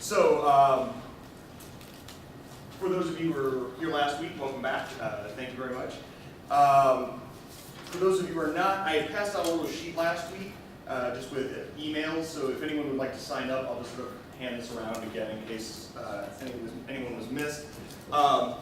So, for those of you who were here last week, welcome back. Thank you very much. For those of you who are not, I passed out a little sheet last week just with emails, so if anyone would like to sign up, I'll just sort of hand this around again in case anyone was missed. I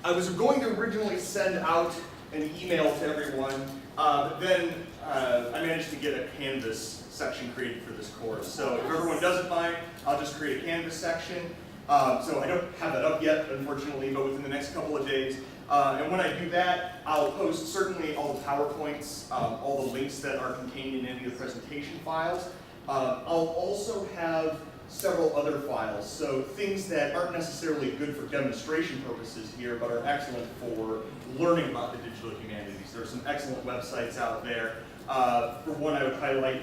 was going to originally send out an email to everyone, but then I managed to get a Canvas section created for this course. So if everyone doesn't mind, I'll just create a Canvas section. So I don't have that up yet, unfortunately, but within the next couple of days. And when I do that, I'll post certainly all the PowerPoints, all the links that are contained in any of the presentation files. I'll also have several other files, so things that aren't necessarily good for demonstration purposes here, but are excellent for learning about the digital humanities. There are some excellent websites out there. For one, I would highlight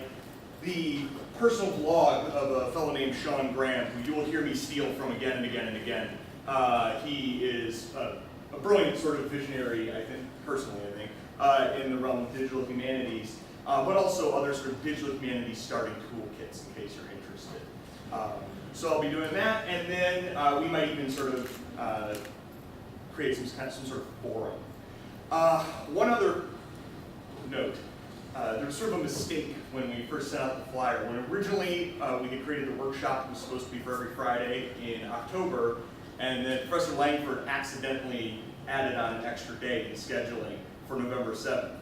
the personal blog of a fellow named Sean Graham, who you will hear me steal from again and again and again. He is a brilliant sort of visionary, I think, personally, in the realm of digital humanities, but also other sort of digital humanities starting toolkits in case you're interested. So I'll be doing that, and then we might even sort of create some sort of forum. One other note. There was sort of a mistake when we first sent out the flyer. When originally we had created the workshop that was supposed to be for every Friday in October, and then Professor Langford accidentally added on an extra day in scheduling for November 7th.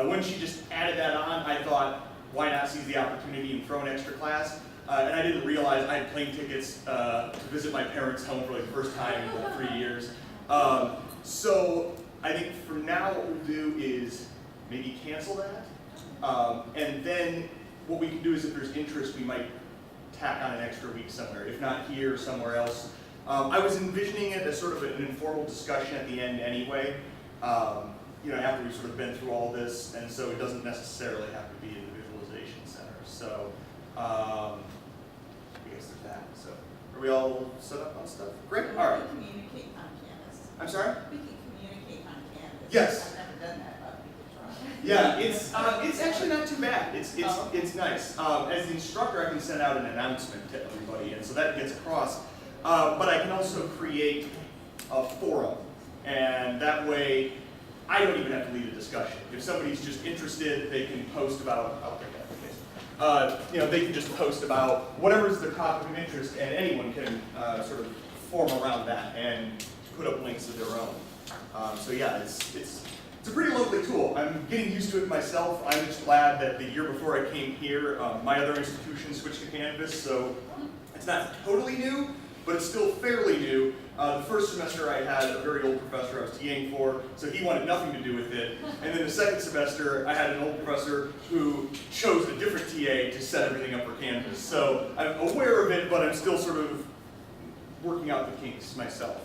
When she just added that on, I thought, why not seize the opportunity and throw an extra class? And I didn't realize I had plane tickets to visit my parents' home for like the first time in about 3 years. So I think for now what we'll do is maybe cancel that. And then what we can do is if there's interest, we might tack on an extra week somewhere, if not here, somewhere else. I was envisioning it as sort of an informal discussion at the end anyway, after we've sort of been through all this, and so it doesn't necessarily have to be in the visualization center. So I guess there's that. So are we all set up on stuff? Great. All right. We can communicate on Canvas. I'm sorry? We can communicate on Canvas. Yes. I've never done that, but we could try. Yeah, it's actually not too bad. It's nice. As the instructor, I can send out an announcement to everybody, and so that gets across. But I can also create a forum, and that way I don't even have to lead a discussion. If somebody's just interested, they can post about. I'll take that. They can just post about whatever is their topic of interest, and anyone can sort of form around that and put up links of their own. So yeah, it's a pretty lovely tool. I'm getting used to it myself. I'm just glad that the year before I came here, my other institution switched to Canvas, so it's not totally new, but it's still fairly new. The first semester I had a very old professor I was TAing for, so he wanted nothing to do with it. And then the second semester I had an old professor who chose a different TA to set everything up for Canvas. So I'm aware of it, but I'm still sort of working out the kinks myself.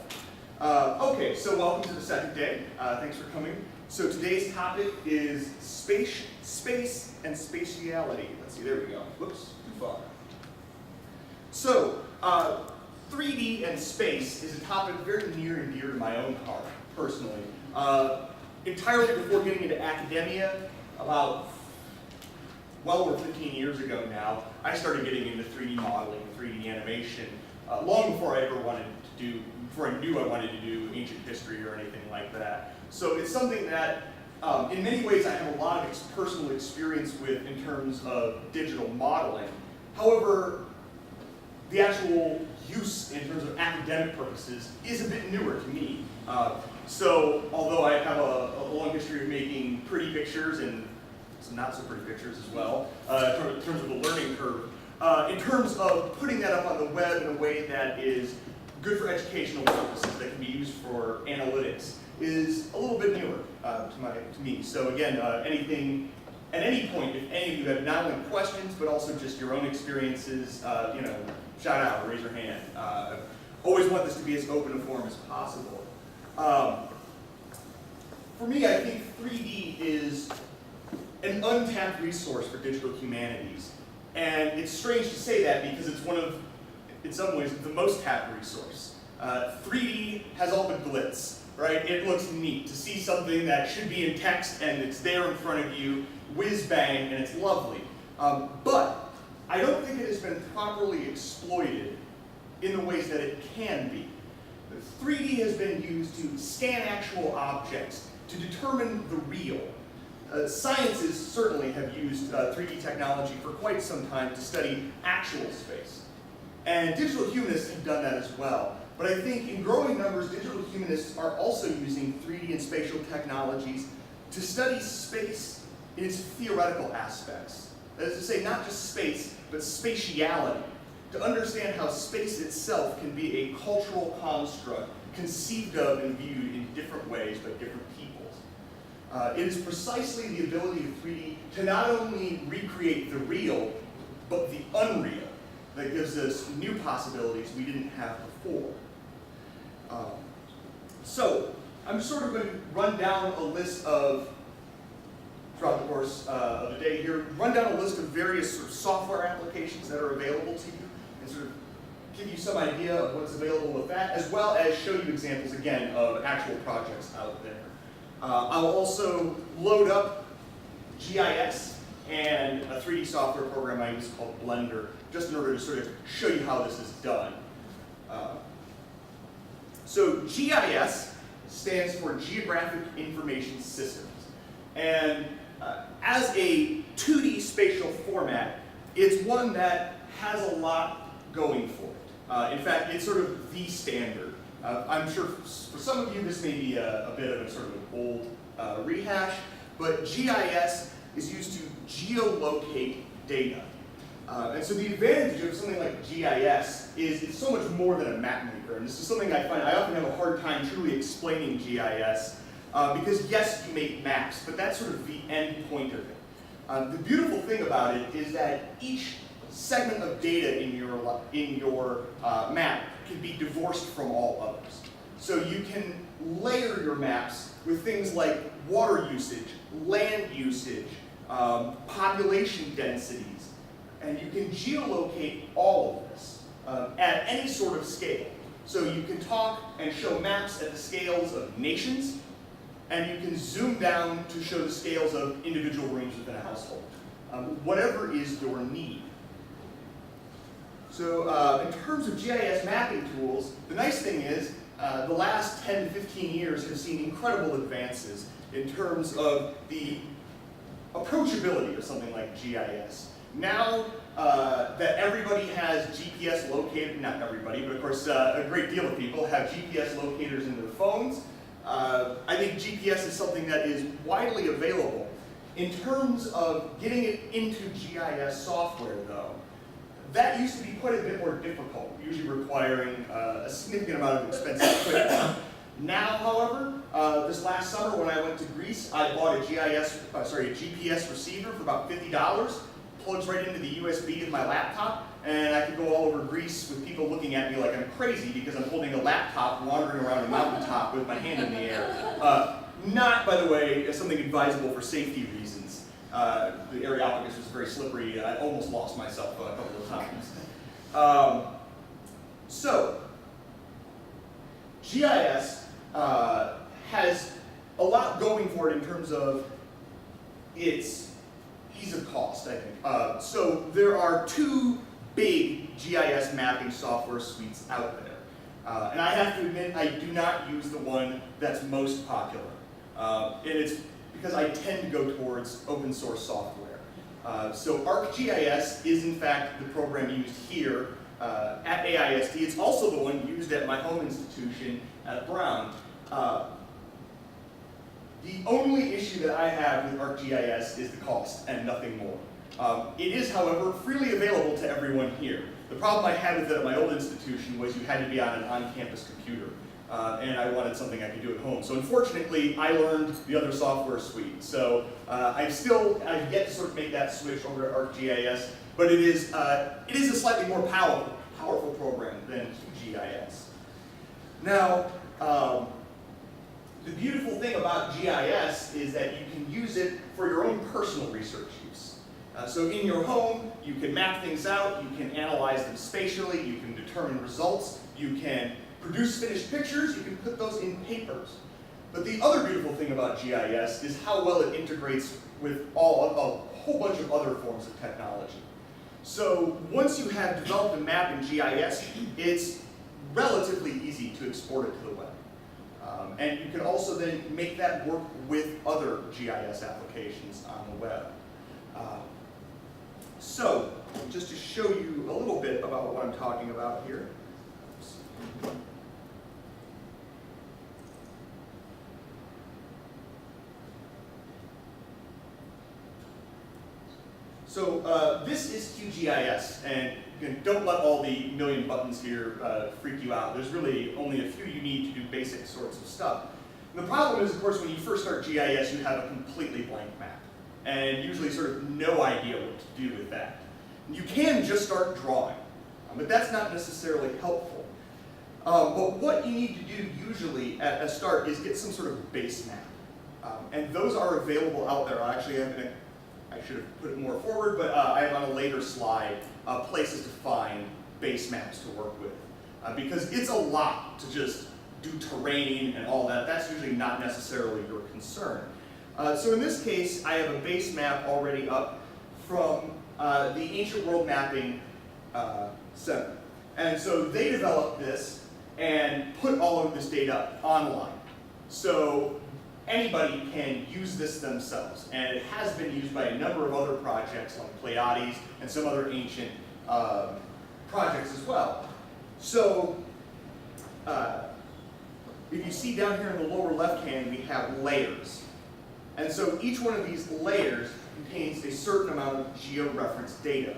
Okay, so welcome to the second day. Thanks for coming. So today's topic is space and spatiality. Let's see, there we go. Whoops, too far. So, 3D and space is a topic very near and dear to my own heart, personally. Entirely before getting into academia, about well over 15 years ago now, I started getting into 3D modeling, 3D animation, long before I knew I wanted to do ancient history or anything like that. So it's something that, in many ways, I have a lot of personal experience with in terms of digital modeling. However, the actual use in terms of academic purposes is a bit newer to me. So although I have a long history of making pretty pictures and some not so pretty pictures as well, in terms of the learning curve, in terms of putting that up on the web in a way that is good for educational purposes, that can be used for analytics, is a little bit newer to me. So again, anything, at any point, if any of you have not only questions, but also just your own experiences, shout out, raise your hand. Always want this to be as open a forum as possible. For me, I think 3D is an untapped resource for digital humanities. And it's strange to say that because it's one of, in some ways, the most tapped resource. 3D has all the glitz, right? It looks neat to see something that should be in text and it's there in front of you, whiz bang, and it's lovely. But I don't think it has been properly exploited in the ways that it can be. 3D has been used to scan actual objects, to determine the real. Sciences certainly have used 3D technology for quite some time to study actual space. And digital humanists have done that as well. But I think in growing numbers, digital humanists are also using 3D and spatial technologies to study space in its theoretical aspects. That is to say, not just space, but spatiality. To understand how space itself can be a cultural construct conceived of and viewed in different ways by different peoples. It is precisely the ability of 3D to not only recreate the real, but the unreal that gives us new possibilities we didn't have before. So, I'm sort of going to run down a list of, throughout the course of the day here, run down a list of various sort of software applications that are available to you, and sort of give you some idea of what's available with that, as well as show you examples, again, of actual projects out there. I'll also load up GIS and a 3D software program I use called Blender, just in order to sort of show you how this is done. So GIS stands for Geographic Information Systems. And as a 2D spatial format, it's one that has a lot going for it. In fact, it's sort of the standard. I'm sure for some of you this may be a bit of a sort of an old rehash, but GIS is used to geolocate data. And so the advantage of something like GIS is it's so much more than a map maker. And this is something I find I often have a hard time truly explaining GIS because yes, you make maps, but that's sort of the end point of it. The beautiful thing about it is that each segment of data in your map can be divorced from all others. So you can layer your maps with things like water usage, land usage, population densities, and you can geolocate all of this at any sort of scale. So you can talk and show maps at the scales of nations, and you can zoom down to show the scales of individual rooms within a household. Whatever is your need. So in terms of GIS mapping tools, the nice thing is the last 10 to 15 years have seen incredible advances in terms of the approachability of something like GIS. Now that everybody has GPS located, not everybody, but of course a great deal of people have GPS locators in their phones, I think GPS is something that is widely available. In terms of getting it into GIS software though, that used to be quite a bit more difficult, usually requiring a significant amount of expensive equipment. Now, however, this last summer when I went to Greece, I bought a GPS receiver for about $50, plugs right into the USB of my laptop, and I could go all over Greece with people looking at me like I'm crazy because I'm holding a laptop wandering around a mountaintop with my hand in the air. Not, by the way, something advisable for safety reasons. The Areopagus was very slippery. I almost lost myself a couple of times. So, GIS has a lot going for it in terms of its ease of cost, I think. So there are two big GIS mapping software suites out there. And I have to admit, I do not use the one that's most popular. And it's because I tend to go towards open source software. So ArcGIS is in fact the program used here at AISD. It's also the one used at my home institution at Brown. The only issue that I have with ArcGIS is the cost and nothing more. It is, however, freely available to everyone here. The problem I had with it at my old institution was you had to be on an on-campus computer. And I wanted something I could do at home. So unfortunately, I learned the other software suite. So I've yet to sort of make that switch over to ArcGIS, but it is a slightly more powerful program than QGIS. Now, the beautiful thing about GIS is that you can use it for your own personal research use. So in your home, you can map things out, you can analyze them spatially, you can determine results, you can produce finished pictures, you can put those in papers. But the other beautiful thing about GIS is how well it integrates with a whole bunch of other forms of technology. So once you have developed a map in GIS, it's relatively easy to export it to the web. And you can also then make that work with other GIS applications on the web. So just to show you a little bit about what I'm talking about here. So this is QGIS, and again, don't let all the million buttons here freak you out. There's really only a few you need to do basic sorts of stuff. And the problem is, of course, when you first start GIS, you have a completely blank map, and usually sort of no idea what to do with that. You can just start drawing, but that's not necessarily helpful. But what you need to do usually at a start is get some sort of base map. And those are available out there. I should have put it more forward, but I have on a later slide places to find base maps to work with. Because it's a lot to just do terrain and all that. That's usually not necessarily your concern. So in this case, I have a base map already up from the Ancient World Mapping Center. And so they developed this and put all of this data online. So anybody can use this themselves, and it has been used by a number of other projects like Pleiades and some other ancient projects as well. So if you see down here in the lower left hand, we have layers. And so each one of these layers contains a certain amount of georeferenced data.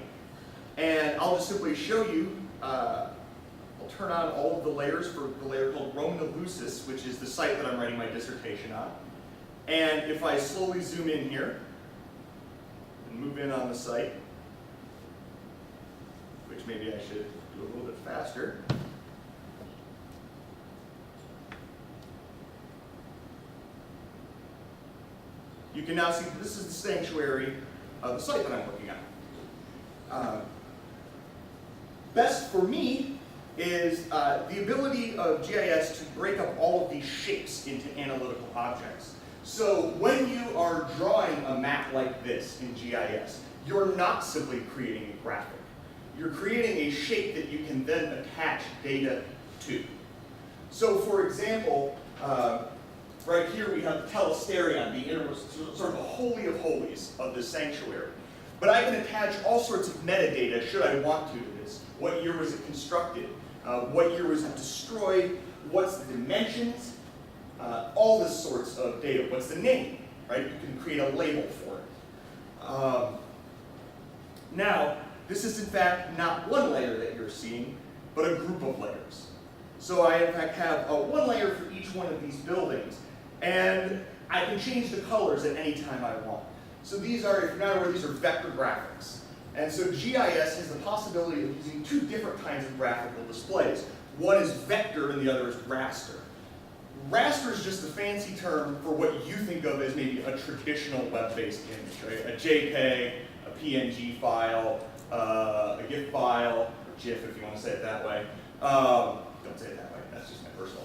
And I'll just simply show you, I'll turn on all of the layers for the layer called Rome Lucis, which is the site that I'm writing my dissertation on. And if I slowly zoom in here and move in on the site, which maybe I should do a little bit faster. You can now see that this is the sanctuary of the site that I'm working on. Best for me is the ability of GIS to break up all of these shapes into analytical objects. So when you are drawing a map like this in GIS, you're not simply creating a graphic. You're creating a shape that you can then attach data to. So for example, right here we have the telesterion, the innermost, sort of the holy of holies of this sanctuary. But I can attach all sorts of metadata, should I want to this. What year was it constructed? What year was it destroyed? What's the dimensions? All this sorts of data. What's the name? Right? You can create a label for it. Now, this is in fact not one layer that you're seeing, but a group of layers. So I in fact have one layer for each one of these buildings, and I can change the colors at any time I want. So these are, if you're not aware, these are vector graphics. And so GIS has the possibility of using two different kinds of graphical displays. One is vector and the other is raster. Raster is just a fancy term for what you think of as maybe a traditional web-based image, right? A JPEG, a PNG file, a GIF file, or GIF if you want to say it that way. Don't say it that way, that's just my personal.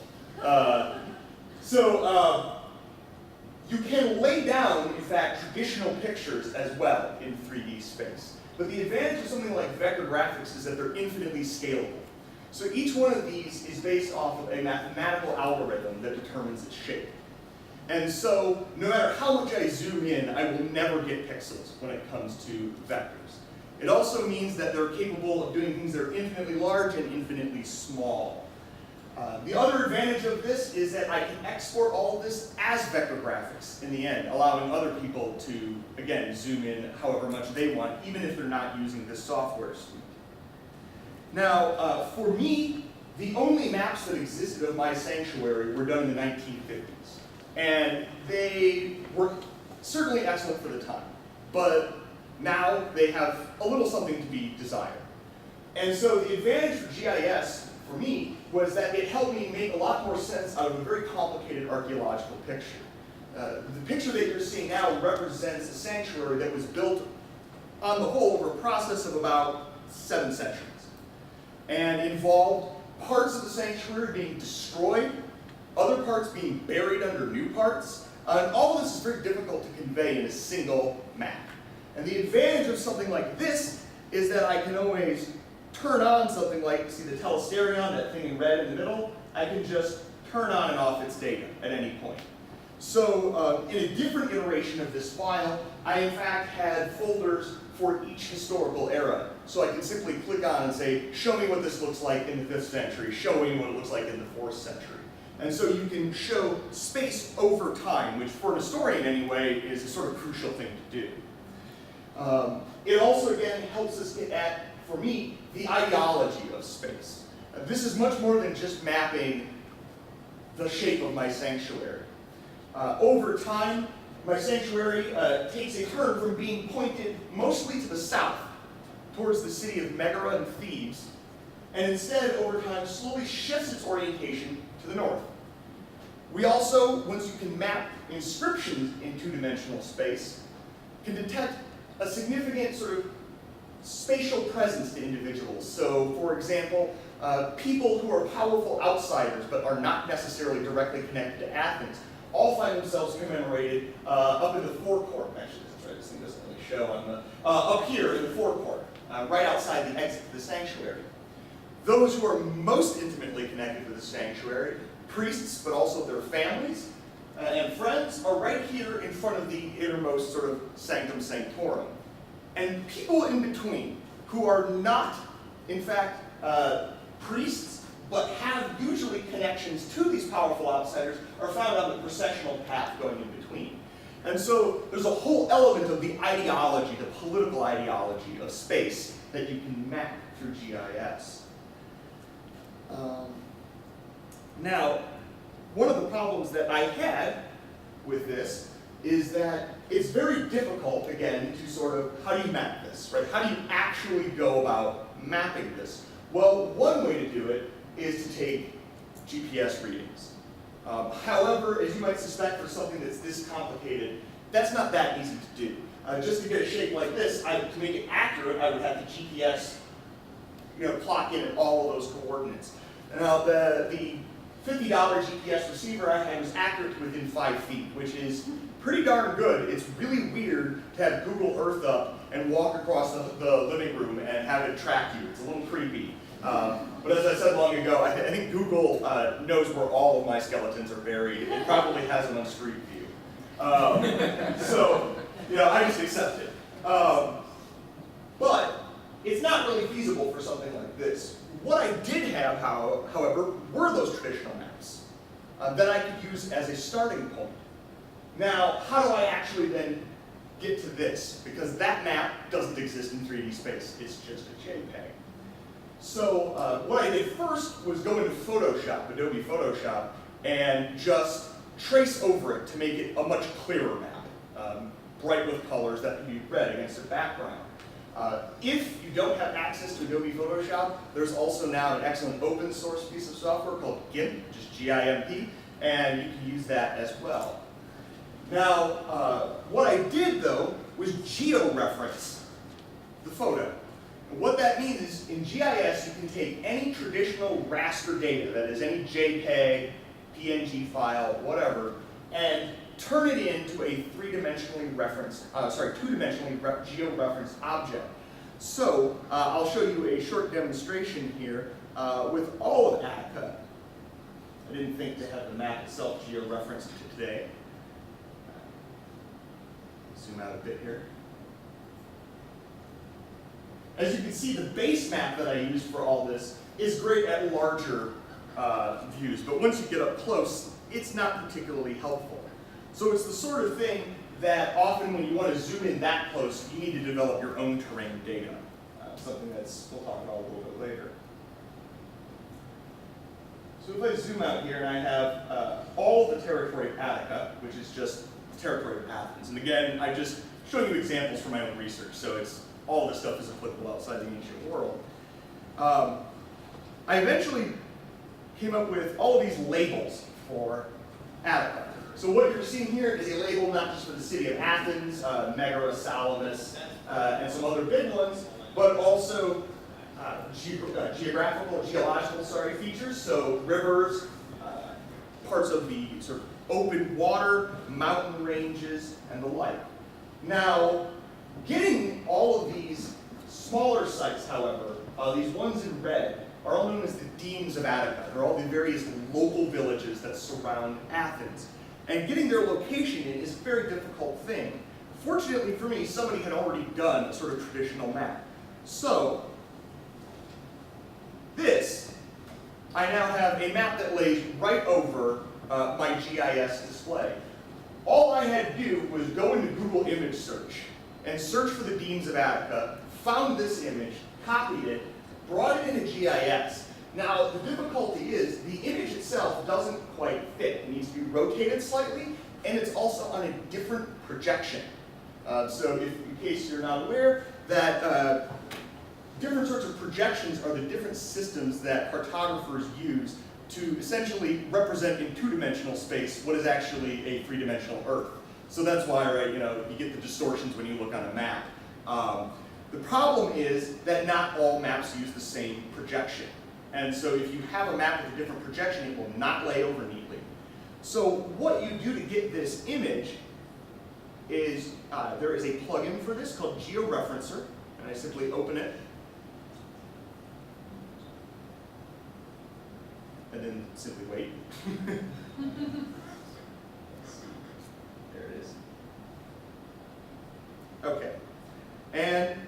You can lay down, in fact, traditional pictures as well in 3D space. But the advantage of something like vector graphics is that they're infinitely scalable. So each one of these is based off of a mathematical algorithm that determines its shape. And so no matter how much I zoom in, I will never get pixels when it comes to vectors. It also means that they're capable of doing things that are infinitely large and infinitely small. The other advantage of this is that I can export all of this as vector graphics in the end, allowing other people to, again, zoom in however much they want, even if they're not using this software suite. Now, for me, the only maps that existed of my sanctuary were done in the 1950s. And they were certainly excellent for the time. But now they have a little something to be desired. And so the advantage for GIS, for me, was that it helped me make a lot more sense out of a very complicated archaeological picture. The picture that you're seeing now represents a sanctuary that was built on the whole over a process of about 7 centuries. And involved parts of the sanctuary being destroyed, other parts being buried under new parts. And all of this is very difficult to convey in a single map. And the advantage of something like this is that I can always turn on something like, see the telesterion, that thing in red in the middle? I can just turn on and off its data at any point. So in a different iteration of this file, I in fact had folders for each historical era. So I can simply click on and say, show me what this looks like in the 5th century, show me what it looks like in the 4th century. And so you can show space over time, which for an historian anyway is a sort of crucial thing to do. It also, again, helps us get at, for me, the ideology of space. This is much more than just mapping the shape of my sanctuary. Over time, my sanctuary takes a turn from being pointed mostly to the south, towards the city of Megara and Thebes, and instead, over time, slowly shifts its orientation to the north. We also, once you can map inscriptions in two-dimensional space, can detect a significant sort of spatial presence to individuals. So, for example, people who are powerful outsiders but are not necessarily directly connected to Athens all find themselves commemorated up in the forecourt. Actually, that's right, this thing doesn't really show on the, up here in the forecourt, right outside the exit to the sanctuary. Those who are most intimately connected to the sanctuary, priests, but also their families and friends, are right here in front of the innermost sort of sanctum sanctorum. And people in between, who are not, in fact, priests, but have usually connections to these powerful outsiders, are found on the processional path going in between. And so there's a whole element of the ideology, the political ideology of space that you can map through GIS. Now, one of the problems that I had with this is that it's very difficult, again, to sort of, how do you map this, right? How do you actually go about mapping this? Well, one way to do it is to take GPS readings. However, as you might suspect for something that's this complicated, that's not that easy to do. Just to get a shape like this, to make it accurate, I would have the GPS clock in at all of those coordinates. Now, the $50 GPS receiver I had was accurate to within 5 feet, which is pretty darn good. It's really weird to have Google Earth up and walk across the living room and have it track you. It's a little creepy. But as I said long ago, I think Google knows where all of my skeletons are buried. It probably has them on Street View. So, I just accept it. But it's not really feasible for something like this. What I did have, however, were those traditional maps that I could use as a starting point. Now, how do I actually then get to this? Because that map doesn't exist in 3D space. It's just a JPEG. So what I did first was go into Photoshop, Adobe Photoshop, and just trace over it to make it a much clearer map, bright with colors that can be read against a background. If you don't have access to Adobe Photoshop, there's also now an excellent open source piece of software called GIMP, just G-I-M-P, and you can use that as well. Now, what I did though was geo-reference the photo. And what that means is in GIS you can take any traditional raster data, that is any JPEG, PNG file, whatever, and turn it into a two-dimensionally geo-referenced object. So I'll show you a short demonstration here with all of Attica. I didn't think to have the map itself geo-referenced today. Zoom out a bit here. As you can see, the base map that I used for all this is great at larger views, but once you get up close, it's not particularly helpful. So it's the sort of thing that often when you want to zoom in that close, you need to develop your own terrain data. Something that's we'll talk about a little bit later. So if I zoom out here and I have all the territory of Attica, which is just the territory of Athens. And again, I'm just showing you examples from my own research, so it's all this stuff is applicable outside the ancient world. I eventually came up with all of these labels for Attica. So what you're seeing here is a label not just for the city of Athens, Megara, Salamis, and some other big ones, but also geological features, so rivers, parts of the sort of open water, mountain ranges, and the like. Now, getting all of these smaller sites, however, these ones in red, are all known as the Demes of Attica. They're all the various local villages that surround Athens. And getting their location in is a very difficult thing. Fortunately for me, somebody had already done a sort of traditional map. So, this, I now have a map that lays right over my GIS display. All I had to do was go into Google image search and search for the Demes of Attica, found this image, copied it, brought it into GIS. Now, the difficulty is the image itself doesn't quite fit. It needs to be rotated slightly, and it's also on a different projection. So if, in case you're not aware, that different sorts of projections are the different systems that cartographers use to essentially represent in two-dimensional space what is actually a three-dimensional Earth. So that's why, right, you get the distortions when you look on a map. The problem is that not all maps use the same projection. And so if you have a map with a different projection, it will not lay over neatly. So what you do to get this image is, there is a plugin for this called GeoReferencer, and I simply open it, and then simply wait. There it is. Okay, and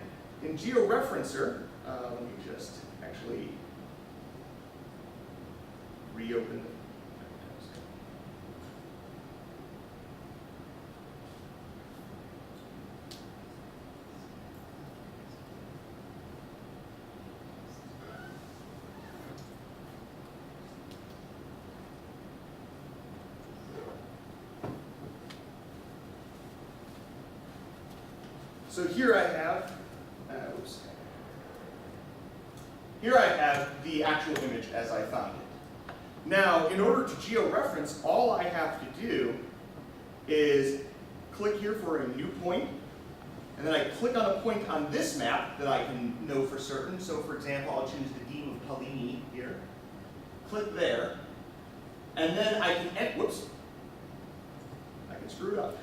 in GeoReferencer, let me just actually reopen it. So here I have, here I have the actual image as I found it. Now, in order to georeference, all I have to do is click here for a new point, and then I click on a point on this map that I can know for certain. So for example, I'll choose the Deme of Pallini here. Click there, and then I can, whoops, I can screw it up.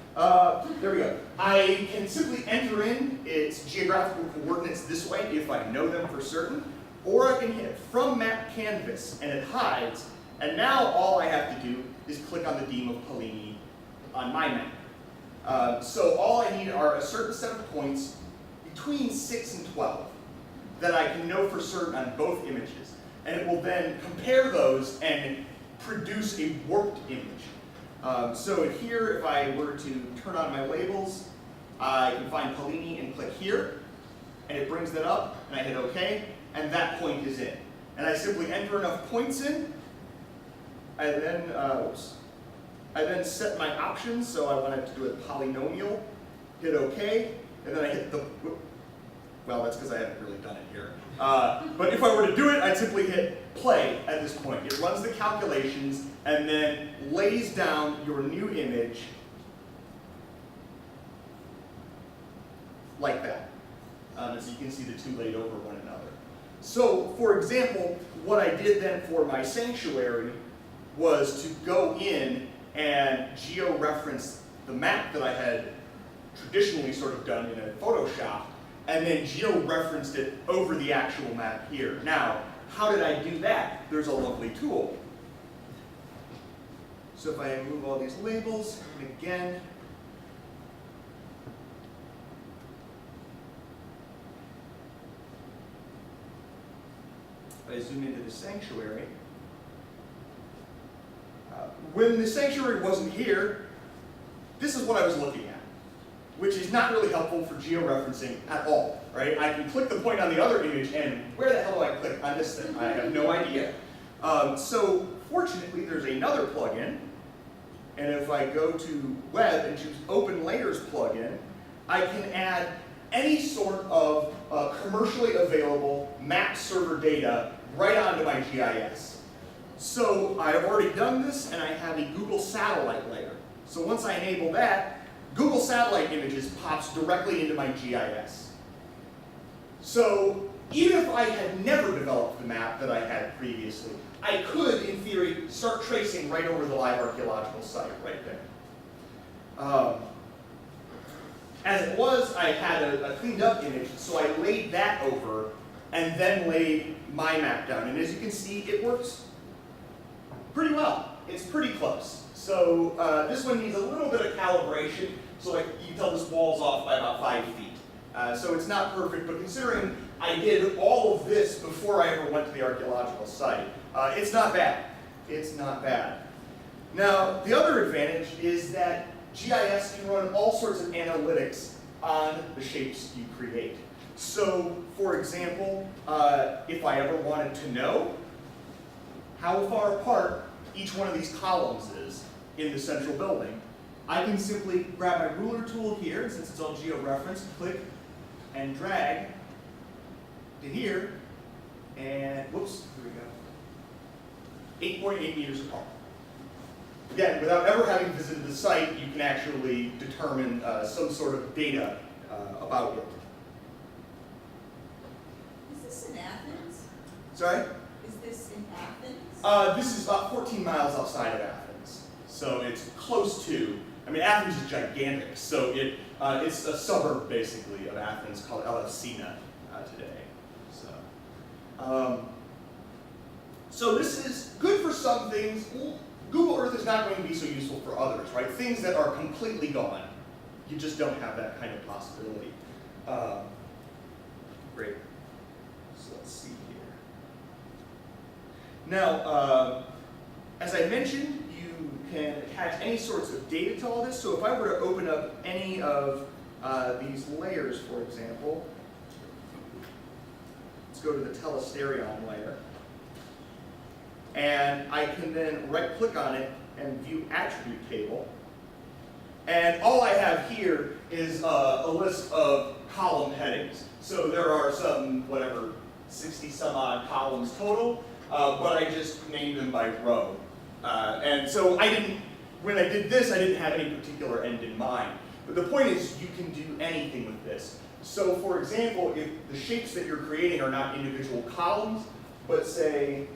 There we go. I can simply enter in its geographical coordinates this way if I know them for certain, or I can hit From Map Canvas, and it hides, and now all I have to do is click on the Deme of Pallini on my map. So all I need are a certain set of points between 6 and 12 that I can know for certain on both images, and it will then compare those and produce a warped image. So here, if I were to turn on my labels, I can find Pallini and click here, and it brings that up, and I hit OK, and that point is in. And I simply enter enough points in, and then, I then set my options, so I wanted to do it polynomial, hit OK, and then I hit the, well, that's because I haven't really done it here. But if I were to do it, I'd simply hit play at this point. It runs the calculations and then lays down your new image like that. As you can see, the two laid over one another. So, for example, what I did then for my sanctuary was to go in and georeference the map that I had traditionally sort of done in a Photoshop, and then georeferenced it over the actual map here. Now, how did I do that? There's a lovely tool. So if I move all these labels, and again, if I zoom into the sanctuary, when the sanctuary wasn't here, this is what I was looking at, which is not really helpful for georeferencing at all, right? I can click the point on the other image, and where the hell do I click on this thing? I have no idea. So fortunately, there's another plugin, and if I go to Web and choose Open Layers plugin, I can add any sort of commercially available map server data right onto my GIS. So I have already done this, and I have a Google Satellite layer. So once I enable that, Google Satellite Images pops directly into my GIS. So even if I had never developed the map that I had previously, I could, in theory, start tracing right over the live archaeological site right there. As it was, I had a cleaned up image, so I laid that over and then laid my map down. And as you can see, it works pretty well. It's pretty close. So this one needs a little bit of calibration, so you can tell this wall's off by about 5 feet. So it's not perfect, but considering I did all of this before I ever went to the archaeological site, it's not bad. It's not bad. Now, the other advantage is that GIS can run all sorts of analytics on the shapes you create. So, for example, if I ever wanted to know how far apart each one of these columns is in the central building, I can simply grab my ruler tool here, since it's all geo-referenced, click and drag to here, and whoops, here we go, 8.8 meters apart. Again, without ever having visited the site, you can actually determine some sort of data about it. Is this in Athens? Sorry? Is this in Athens? This is about 14 miles outside of Athens, so it's close to. I mean, Athens is gigantic, so it's a suburb basically of Athens called Elefsina today. So this is good for some things. Google Earth is not going to be so useful for others, right? Things that are completely gone. You just don't have that kind of possibility. Great. So let's see here. Now, as I mentioned, you can attach any sorts of data to all this. So if I were to open up any of these layers, for example, let's go to the telesterion layer. And I can then right-click on it and view attribute table. And all I have here is a list of column headings. So there are some, 60 some odd columns total, but I just named them by row. And so when I did this, I didn't have any particular end in mind. But the point is, you can do anything with this. So for example, if the shapes that you're creating are not individual columns, but say,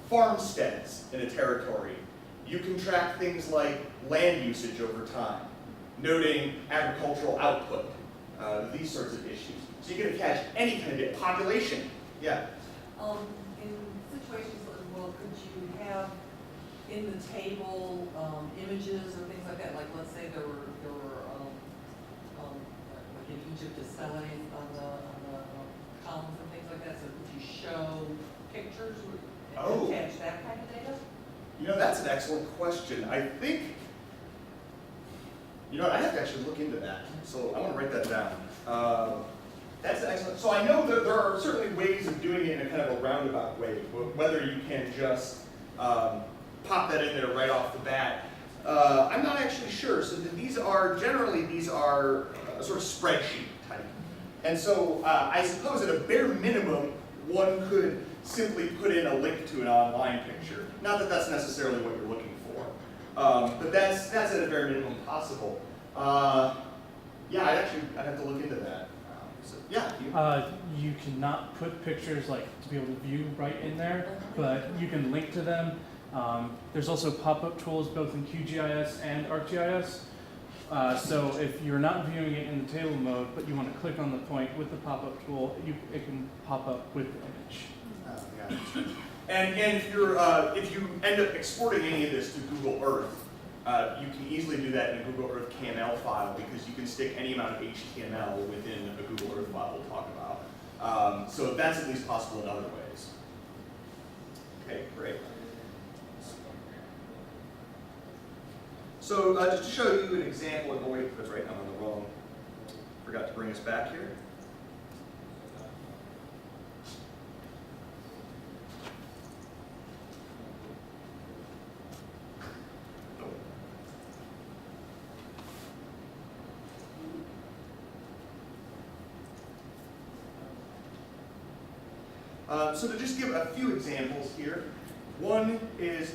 farmsteads in a territory, you can track things like land usage over time, noting agricultural output, these sorts of issues. So you can attach any kind of population. Yeah? In situations like, well, could you have in the table images or things like that? Like, let's say there were like in Egypt, a spelling on the columns and things like that. So could you show pictures? Attach that kind of data? You know, that's an excellent question. I think, you know, I have to actually look into that. So I want to write that down. That's excellent. So I know that there are certainly ways of doing it in a kind of a roundabout way, whether you can just pop that in there right off the bat. I'm not actually sure. So these are a sort of spreadsheet type. And so I suppose at a bare minimum, one could simply put in a link to an online picture. Not that that's necessarily what you're looking for, but that's at a bare minimum possible. Yeah, I'd have to look into that. So, yeah. You cannot put pictures to be able to view right in there, but you can link to them. There's also pop-up tools both in QGIS and ArcGIS. So if you're not viewing it in the table mode, but you want to click on the point with the pop-up tool, it can pop up with the image. Yeah. And if you end up exporting any of this to Google Earth, you can easily do that in a Google Earth KML file because you can stick any amount of HTML within a Google Earth file we'll talk about. So that's at least possible in other ways. Okay, great. So just to show you an example, oh wait, that's right, I'm on the wrong, forgot to bring us back here. So to just give a few examples here, one is,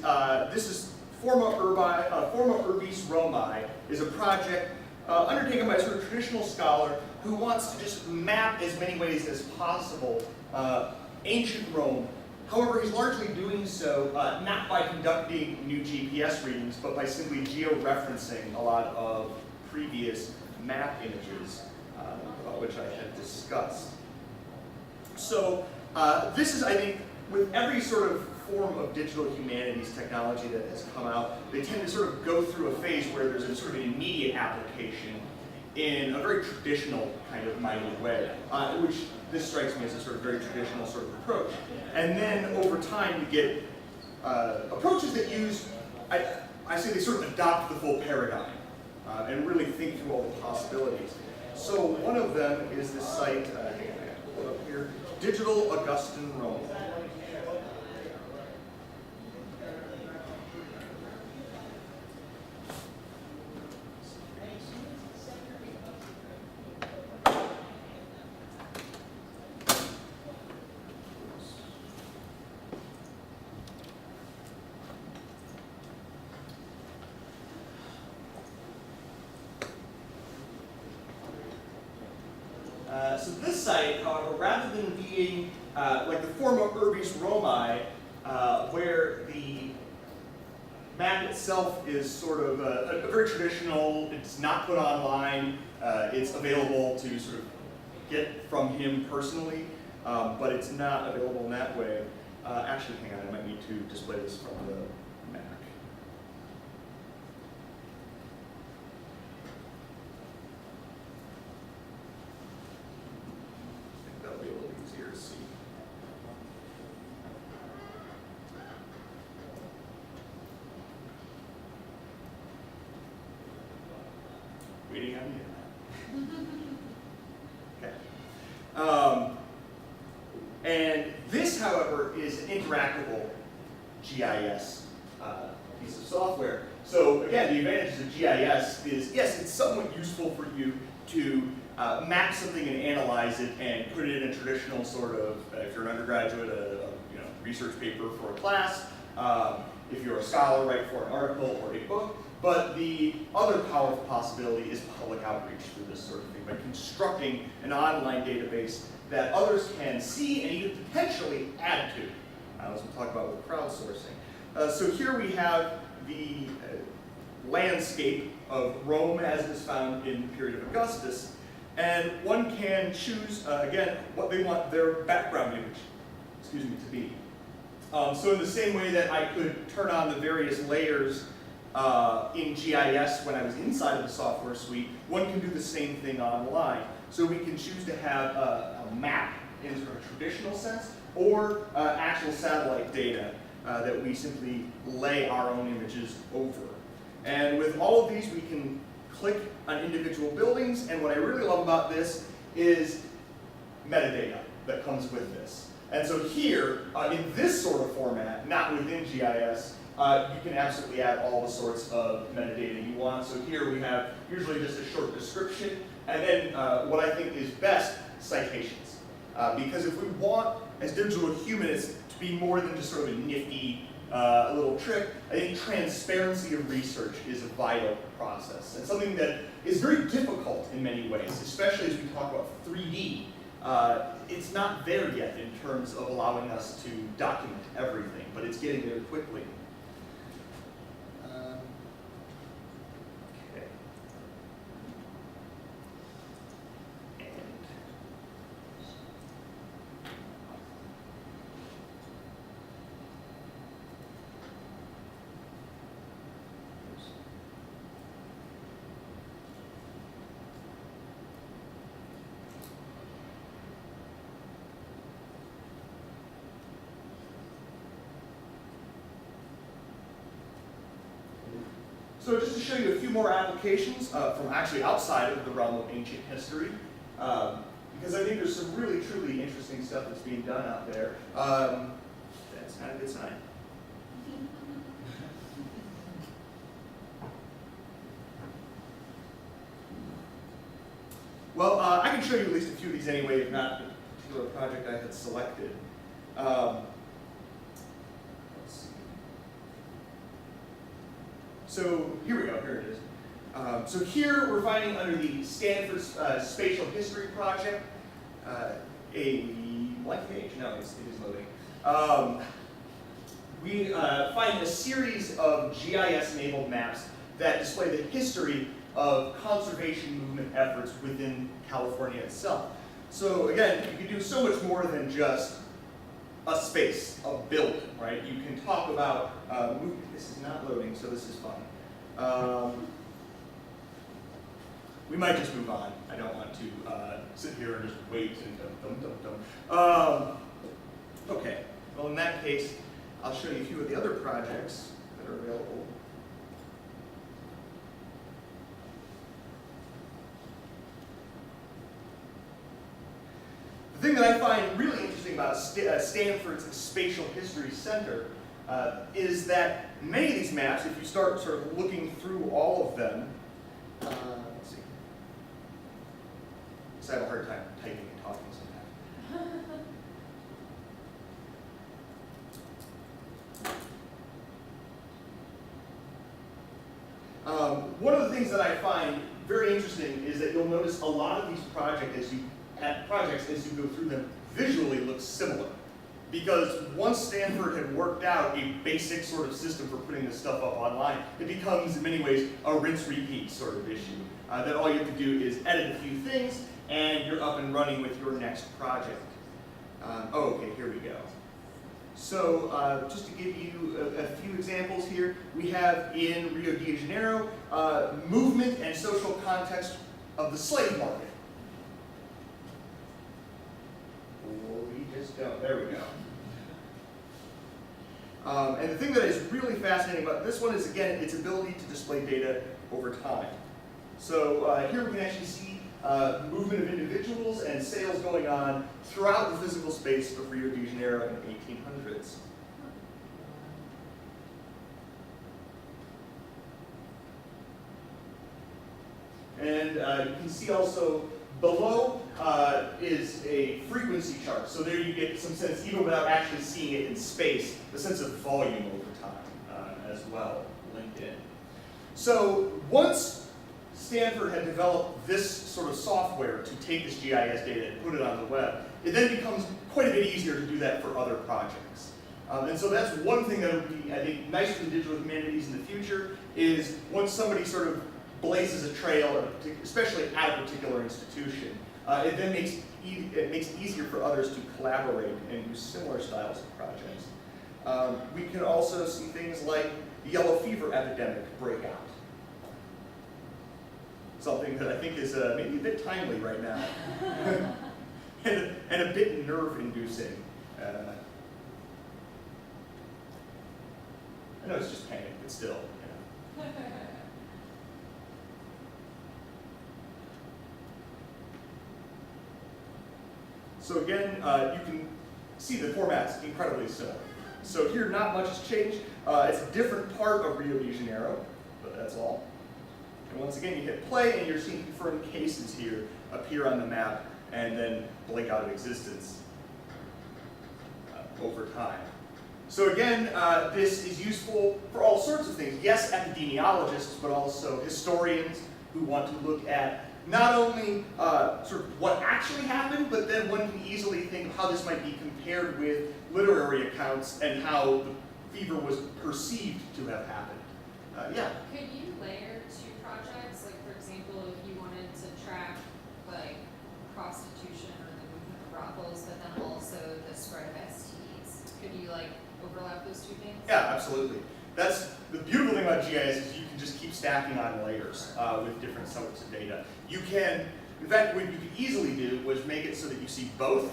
this is Forma Urbis Romae is a project undertaken by a sort of traditional scholar who wants to just map as many ways as possible ancient Rome. However, he's largely doing so not by conducting new GPS readings, but by simply geo-referencing a lot of previous map images, which I had discussed. So this is, I think, with every sort of form of digital humanities technology that has come out, they tend to sort of go through a phase where there's a sort of an immediate application in a very traditional kind of minded way, which this strikes me as a sort of very traditional sort of approach. And then over time you get approaches that use, I say they sort of adopt the full paradigm and really think through all the possibilities. So one of them is this site, I think I have to pull it up here, Digital Augustan Rome. So this site, however, rather than being like the former Urbis Romae, where the map itself is sort of a very traditional, it's not put online, it's available to sort of get from him personally, but it's not available in that way. Actually, hang on, I might need to display this from the Mac. That'll be a little easier to see. Waiting on you. Okay. And this, however, is an interactable GIS piece of software. So again, the advantages of GIS is, yes, it's somewhat useful for you to map something and analyze it and put it in a traditional sort of, if you're an undergraduate, a research paper for a class, if you're a scholar, write for an article or a book. But the other powerful possibility is public outreach through this sort of thing, by constructing an online database that others can see and even potentially add to, as we'll talk about with crowdsourcing. So here we have the landscape of Rome as it is found in the period of Augustus, and one can choose, again, what they want their background image, to be. So in the same way that I could turn on the various layers in GIS when I was inside of the software suite, one can do the same thing online. So we can choose to have a map in sort of a traditional sense, or actual satellite data that we simply lay our own images over. And with all of these, we can click on individual buildings, and what I really love about this is metadata that comes with this. And so here, in this sort of format, not within GIS, you can absolutely add all the sorts of metadata you want. So here we have usually just a short description, and then what I think is best, citations. Because if we want, as digital humanists, to be more than just sort of a nifty little trick, I think transparency of research is a vital process, and something that is very difficult in many ways, especially as we talk about 3D. It's not there yet in terms of allowing us to document everything, but it's getting there quickly. Okay. So just to show you a few more applications from actually outside of the realm of ancient history, because I think there's some really, truly interesting stuff that's being done out there. That's not a good sign. Well, I can show you at least a few of these anyway, if not the particular project I had selected. So here we go, here it is. So here we're finding under the Stanford Spatial History Project, a blank page, no, it is loading. We find a series of GIS-enabled maps that display the history of conservation movement efforts within California itself. So again, you can do so much more than just a space, a building, right? You can talk about, this is not loading, so this is fun. We might just move on. I don't want to sit here and just wait and okay, well in that case, I'll show you a few of the other projects that are available. The thing that I find really interesting about Stanford's Spatial History Center is that many of these maps, if you start sort of looking through all of them, let's see. I have a hard time typing and talking sometimes. One of the things that I find very interesting is that you'll notice a lot of these projects as you go through them visually look similar. Because once Stanford had worked out a basic sort of system for putting this stuff up online, it becomes in many ways a rinse-repeat sort of issue. That all you have to do is edit a few things and you're up and running with your next project. Okay, here we go. So just to give you a few examples here, we have in Rio de Janeiro, movement and social context of the slave market. We just don't, there we go. And the thing that is really fascinating about this one is, again, its ability to display data over time. So here we can actually see movement of individuals and sales going on throughout the physical space of Rio de Janeiro in the 1800s. And you can see also below is a frequency chart. So there you get some sense, even without actually seeing it in space, the sense of volume over time as well linked in. So once Stanford had developed this sort of software to take this GIS data and put it on the web, it then becomes quite a bit easier to do that for other projects. And so that's one thing that would be, I think, nice for the digital humanities in the future, is once somebody sort of blazes a trail, especially at a particular institution, it then makes it easier for others to collaborate and do similar styles of projects. We can also see things like the yellow fever epidemic breakout. Something that I think is maybe a bit timely right now, and a bit nerve-inducing. I know it's just panic, but still, you know. So again, you can see the format's incredibly similar. So here, not much has changed. It's a different part of Rio de Janeiro, but that's all. And once again, you hit play, and you're seeing confirmed cases here appear on the map and then blink out of existence over time. So again, this is useful for all sorts of things. Yes, epidemiologists, but also historians who want to look at not only sort of what actually happened, but then one can easily think of how this might be compared with literary accounts and how the fever was perceived to have happened. Yeah? Could you layer two projects? Like, for example, if you wanted to track, like, prostitution or the movement of brothels, but then also the spread of STDs, could you, like, overlap those two things? Yeah, absolutely. That's the beautiful thing about GIS is you can just keep stacking on layers with different sorts of data. You can, in fact, what you could easily do was make it so that you see both,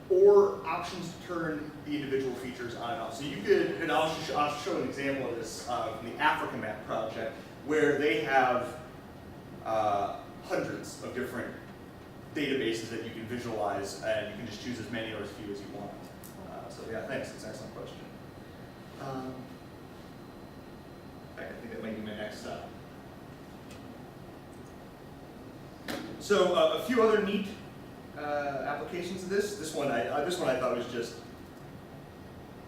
or options to turn the individual features on and off. So you could, and I'll show an example of this from the Africa Map project, where they have hundreds of different databases that you can visualize, and you can just choose as many or as few as you want. So yeah, thanks, it's an excellent question. I think that might be my next stop. So a few other neat applications of this. This one I thought was just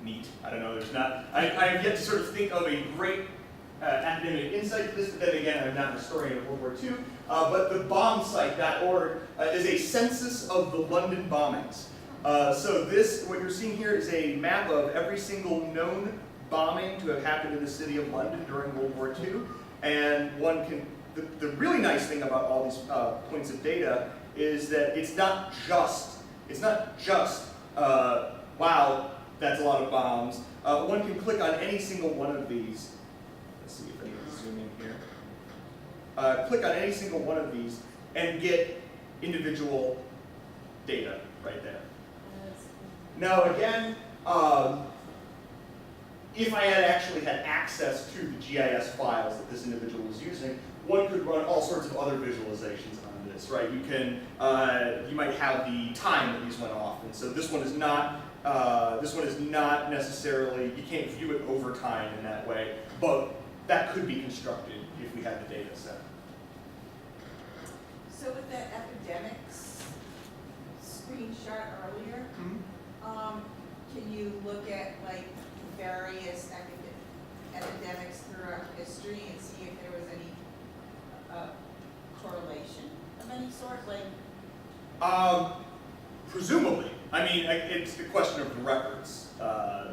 neat. I don't know. There's not. I have yet to sort of think of a great academic insight to this. But then again, I'm not a historian of World War II. But the bombsite.org is a census of the London bombings. So this, what you're seeing here, is a map of every single known bombing to have happened in the city of London during World War II. And one can, the really nice thing about all these points of data is that it's not just, wow, that's a lot of bombs. One can click on any single one of these. Let's see if I can zoom in here. Click on any single one of these and get individual data right there. Now again, if I had actually had access to the GIS files that this individual was using, one could run all sorts of other visualizations on this, right? You can, you might have the time that these went off, and so this one is not necessarily, you can't view it over time in that way, but that could be constructed if we had the data set. So with that academics screenshot earlier, can you look at like various academics throughout history and see if there was any correlation of any sort? Like, presumably. I mean, it's the question of the records,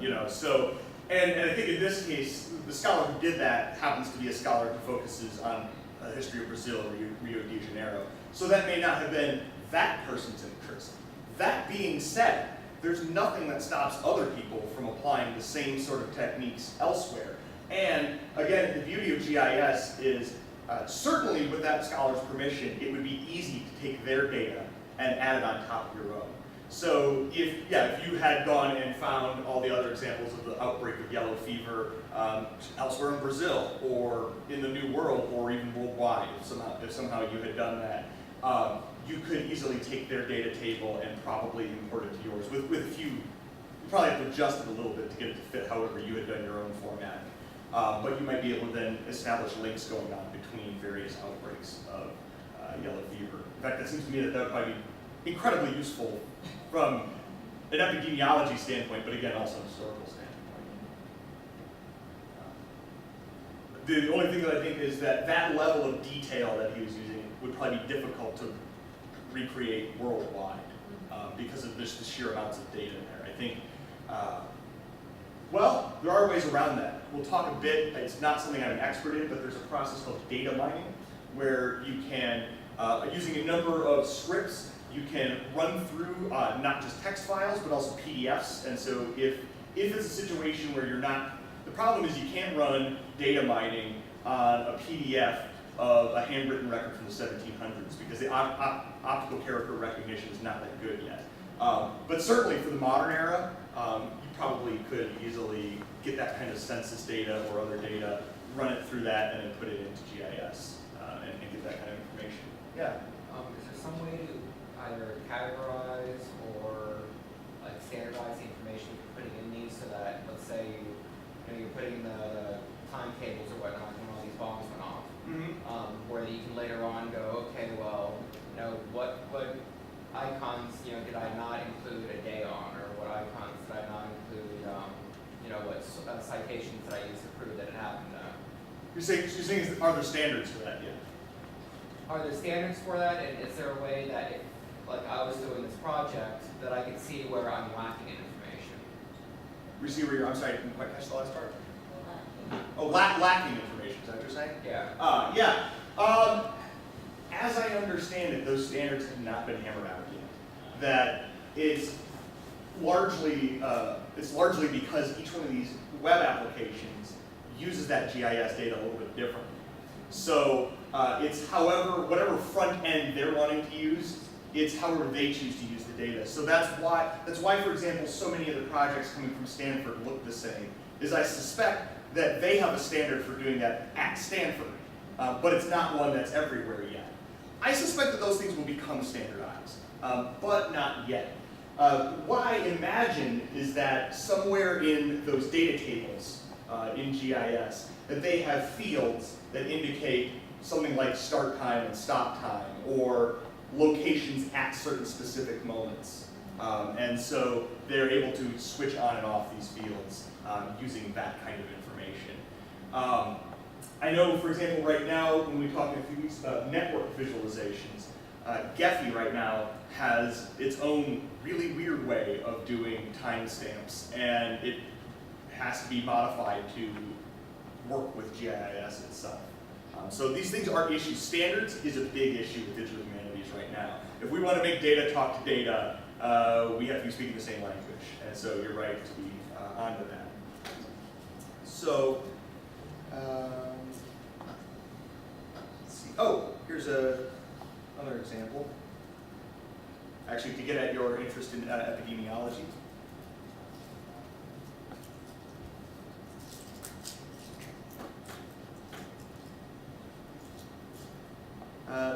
you know. So, and I think in this case, the scholar who did that happens to be a scholar who focuses on the history of Brazil, Rio de Janeiro. So that may not have been that person's interest. That being said, there's nothing that stops other people from applying the same sort of techniques elsewhere. And again, the beauty of GIS is certainly with that scholar's permission, it would be easy to take their data and add it on top of your own. So if you had gone and found all the other examples of the outbreak of yellow fever elsewhere in Brazil or in the New World or even worldwide, if somehow you had done that, you could easily take their data table and probably import it to yours with a few. You probably have to adjust it a little bit to get it to fit however you had done your own format. But you might be able to then establish links going on between various outbreaks of yellow fever. In fact, it seems to me that would probably be incredibly useful from an epidemiology standpoint, but again, also an historical standpoint. The only thing that I think is that that level of detail that he was using would probably be difficult to recreate worldwide because of just the sheer amounts of data there. I think, well, there are ways around that. We'll talk a bit, it's not something I'm an expert in, but there's a process called data mining where you can, using a number of scripts, you can run through not just text files, but also PDFs. And so if it's a situation where you're not, the problem is you can't run data mining on a PDF of a handwritten record from the 1700s because the optical character recognition is not that good yet. But certainly for the modern era, you probably could easily get that kind of census data or other data, run it through that, and then put it into GIS and get that kind of information. Yeah? Is there some way to either categorize or like standardize the information you're putting in these so that, let's say, you're putting the timetables or whatnot when all these bombs went off, where you can later on go, okay, well, what icons, did I not include a day on, or what icons did I not include, what citations did I use to prove that it happened? You're saying are there standards for that yet? Are there standards for that, and is there a way that if, like I was doing this project, that I could see where I'm lacking in information? We see where you're, I'm sorry, I didn't quite catch the last part. Oh, lacking information, is that what you're saying? Yeah. Yeah. As I understand it, those standards have not been hammered out yet. That it's largely because each one of these web applications uses that GIS data a little bit differently. So it's whatever front end they're wanting to use, it's however they choose to use the data. So that's why, for example, so many of the projects coming from Stanford look the same, is I suspect that they have a standard for doing that at Stanford, but it's not one that's everywhere yet. I suspect that those things will become standardized, but not yet. What I imagine is that somewhere in those data tables in GIS, that they have fields that indicate something like start time and stop time, or locations at certain specific moments. And so they're able to switch on and off these fields using that kind of information. I know, for example, right now, when we talked in a few weeks about network visualizations, Gephi right now has its own really weird way of doing timestamps, and it has to be modified to work with GIS itself. So these things aren't issues. Standards is a big issue with digital humanities right now. If we want to make data talk to data, we have to be speaking the same language. And so you're right to be onto that. So, let's see. Oh, here's another example. Actually, to get at your interest in epidemiology.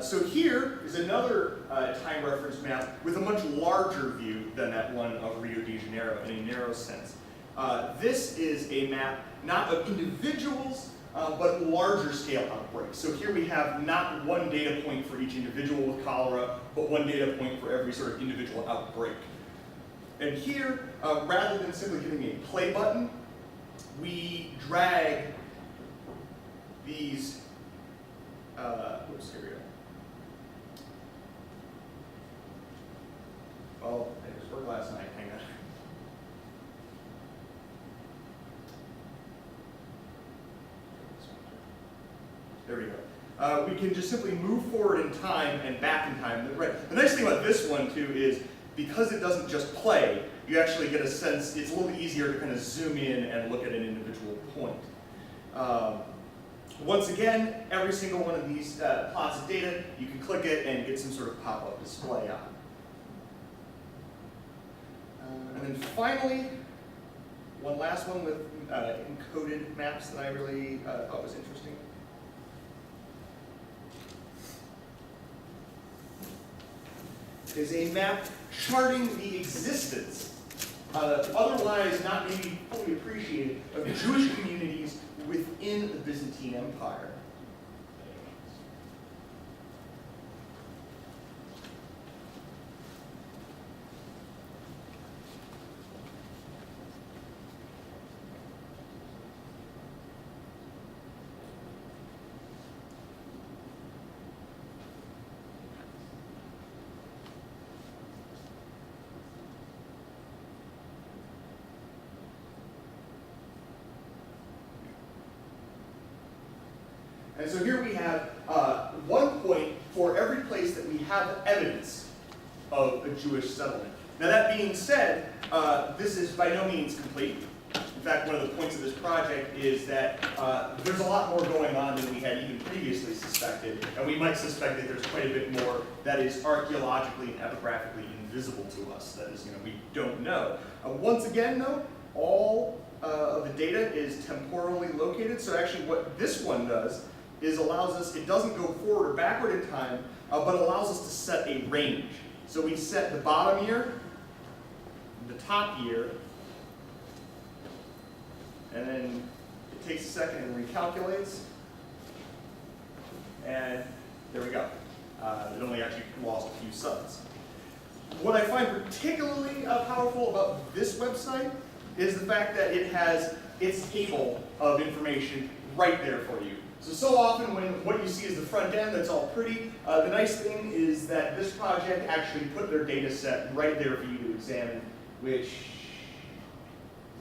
So here is another time reference map with a much larger view than that one of Rio de Janeiro in a narrow sense. This is a map not of individuals, but larger scale outbreaks. So here we have not one data point for each individual with cholera, but one data point for every sort of individual outbreak. And here, rather than simply hitting a play button, we drag these, oops, here we go. Oh, I just worked last night, hang on. There we go. We can just simply move forward in time and back in time. Right. The nice thing about this one too is because it doesn't just play, you actually get a sense, it's a little easier to kind of zoom in and look at an individual point. Once again, every single one of these plots of data, you can click it and get some sort of pop-up display on. And then finally, one last one with encoded maps that I really thought was interesting. Is a map charting the existence, otherwise not maybe fully appreciated, of Jewish communities within the Byzantine Empire. And so here we have 1 point for every place that we have evidence of a Jewish settlement. Now that being said, this is by no means complete. In fact, one of the points of this project is that there's a lot more going on than we had even previously suspected, and we might suspect that there's quite a bit more that is archaeologically and epigraphically invisible to us. That is, we don't know. Once again, though, all of the data is temporally located, so actually what this one does is allows us, it doesn't go forward or backward in time, but allows us to set a range. So we set the bottom year, the top year, and then it takes a second and recalculates, and there we go. It only actually lost a few subs. What I find particularly powerful about this website is the fact that it has its table of information right there for you. So often when what you see is the front end that's all pretty, the nice thing is that this project actually put their data set right there for you to examine, which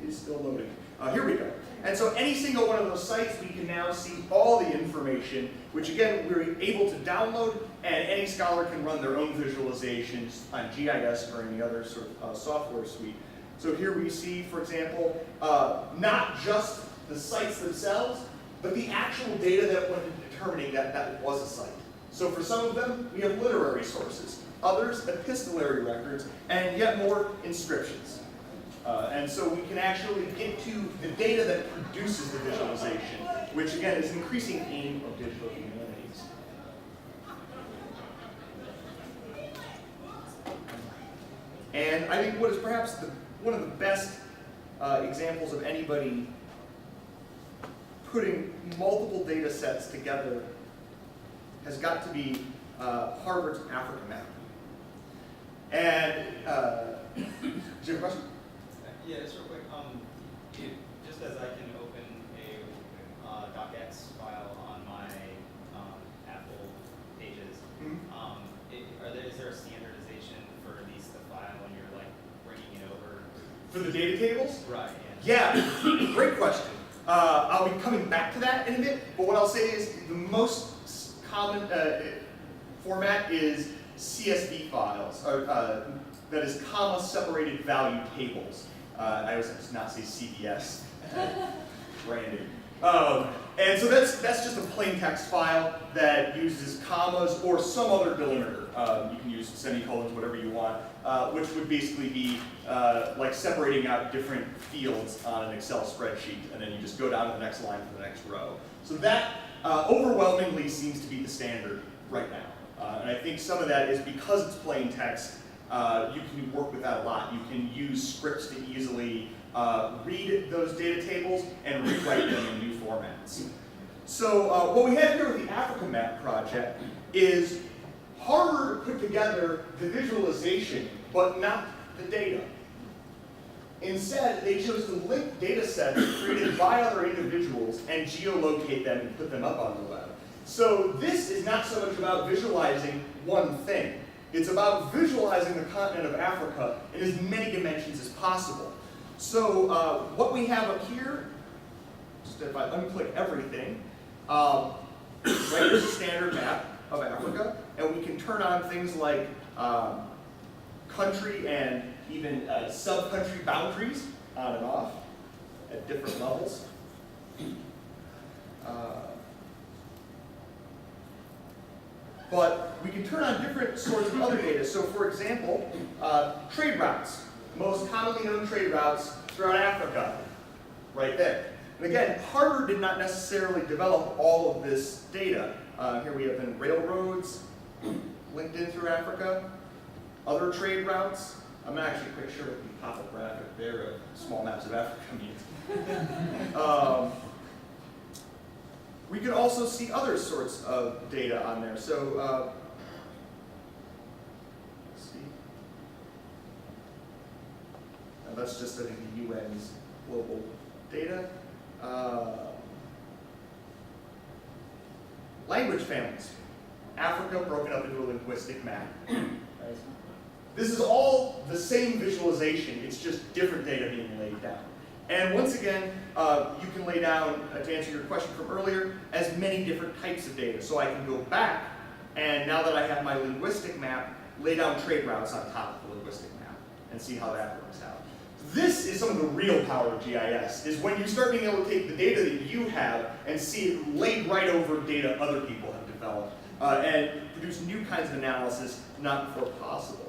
is still loading. Here we go. And so any single one of those sites, we can now see all the information, which again, we're able to download, and any scholar can run their own visualizations on GIS or any other sort of software suite. So here we see, for example, not just the sites themselves, but the actual data that went into determining that that was a site. So for some of them, we have literary sources, others epistolary records, and yet more inscriptions. And so we can actually get to the data that produces the visualization, which again is an increasing aim of digital humanities. And I think what is perhaps one of the best examples of anybody putting multiple data sets together has got to be Harvard's Africa map. And, do you have a question? Yeah, just real quick. Just as I can open a docx file on my Apple pages, is there a standardization for at least the file when you're like bringing it over? For the data tables? Right. Yeah, great question. I'll be coming back to that in a bit, but what I'll say is the most common format is CSV files, or that is comma-separated value tables. I always have to not say CVS, branding. And so that's just a plain text file that uses commas or some other delimiter. You can use semicolons, whatever you want, which would basically be like separating out different fields on an Excel spreadsheet, and then you just go down to the next line for the next row. So that overwhelmingly seems to be the standard right now. And I think some of that is because it's plain text, you can work with that a lot. You can use scripts to easily read those data tables and rewrite them in new formats. So what we have here with the Africa Map project is Harvard put together the visualization, but not the data. Instead, they chose to link data sets created by other individuals and geolocate them and put them up on the web. So this is not so much about visualizing one thing. It's about visualizing the continent of Africa in as many dimensions as possible. So what we have up here, just if I unclick everything, right here's a standard map of Africa, and we can turn on things like country and even sub-country boundaries on and off at different levels. But we can turn on different sorts of other data. So for example, trade routes. Most commonly known trade routes throughout Africa, right there. And again, Harvard did not necessarily develop all of this data. Here we have then railroads linked in through Africa, other trade routes. I'm not actually quite sure what the topographic there of small maps of Africa means. We can also see other sorts of data on there. So let's see. And that's just, I think, the UN's global data. Language families. Africa broken up into a linguistic map. This is all the same visualization, it's just different data being laid down. And once again, you can lay down, to answer your question from earlier, as many different types of data. So I can go back, and now that I have my linguistic map, lay down trade routes on top of the linguistic map, and see how that works out. This is some of the real power of GIS, is when you start being able to take the data that you have and see it laid right over data other people have developed, and produce new kinds of analysis not before possible.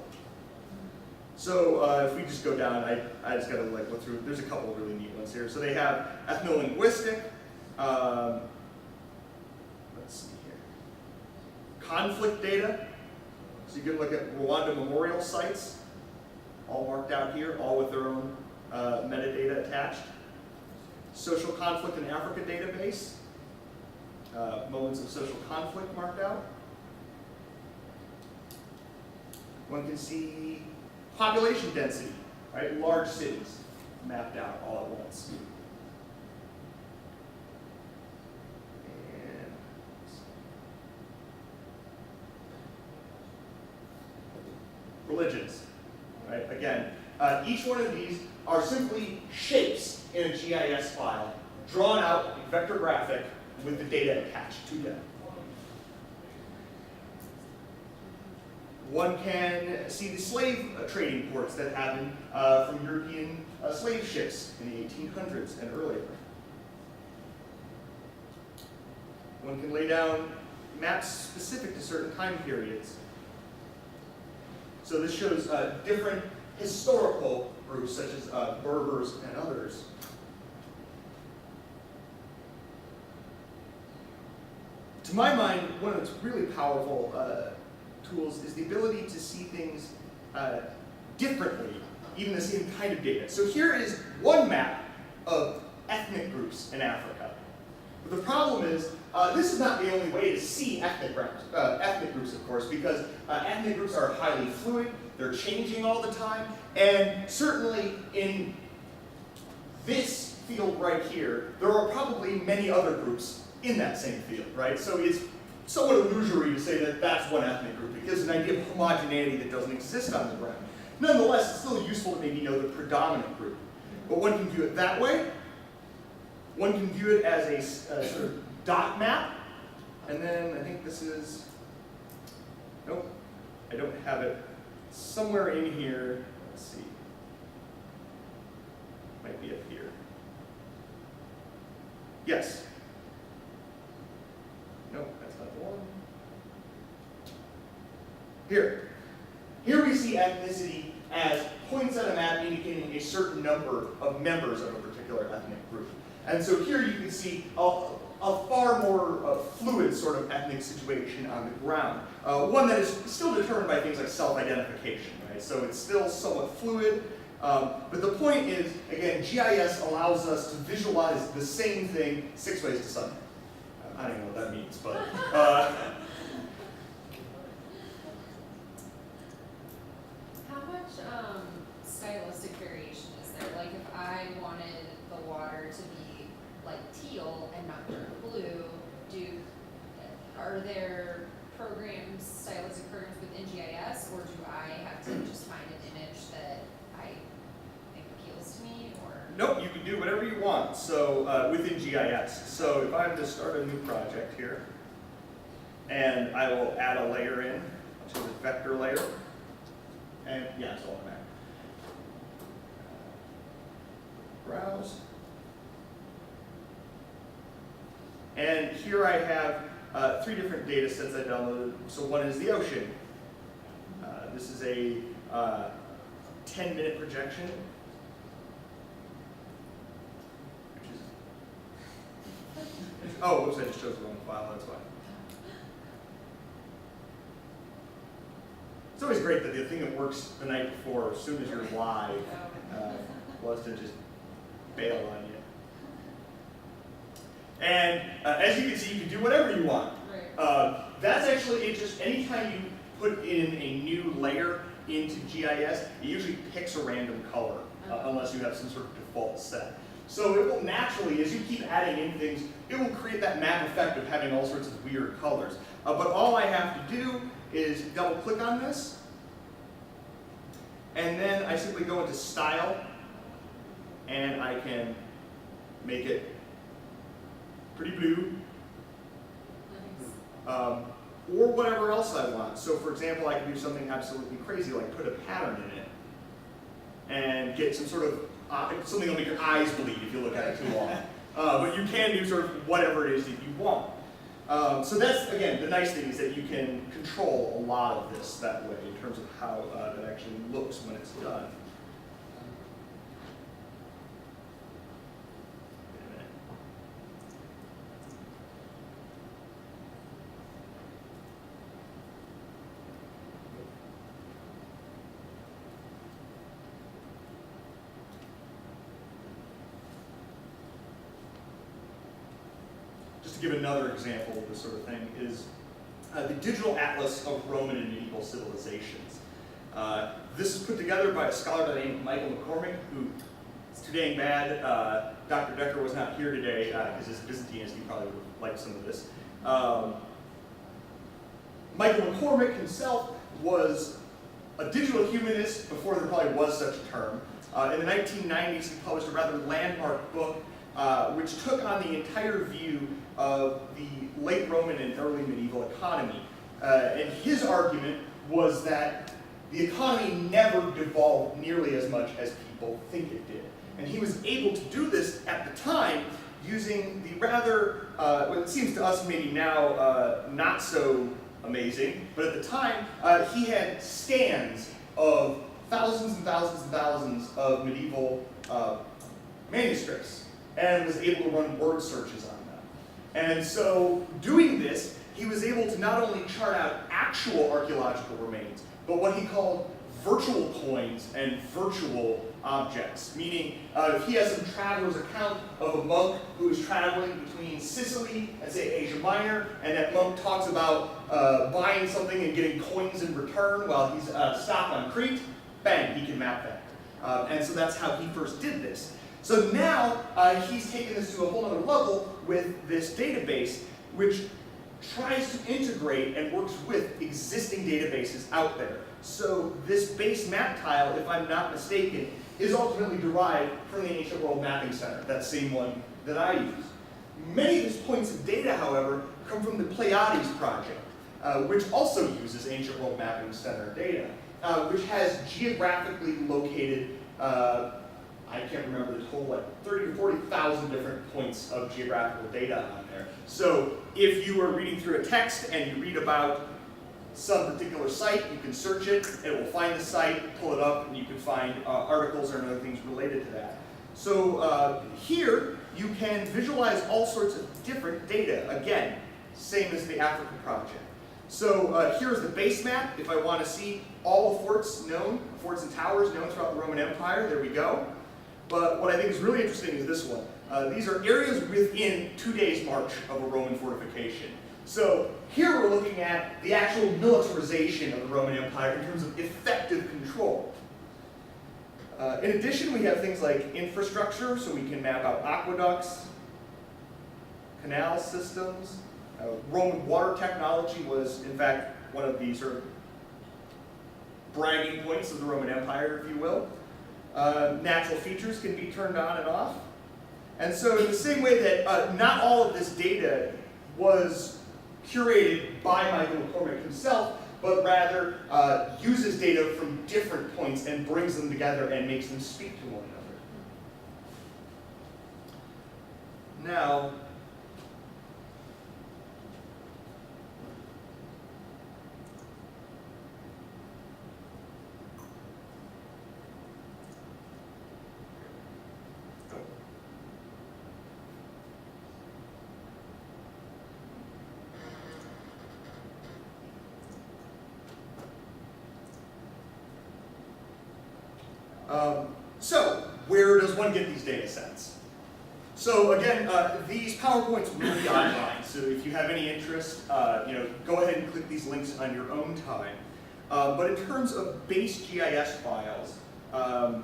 So if we just go down, I just gotta like look through, there's a couple of really neat ones here. So they have ethno-linguistic, let's see here, conflict data. So you can look at Rwanda memorial sites, all marked out here, all with their own metadata attached. Social conflict in Africa database, moments of social conflict marked out. One can see population density, right? Large cities mapped out all at once. And religions, right? Again, each one of these are simply shapes in a GIS file, drawn out in vector graphic with the data attached to them. One can see the slave trading ports that happened from European slave ships in the 1800s and earlier. One can lay down maps specific to certain time periods. So this shows different historical groups such as Berbers and others. To my mind, one of its really powerful tools is the ability to see things differently, even the same kind of data. So here is one map of ethnic groups in Africa. But the problem is, this is not the only way to see ethnic groups, of course, because ethnic groups are highly fluid, they're changing all the time, and certainly in this field right here, there are probably many other groups in that same field, right? So it's somewhat illusory to say that that's one ethnic group. It gives an idea of homogeneity that doesn't exist on the ground. Nonetheless, it's still useful to maybe know the predominant group. But one can view it that way, One can view it as a sort of dot map, and then I think this is, nope, I don't have it. Somewhere in here, let's see, might be up here. Yes. Nope, that's not the one. Here. Here we see ethnicity as points on a map indicating a certain number of members of a particular ethnic group. And so here you can see a far more fluid sort of ethnic situation on the ground. One that is still determined by things like self-identification, right? So it's still somewhat fluid. But the point is, again, GIS allows us to visualize the same thing 6 ways to Sunday. I don't know what that means, but How much stylistic variation is there? Like if I wanted the water to be like teal and not dark blue, are there stylistic programs within GIS, or do I have to just find an image that I think appeals to me, or? nope, you can do whatever you want. So within GIS. So if I'm to start a new project here, and I will add a layer in, which is a vector layer. And yeah, it's all back. Browse. And here I have 3 different data sets I downloaded. So one is the ocean. This is a 10-minute projection. Which is, oh, whoops, I just chose the wrong file, that's why. It's always great that the thing that works the night before, as soon as you're live, wants to just bail on you. And as you can see, you can do whatever you want. Right. That's actually it. Just anytime you put in a new layer into GIS, it usually picks a random color, unless you have some sort of default set. So it will naturally, as you keep adding in things, it will create that map effect of having all sorts of weird colors. But all I have to do is double click on this, and then I simply go into Style, and I can make it pretty blue, or whatever else I want. So for example, I can do something absolutely crazy, like put a pattern in it, and get some sort of, something that'll make your eyes bleed if you look at it too long. But you can do sort of whatever it is that you want. So that's, again, the nice thing is that you can control a lot of this that way in terms of how that actually looks when it's done. Wait a minute. Just to give another example of this sort of thing is the Digital Atlas of Roman and Medieval Civilizations. This is put together by a scholar by the name of Michael McCormick, who is too dang bad. Dr. Decker was not here today because his Byzantinist, he probably would have liked some of this. Michael McCormick himself was a digital humanist before there probably was such a term. In the 1990s, he published a rather landmark book which took on the entire view of the late Roman and early medieval economy. And his argument was that the economy never devolved nearly as much as people think it did. And he was able to do this at the time using the rather, what it seems to us maybe now not so amazing, but at the time he had scans of thousands and thousands and thousands of medieval manuscripts and was able to run word searches on them. And so doing this, he was able to not only chart out actual archaeological remains, but what he called virtual coins and virtual objects, meaning if he has some traveler's account of a monk who is traveling between Sicily and say Asia Minor, and that monk talks about buying something and getting coins in return while he's stopped on Crete, bang, he can map that. And so that's how he first did this. So now he's taken this to a whole other level with this database, which tries to integrate and works with existing databases out there. So this base map tile, if I'm not mistaken, is ultimately derived from the Ancient World Mapping Center, that same one that I use. Many of these points of data, however, come from the Pleiades project, which also uses Ancient World Mapping Center data, which has geographically located, I can't remember the total, like 30 to 40,000 different points of geographical data on there. So if you are reading through a text and you read about some particular site, you can search it, it will find the site, pull it up, and you can find articles or other things related to that. So here, you can visualize all sorts of different data. Again, same as the Africa project. So here's the base map. If I want to see all the forts and towers known throughout the Roman Empire, there we go. But what I think is really interesting is this one. These are areas within 2 days' march of a Roman fortification. So here we're looking at the actual militarization of the Roman Empire in terms of effective control. In addition, we have things like infrastructure, so we can map out aqueducts, canal systems. Roman water technology was, in fact, one of the sort of bragging points of the Roman Empire, if you will. Natural features can be turned on and off. And so in the same way that not all of this data was curated by Michael McCormick himself, but rather uses data from different points and brings them together and makes them speak to one another. Now, so where does one get these data sets? So again, these PowerPoints will be online. So if you have any interest, go ahead and click these links on your own time. But in terms of base GIS files, dang,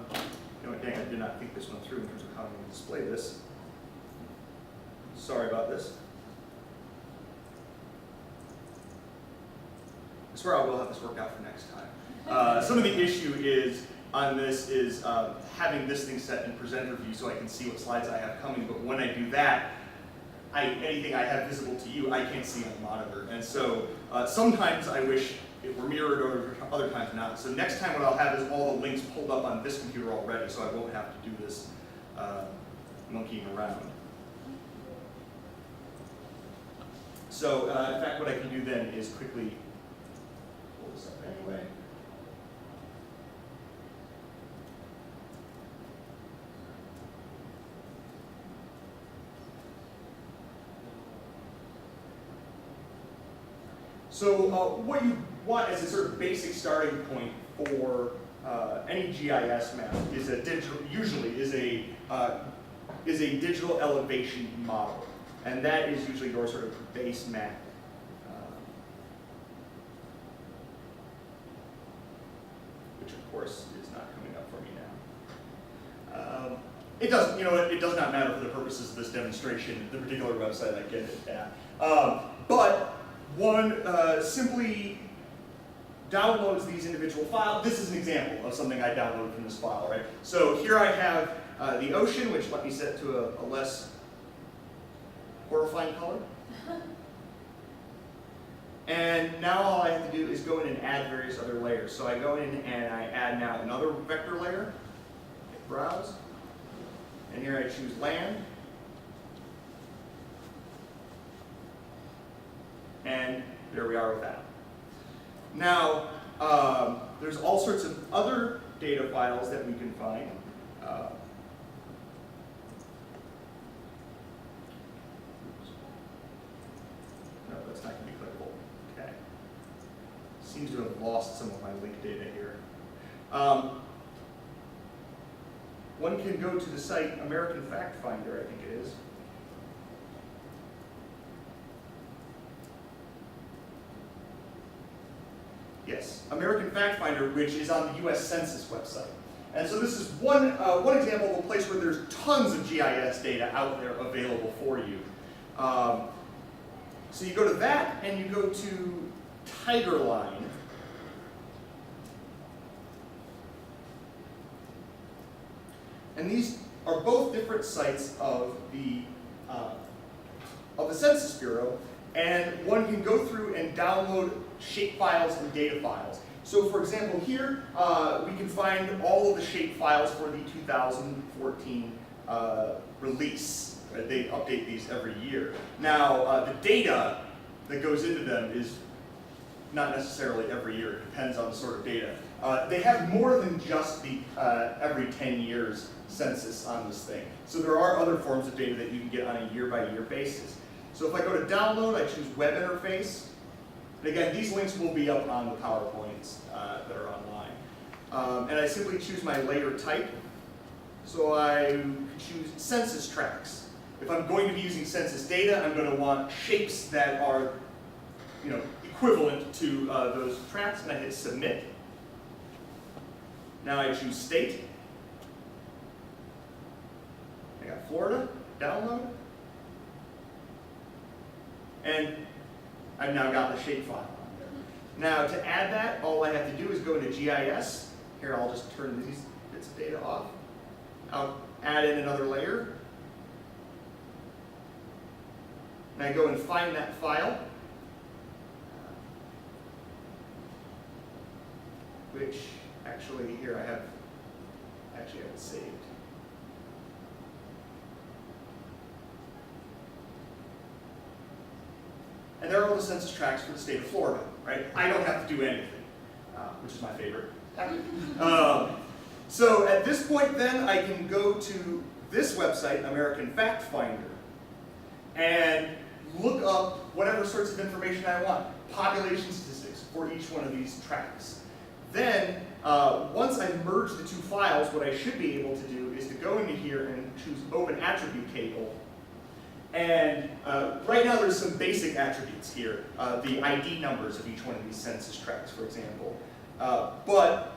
I did not think this one through in terms of how I'm going to display this. Sorry about this. I swear I will have this worked out for next time. Some of the issue on this is having this thing set in presenter view so I can see what slides I have coming, but when I do that, anything I have visible to you, I can't see on the monitor. And so sometimes I wish it were mirrored, or other times not. So next time what I'll have is all the links pulled up on this computer already, so I won't have to do this monkeying around. So in fact, what I can do then is quickly pull this up anyway. So what you want as a sort of basic starting point for any GIS map is usually is a digital elevation model, and that is usually your sort of base map. Which of course is not coming up for me now. It doesn't, it does not matter for the purposes of this demonstration, the particular website I get it at. But one simply downloads these individual files. This is an example of something I downloaded from this file, right? So here I have the ocean, which let me set to a less horrifying color. And now all I have to do is go in and add various other layers. So I go in and I add now another vector layer, hit browse, and here I choose land. And there we are with that. Now, there's all sorts of other data files that we can find. No, that's not going to be clickable. Okay. Seems to have lost some of my link data here. One can go to the site American Fact Finder, I think it is. Yes, American Fact Finder, which is on the U.S. Census website. And so this is one example of a place where there's tons of GIS data out there available for you. So you go to that, and you go to Tigerline. and these are both different sites of the Census Bureau, and one can go through and download shape files and data files. So for example here, we can find all of the shape files for the 2014 release. Right? They update these every year. Now, the data that goes into them is not necessarily every year. It depends on the sort of data. They have more than just the every 10 years census on this thing. So there are other forms of data that you can get on a year-by-year basis. So if I go to download, I choose web interface. And again, these links will be up on the PowerPoints that are online. And I simply choose my layer type. So I choose census tracts. If I'm going to be using census data, I'm going to want shapes that are, equivalent to those tracts, and I hit submit. Now I choose state. I got Florida, download. And I've now got the shape file on there. Now to add that, all I have to do is go into GIS. Here I'll just turn these bits of data off. I'll add in another layer. And I go and find that file, which actually here I have it saved. And there are all the census tracts for the state of Florida, right? I don't have to do anything, which is my favorite. So at this point then, I can go to this website, American Fact Finder, and look up whatever sorts of information I want, population statistics for each one of these tracts. Then, once I merge the two files, what I should be able to do is to go into here and choose Open Attribute Table. And right now there's some basic attributes here, the ID numbers of each one of these census tracts, for example. But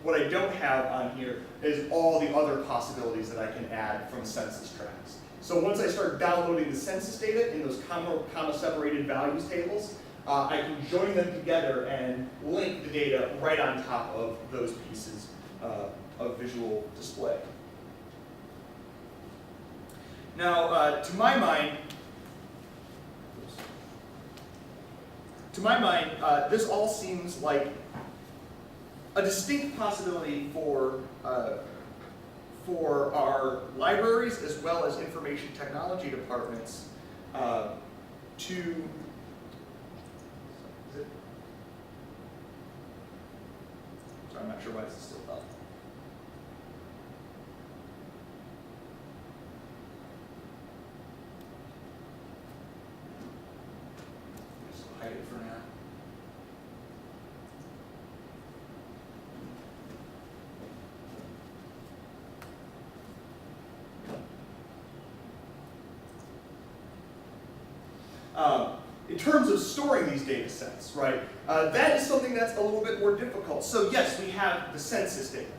what I don't have on here is all the other possibilities that I can add from census tracts. So once I start downloading the census data in those comma-separated values tables, I can join them together and link the data right on top of those pieces of visual display. Now, to my mind, this all seems like a distinct possibility for our libraries as well as information technology departments to. Sorry, I'm not sure why this is still up. Just hide it for now. In terms of storing these data sets, right, that is something that's a little bit more difficult. So yes, we have the census data,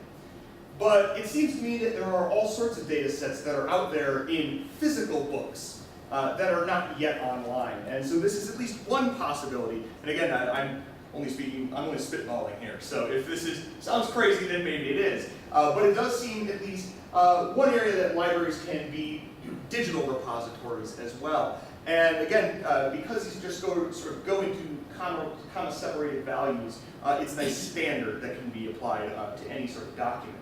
but it seems to me that there are all sorts of data sets that are out there in physical books that are not yet online. And so this is at least one possibility. And again, I'm only spitballing here. So if this sounds crazy, then maybe it is. But it does seem at least one area that libraries can be digital repositories as well. And again, because these just go into comma-separated values, it's a nice standard that can be applied to any sort of document.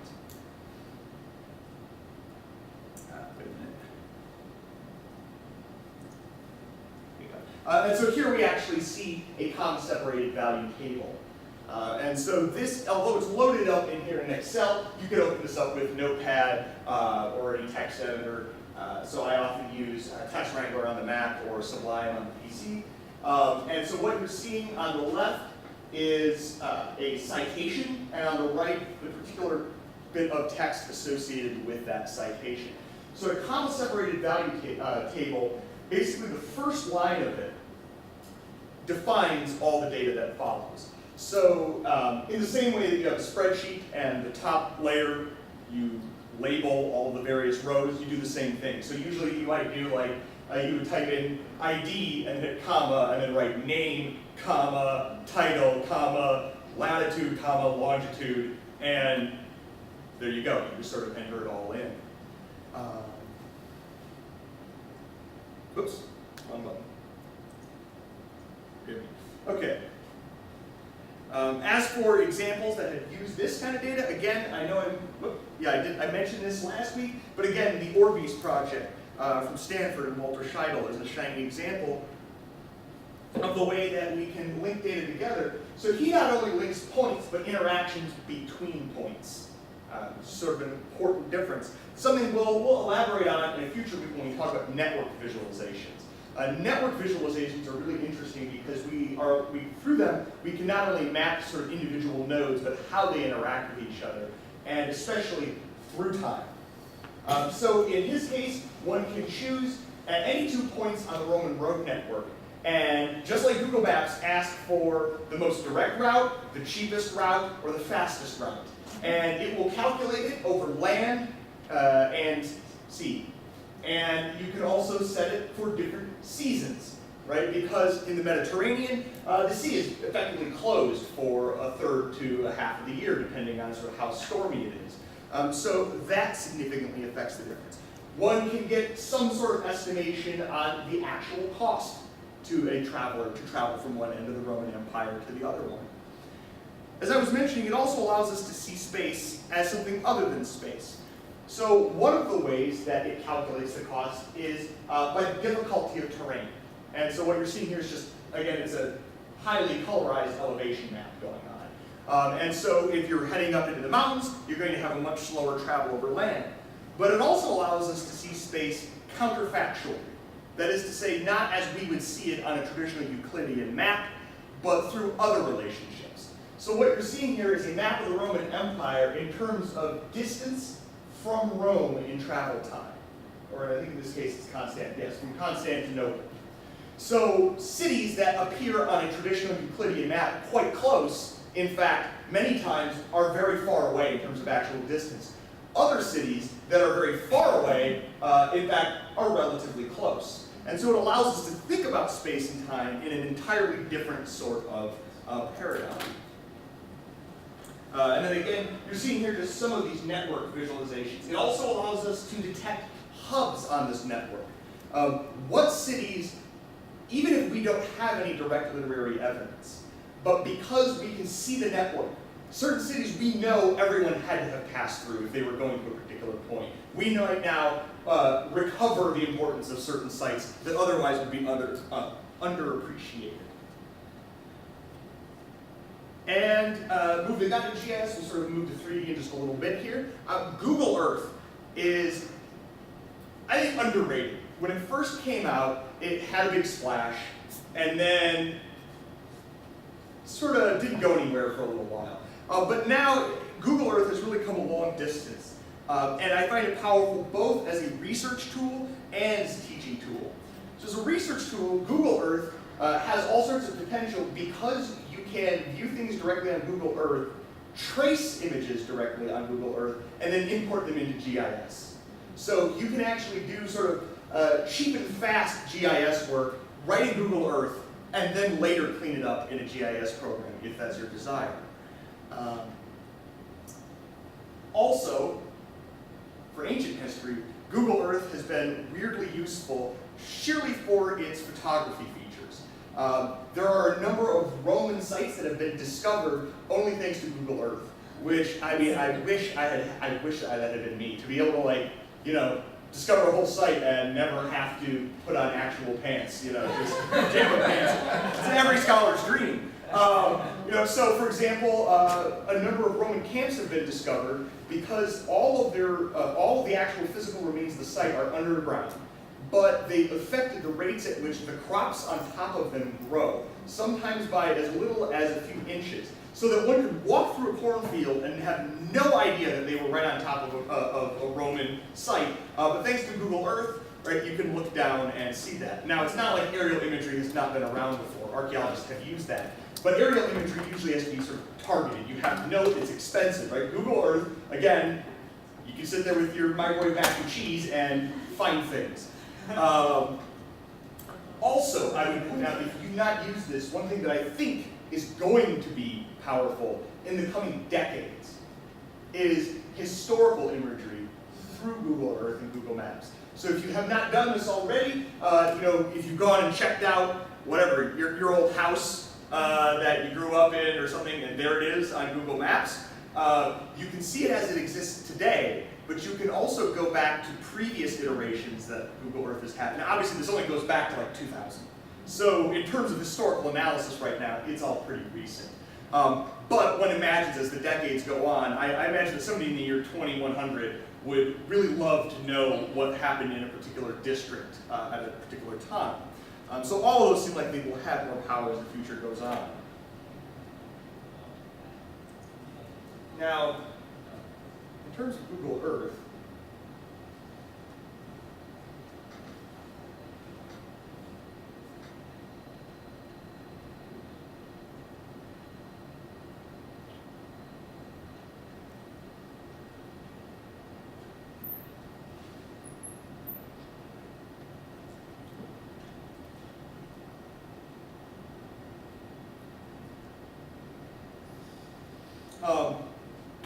Wait a minute. And so here we actually see a comma-separated value table. And so this, although it's loaded up in here in Excel, you could open this up with Notepad or any text editor. So I often use Text Wrangler on the Mac or Sublime on the PC. And so what you're seeing on the left is a citation, and on the right, the particular bit of text associated with that citation. So a comma-separated value table, basically the first line of it defines all the data that follows. So in the same way that you have a spreadsheet and the top layer, you label all the various rows, you do the same thing. So usually you might do like, you would type in ID and hit comma and then write name, comma, title, comma, latitude, comma, longitude, and there you go. You just sort of enter it all in. Oops, wrong button. Forgive me. Okay. As for examples that have used this kind of data, again, I know I mentioned this last week, but again, the Orbeez project from Stanford and Walter Scheidel is a shining example of the way that we can link data together. So he not only links points, but interactions between points. Sort of an important difference. Something we'll elaborate on in a future week when we talk about network visualizations. Network visualizations are really interesting because through them, we can not only map sort of individual nodes, but how they interact with each other, and especially through time. So in his case, one can choose at any 2 points on the Roman road network, and just like Google Maps, ask for the most direct route, the cheapest route, or the fastest route. And it will calculate it over land and sea. And you can also set it for different seasons, right? Because in the Mediterranean, the sea is effectively closed for a third to a half of the year, depending on sort of how stormy it is. So that significantly affects the difference. One can get some sort of estimation on the actual cost to a traveler to travel from one end of the Roman Empire to the other one. As I was mentioning, it also allows us to see space as something other than space. So one of the ways that it calculates the cost is by the difficulty of terrain. And so what you're seeing here is just, again, it's a highly colorized elevation map going on. And so if you're heading up into the mountains, you're going to have a much slower travel over land. But it also allows us to see space counterfactually. That is to say, not as we would see it on a traditional Euclidean map, but through other relationships. So what you're seeing here is a map of the Roman Empire in terms of distance from Rome in travel time. Or I think in this case it's from Constantinople. So cities that appear on a traditional Euclidean map quite close, in fact, many times are very far away in terms of actual distance. Other cities that are very far away, in fact, are relatively close. And so it allows us to think about space and time in an entirely different sort of paradigm. And then again, you're seeing here just some of these network visualizations. It also allows us to detect hubs on this network. What cities, even if we don't have any direct literary evidence, but because we can see the network, certain cities we know everyone had to have passed through if they were going to a particular point. We might now recover the importance of certain sites that otherwise would be underappreciated. And moving on to GIS, we'll sort of move to 3D in just a little bit here. Google Earth is, I think, underrated. When it first came out, it had a big splash, and then sort of didn't go anywhere for a little while. But now, Google Earth has really come a long distance. And I find it powerful both as a research tool and as a teaching tool. So as a research tool, Google Earth has all sorts of potential because you can view things directly on Google Earth, trace images directly on Google Earth, and then import them into GIS. So you can actually do sort of cheap and fast GIS work right in Google Earth, and then later clean it up in a GIS program if that's your desire. Also, for ancient history, Google Earth has been weirdly useful sheerly for its photography features. There are a number of Roman sites that have been discovered only thanks to Google Earth, which, I mean, I wish that had been me, to be able to, like, you know, discover a whole site and never have to put on actual pants, you know, just jam pants. It's every scholar's dream. You know, so for example, a number of Roman camps have been discovered because all of the actual physical remains of the site are underground, but they've affected the rates at which the crops on top of them grow, sometimes by as little as a few inches, so that one could walk through a cornfield and have no idea that they were right on top of a Roman site. But thanks to Google Earth, right, you can look down and see that. Now, it's not like aerial imagery has not been around before. Archaeologists have used that. But aerial imagery usually has to be sort of targeted. You have to know it's expensive, right? Google Earth, again, you can sit there with your microwave mac and cheese and find things. Also, I would point out, if you do not use this, one thing that I think is going to be powerful in the coming decades is historical imagery through Google Earth and Google Maps. So if you have not done this already, if you've gone and checked out whatever, your old house that you grew up in or something, and there it is on Google Maps, you can see it as it exists today, but you can also go back to previous iterations that Google Earth has had. Now obviously this only goes back to like 2000. So in terms of historical analysis right now, it's all pretty recent. But one imagines as the decades go on, I imagine that somebody in the year 2100 would really love to know what happened in a particular district at a particular time. So all of those seem like they will have more power as the future goes on. Now, in terms of Google Earth,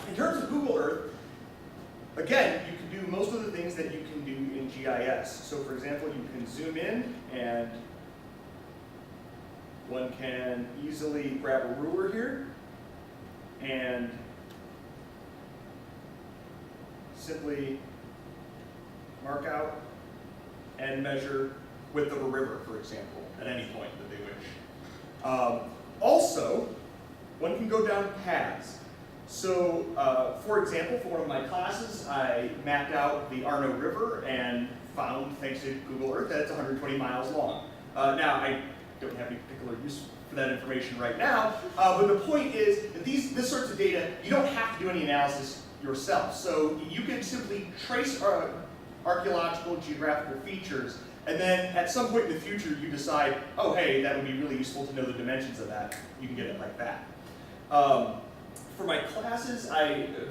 in terms of Google Earth, again, you can do most of the things that you can do in GIS. So for example, you can zoom in and one can easily grab a ruler here and simply mark out and measure width of a river, for example, at any point that they wish. Also, one can go down paths. So, for example, for one of my classes, I mapped out the Arno River and found, thanks to Google Earth, that it's 120 miles long. Now, I don't have any particular use for that information right now, but the point is that this sorts of data, you don't have to do any analysis yourself. So you can simply trace archaeological geographical features, and then at some point in the future you decide, oh hey, that would be really useful to know the dimensions of that. You can get it like that. For my classes,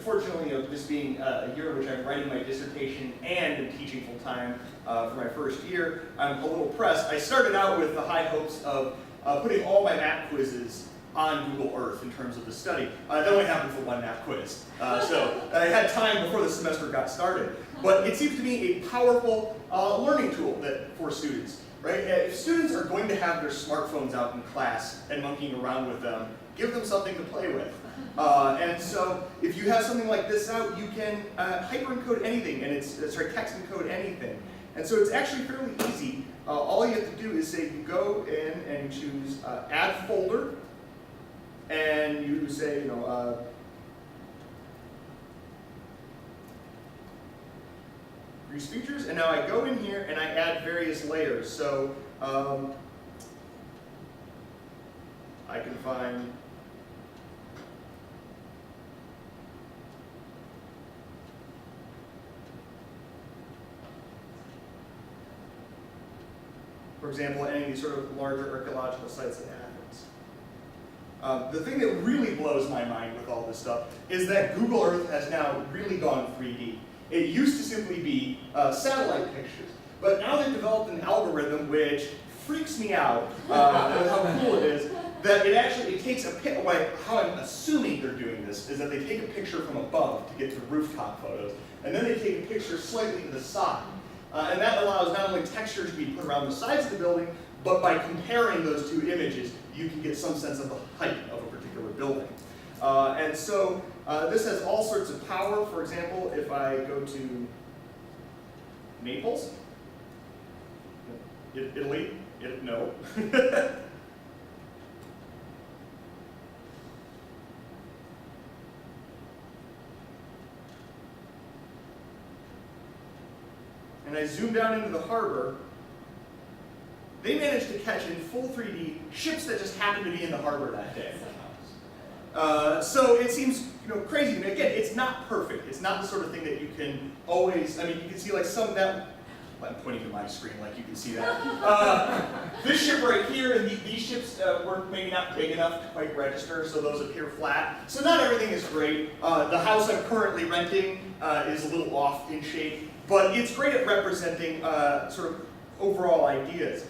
fortunately, this being a year in which I'm writing my dissertation and am teaching full-time for my first year, I'm a little pressed. I started out with the high hopes of putting all my map quizzes on Google Earth in terms of the study. That only happened for one map quiz. So I had time before the semester got started. But it seems to me a powerful learning tool for students. Right? If students are going to have their smartphones out in class and monkeying around with them, give them something to play with. And so if you have something like this out, you can hyperencode anything, and text encode anything. And so it's actually fairly easy. All you have to do is say you go in and you choose add folder, and you say, Grease features, and now I go in here and I add various layers. So I can find for example, any of these sort of larger archaeological sites in Athens. The thing that really blows my mind with all this stuff is that Google Earth has now really gone 3D. It used to simply be satellite pictures, but now they've developed an algorithm which freaks me out with how cool it is, that it takes a picture, how I'm assuming they're doing this is that they take a picture from above to get to rooftop photos, and then they take a picture slightly to the side. And that allows not only texture to be put around the sides of the building, but by comparing those two images, you can get some sense of the height of a particular building. And so this has all sorts of power. For example, if I go to Naples, Italy, no. And I zoom down into the harbor, they managed to catch in full 3D ships that just happened to be in the harbor that day. So it seems crazy to me. Again, it's not perfect. It's not the sort of thing that you can always, you can see like some of that, I'm pointing to my screen like you can see that. This ship right here, and these ships were maybe not big enough to quite register, so those appear flat. So not everything is great. The house I'm currently renting is a little off in shape, but it's great at representing sort of overall ideas.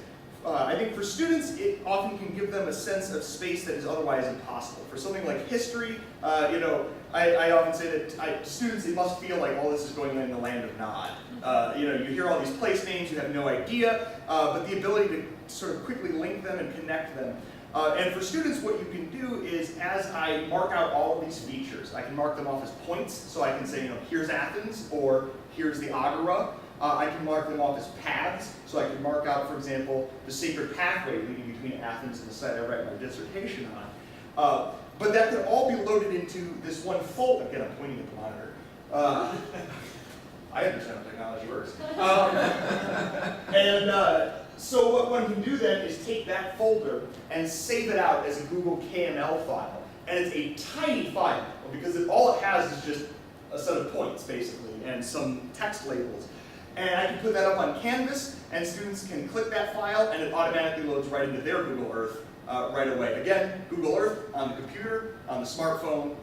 I think for students, it often can give them a sense of space that is otherwise impossible. For something like history, I often say that students, it must feel like all this is going on in the land of Nod. You hear all these place names, you have no idea, but the ability to sort of quickly link them and connect them. And for students, what you can do is, as I mark out all of these features, I can mark them off as points, so I can say, here's Athens, or here's the Agora. I can mark them off as paths, so I can mark out, for example, the sacred pathway leading between Athens and the site I write my dissertation on. But that can all be loaded into this one folder. Again, I'm pointing at the monitor. I understand how technology works. So what one can do then is take that folder and save it out as a Google KML file. And it's a tiny file, because all it has is just a set of points, basically, and some text labels. And I can put that up on Canvas, and students can click that file, and it automatically loads right into their Google Earth right away. Again, Google Earth on the computer, on the smartphone,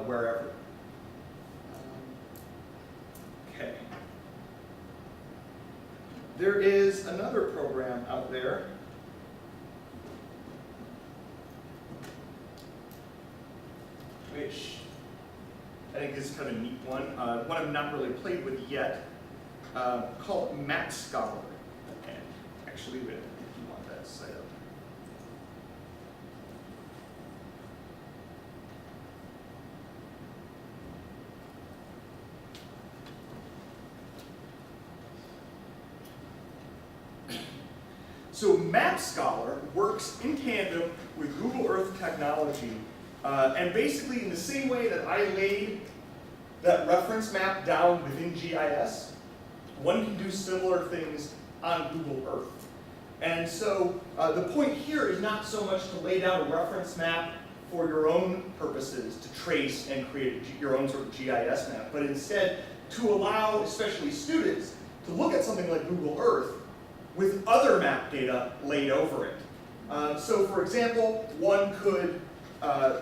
wherever. Okay. There is another program out there which I think is kind of a neat one. One I've not really played with yet, called Map Scholar. And actually, if you want that set up. So Map Scholar works in tandem with Google Earth technology, and basically in the same way that I laid that reference map down within GIS, one can do similar things on Google Earth. And so the point here is not so much to lay down a reference map for your own purposes, to trace and create your own sort of GIS map, but instead to allow especially students to look at something like Google Earth with other map data laid over it. So for example, one could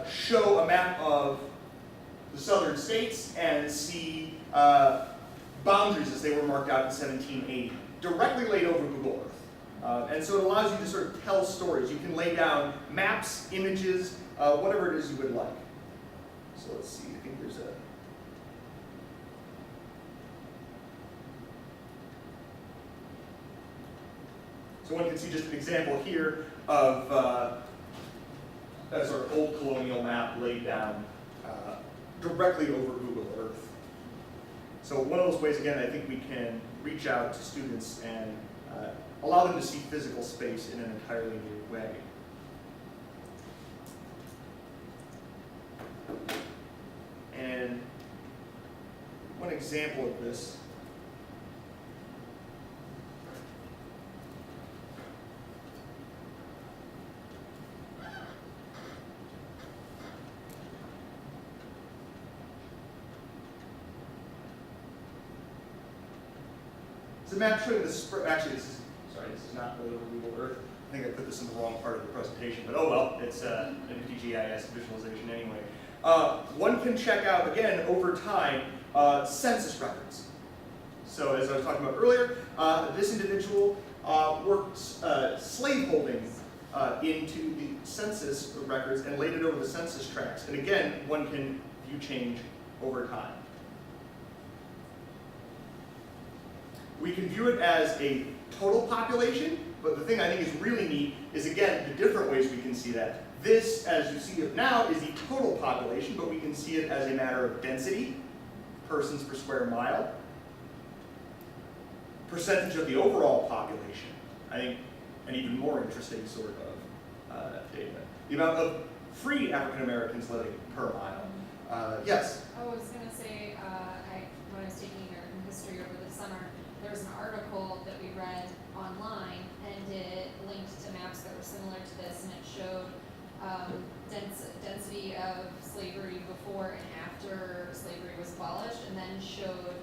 show a map of the southern states and see boundaries as they were marked out in 1780, directly laid over Google Earth. And so it allows you to sort of tell stories. You can lay down maps, images, whatever it is you would like. So let's see, I think there's a... So one can see just an example here of a sort of old colonial map laid down directly over Google Earth. So one of those ways, again, I think we can reach out to students and allow them to see physical space in an entirely new way. And one example of this the map showing the spread. Actually, this is not really over Google Earth. I think I put this in the wrong part of the presentation, but oh well, it's an GIS visualization anyway. One can check out, again, over time, census records. So as I was talking about earlier, this individual worked slaveholding into the census records and laid it over the census tracts. And again, one can view change over time. We can view it as a total population, but the thing I think is really neat is, again, the different ways we can see that. This, as you see it now, is the total population, but we can see it as a matter of density, persons per square mile, percentage of the overall population. I think an even more interesting sort of data. The amount of free African Americans living per mile. Yes? I was going to say, when I was taking American history over the summer, there was an article that we read online, and it linked to maps that were similar to this, and it showed density of slavery before and after slavery was abolished, and then showed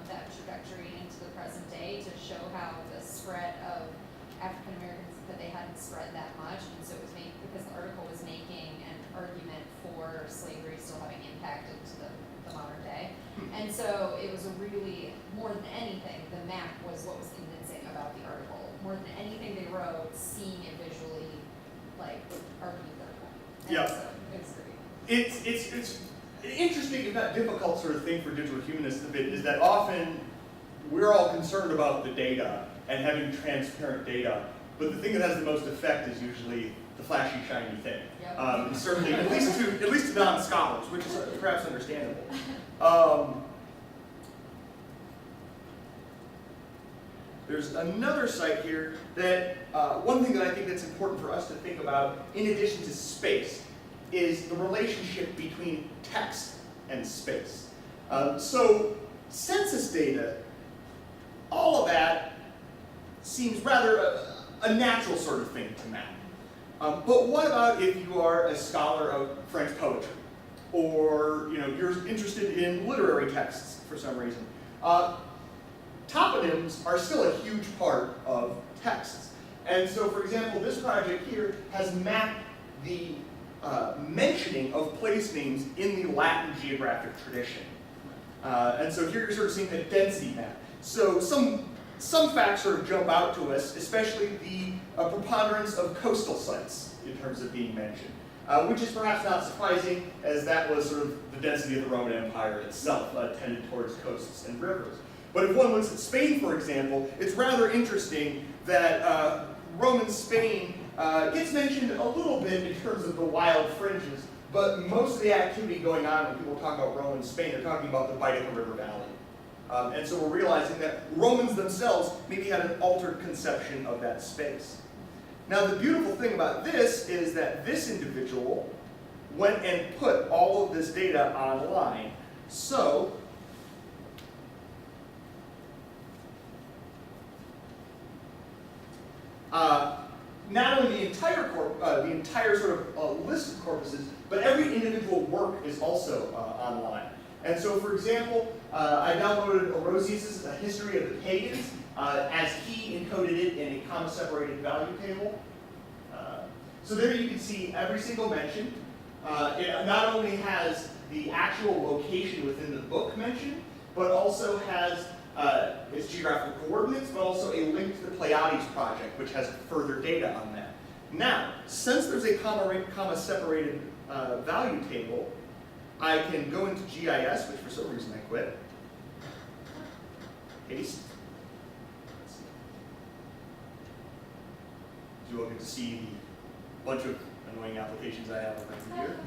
that trajectory into the present day to show how the spread of African Americans, that they hadn't spread that much, and so it was because the article was making an argument for slavery still having impacted to the modern day. And so it was a really, more than anything, the map was what was convincing about the article. More than anything they wrote, seeing it visually, like, would argue their point. Yeah. And so, it's great. It's an interesting, if not difficult sort of thing for digital humanists a bit, is that often we're all concerned about the data and having transparent data, but the thing that has the most effect is usually the flashy, shiny thing. Yep. Certainly, at least to non-scholars, which is perhaps understandable. There's another site here that, one thing that I think that's important for us to think about, in addition to space, is the relationship between text and space. So census data, all of that seems rather a natural sort of thing to map. But what about if you are a scholar of French poetry, or you're interested in literary texts for some reason? Toponyms are still a huge part of texts. And so, for example, this project here has mapped the mentioning of place names in the Latin geographic tradition. And so here you're sort of seeing a density map. So some facts sort of jump out to us, especially the preponderance of coastal sites in terms of being mentioned, which is perhaps not surprising, as that was sort of the density of the Roman Empire itself, tended towards coasts and rivers. But if one looks at Spain, for example, it's rather interesting that Roman Spain gets mentioned a little bit in terms of the wild fringes, but most of the activity going on when people talk about Roman Spain, they're talking about the Baetica River Valley. And so we're realizing that Romans themselves maybe had an altered conception of that space. Now the beautiful thing about this is that this individual went and put all of this data online. So not only the entire sort of list of corpuses, but every individual work is also online. And so, for example, I downloaded Orosius's A History of the Pagans, as he encoded it in a comma-separated value table. So there you can see every single mention. It not only has the actual location within the book mentioned, but also has its geographical coordinates, but also a link to the Pleiades project, which has further data on that. Now, since there's a comma-separated value table, I can go into GIS, which for some reason I quit. Paste. You all get to see the bunch of annoying applications I have on my computer.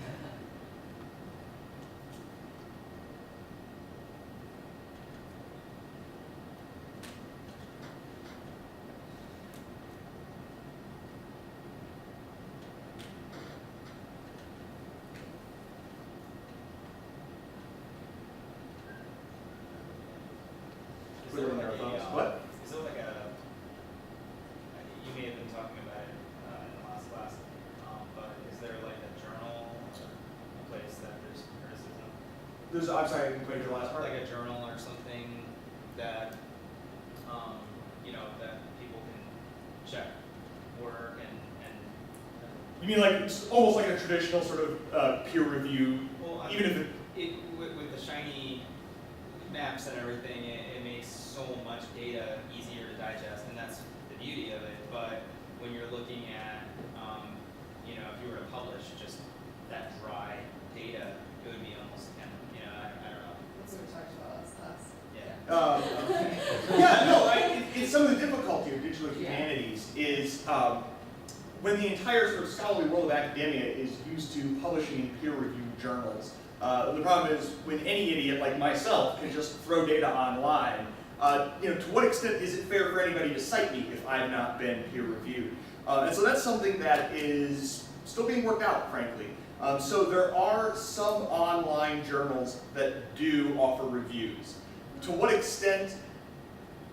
Is there like What? Is there like you may have been talking about it in the last class, but is there like a journal or a place that there's criticism? I'm sorry, I didn't quite hear the last part. Like a journal or something that, that people can check work and You mean like it's almost like a traditional sort of peer review, well, I even mean, if it. with the shiny maps and everything, it makes so much data easier to digest, and that's the beauty of it. But when you're looking at, if you were to publish just that dry data, it would be almost kind of, I don't know. That's what we talked about last class. Yeah. Yeah, no, it's some of the difficulty of digital humanities is when the entire sort of scholarly world of academia is used to publishing in peer-reviewed journals. The problem is when any idiot like myself can just throw data online, to what extent is it fair for anybody to cite me if I've not been peer-reviewed? And so that's something that is still being worked out, frankly. So there are some online journals that do offer reviews. To what extent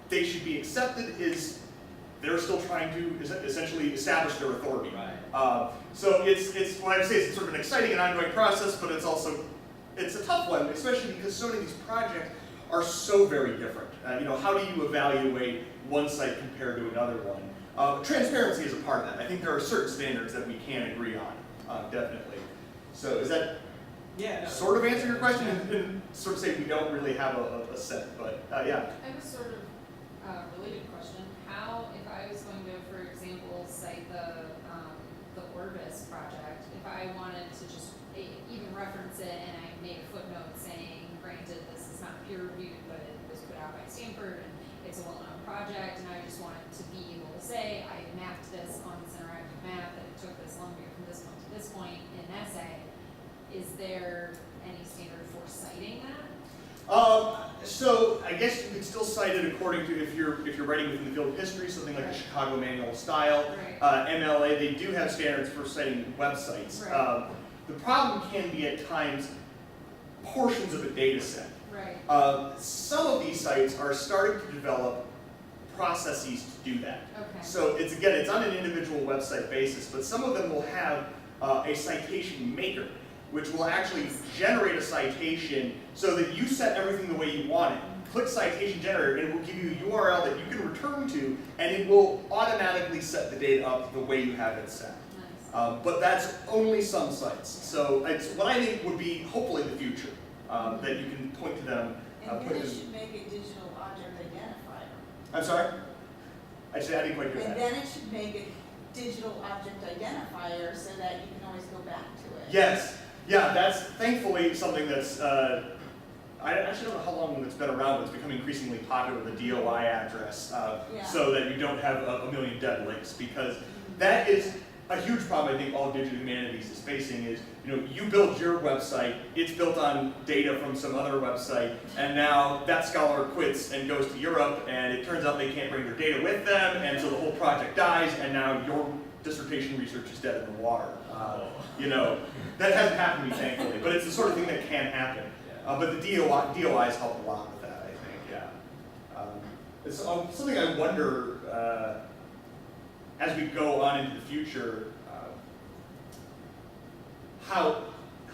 they should be accepted is they're still trying to essentially establish their authority. Right. So it's what I say is sort of an exciting and ongoing process, but it's a tough one, especially because so many of these projects are so very different. How do you evaluate one site compared to another one? Transparency is a part of that. I think there are certain standards that we can agree on, definitely. So is that sort of answer your question and sort of say we don't really have a set, but yeah. I have a sort of related question. How, if I was going to, for example, cite to be able to say, I mapped this on this interactive map, that it took this long to get from this point to this point in an essay, is there any standard for citing that? So I guess you could still cite it according to if you're writing within the field of history, something like the Chicago Manual of Style, Right. MLA. They do have standards for citing websites. Right. The problem can be at times portions of a data set. Right. Some of these sites are starting to develop processes to do that. Okay. So it's on an individual website basis, but some of them will have a citation maker, which will actually generate a citation so that you set everything the way you want it. Click citation generator and it will give you a URL that you can return to, and it will automatically set the data up the way you have it set. Nice. But that's only some sites. So it's what I think would be hopefully the future, that you can point to them. And put then it them- should make a digital object identifier. I'm sorry? I didn't quite hear And that. then it should make a digital object identifier so that you can always go back to it. Yes, yeah, that's thankfully something that's, I actually don't know how long it's been around, but it's becoming increasingly popular, the DOI address, Yeah. so that you don't have a million dead links, because that is a huge problem I think all Digital Humanities is facing is, you build your website, it's built on data from some other website, and now that scholar quits and goes to Europe, and it turns out they can't bring their data with them, and so the whole project dies, and now your dissertation research is dead in the water. That hasn't happened to me thankfully, but it's the sort of thing that can happen. But the DOIs help a lot with that, I think, yeah. It's something I wonder, as we go on into the future, how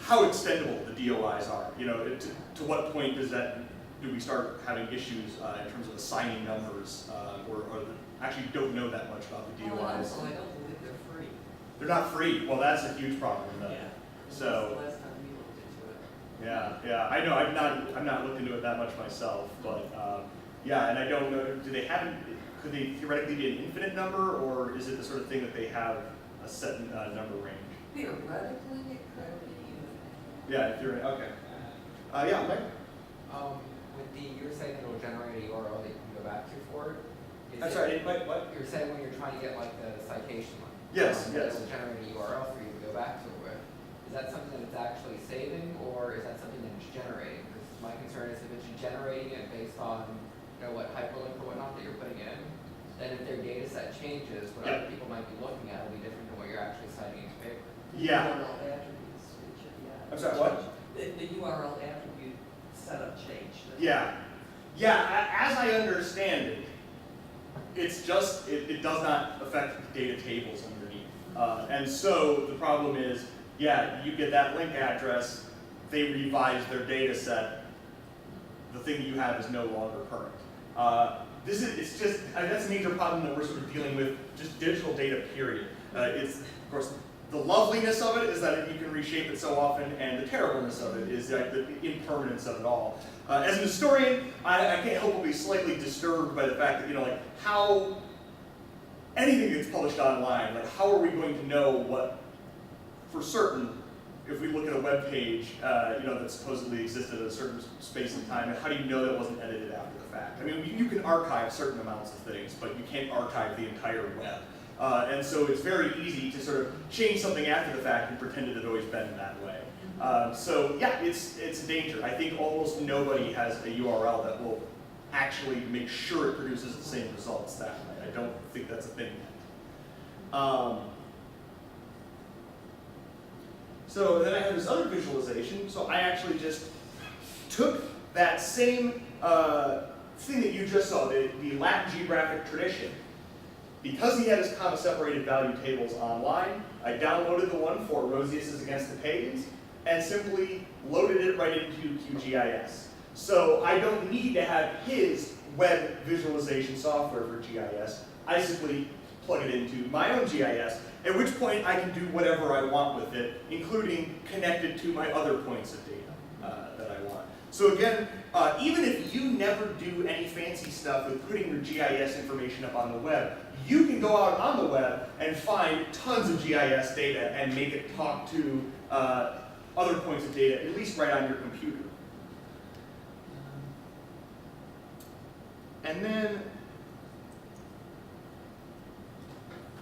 extendable the DOIs are. To what point do we start having issues in terms of assigning numbers, or actually don't know that much about the And DOIs? also, I don't believe they're free. They're not free. Well, that's a huge problem. So. That's the last time we looked into it. Yeah, I know. I've not looked into it that much myself, but and I don't know. Could they theoretically be an infinite number, or is it the sort of thing that they have a set number range? Theoretically, it could be even. Yeah, okay. Yeah, Mike. You were saying that it'll generate a URL that you can go back to for it. I'm sorry, I didn't quite, what? You're saying when you're trying to get like the citation one. Yes, that yes. It'll generate a URL for you to go back to it with. Is that something that it's actually saving, or is that something that it's generating? Because my concern is if it's generating it based on, what hyperlink or whatnot that you're putting in, then if their data set changes, what other people might be looking at will be different than what you're actually citing in paper. Yeah. URL attributes, it should be. I'm sorry, what? The URL attribute setup changed. Yeah. As I understand it, it's just it does not affect the data tables underneath, and so the problem is, you get that link address, they revise their data set, the thing you have is no longer current. That's a major problem that we're sort of dealing with, just digital data, period. It's, of course, the loveliness of it is that you can reshape it so often, and the terribleness of it is the impermanence of it all. As an historian, I can't help but be slightly disturbed by the fact that, how anything that's published online, how are we going to know what, for certain, if we look at a web page, that supposedly existed at a certain space and time, and how do you know that wasn't edited after the fact? I mean, you can archive certain amounts of things, but you can't archive the entire web. And so it's very easy to sort of change something after the fact and pretend it had always been that way. It's a danger. I think almost nobody has a URL that will actually make sure it produces the same results that way. I don't think that's a thing yet. So then I have this other visualization. So I actually just took that same thing that you just saw, the Latin geographic tradition. Because he had his comma-separated value tables online, I downloaded the one for Rosius's Against the Pagans and simply loaded it right into QGIS. So I don't need to have his web visualization software for GIS. I simply plug it into my own GIS, at which point I can do whatever I want with it, including connect it to my other points of data that I want. So again, even if you never do any fancy stuff with putting your GIS information up on the web, you can go out on the web and find tons of GIS data and make it talk to other points of data, at least right on your computer. And then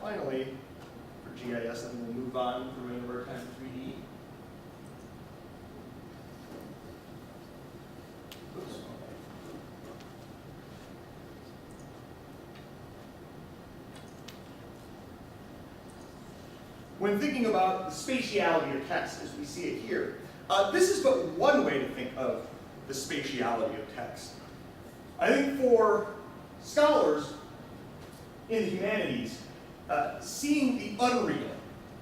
finally, for GIS, and then we'll move on for the remainder of our time to 3D. Oops. When thinking about the spatiality of text as we see it here, this is but one way to think of the spatiality of text. I think for scholars in the humanities, seeing the unreal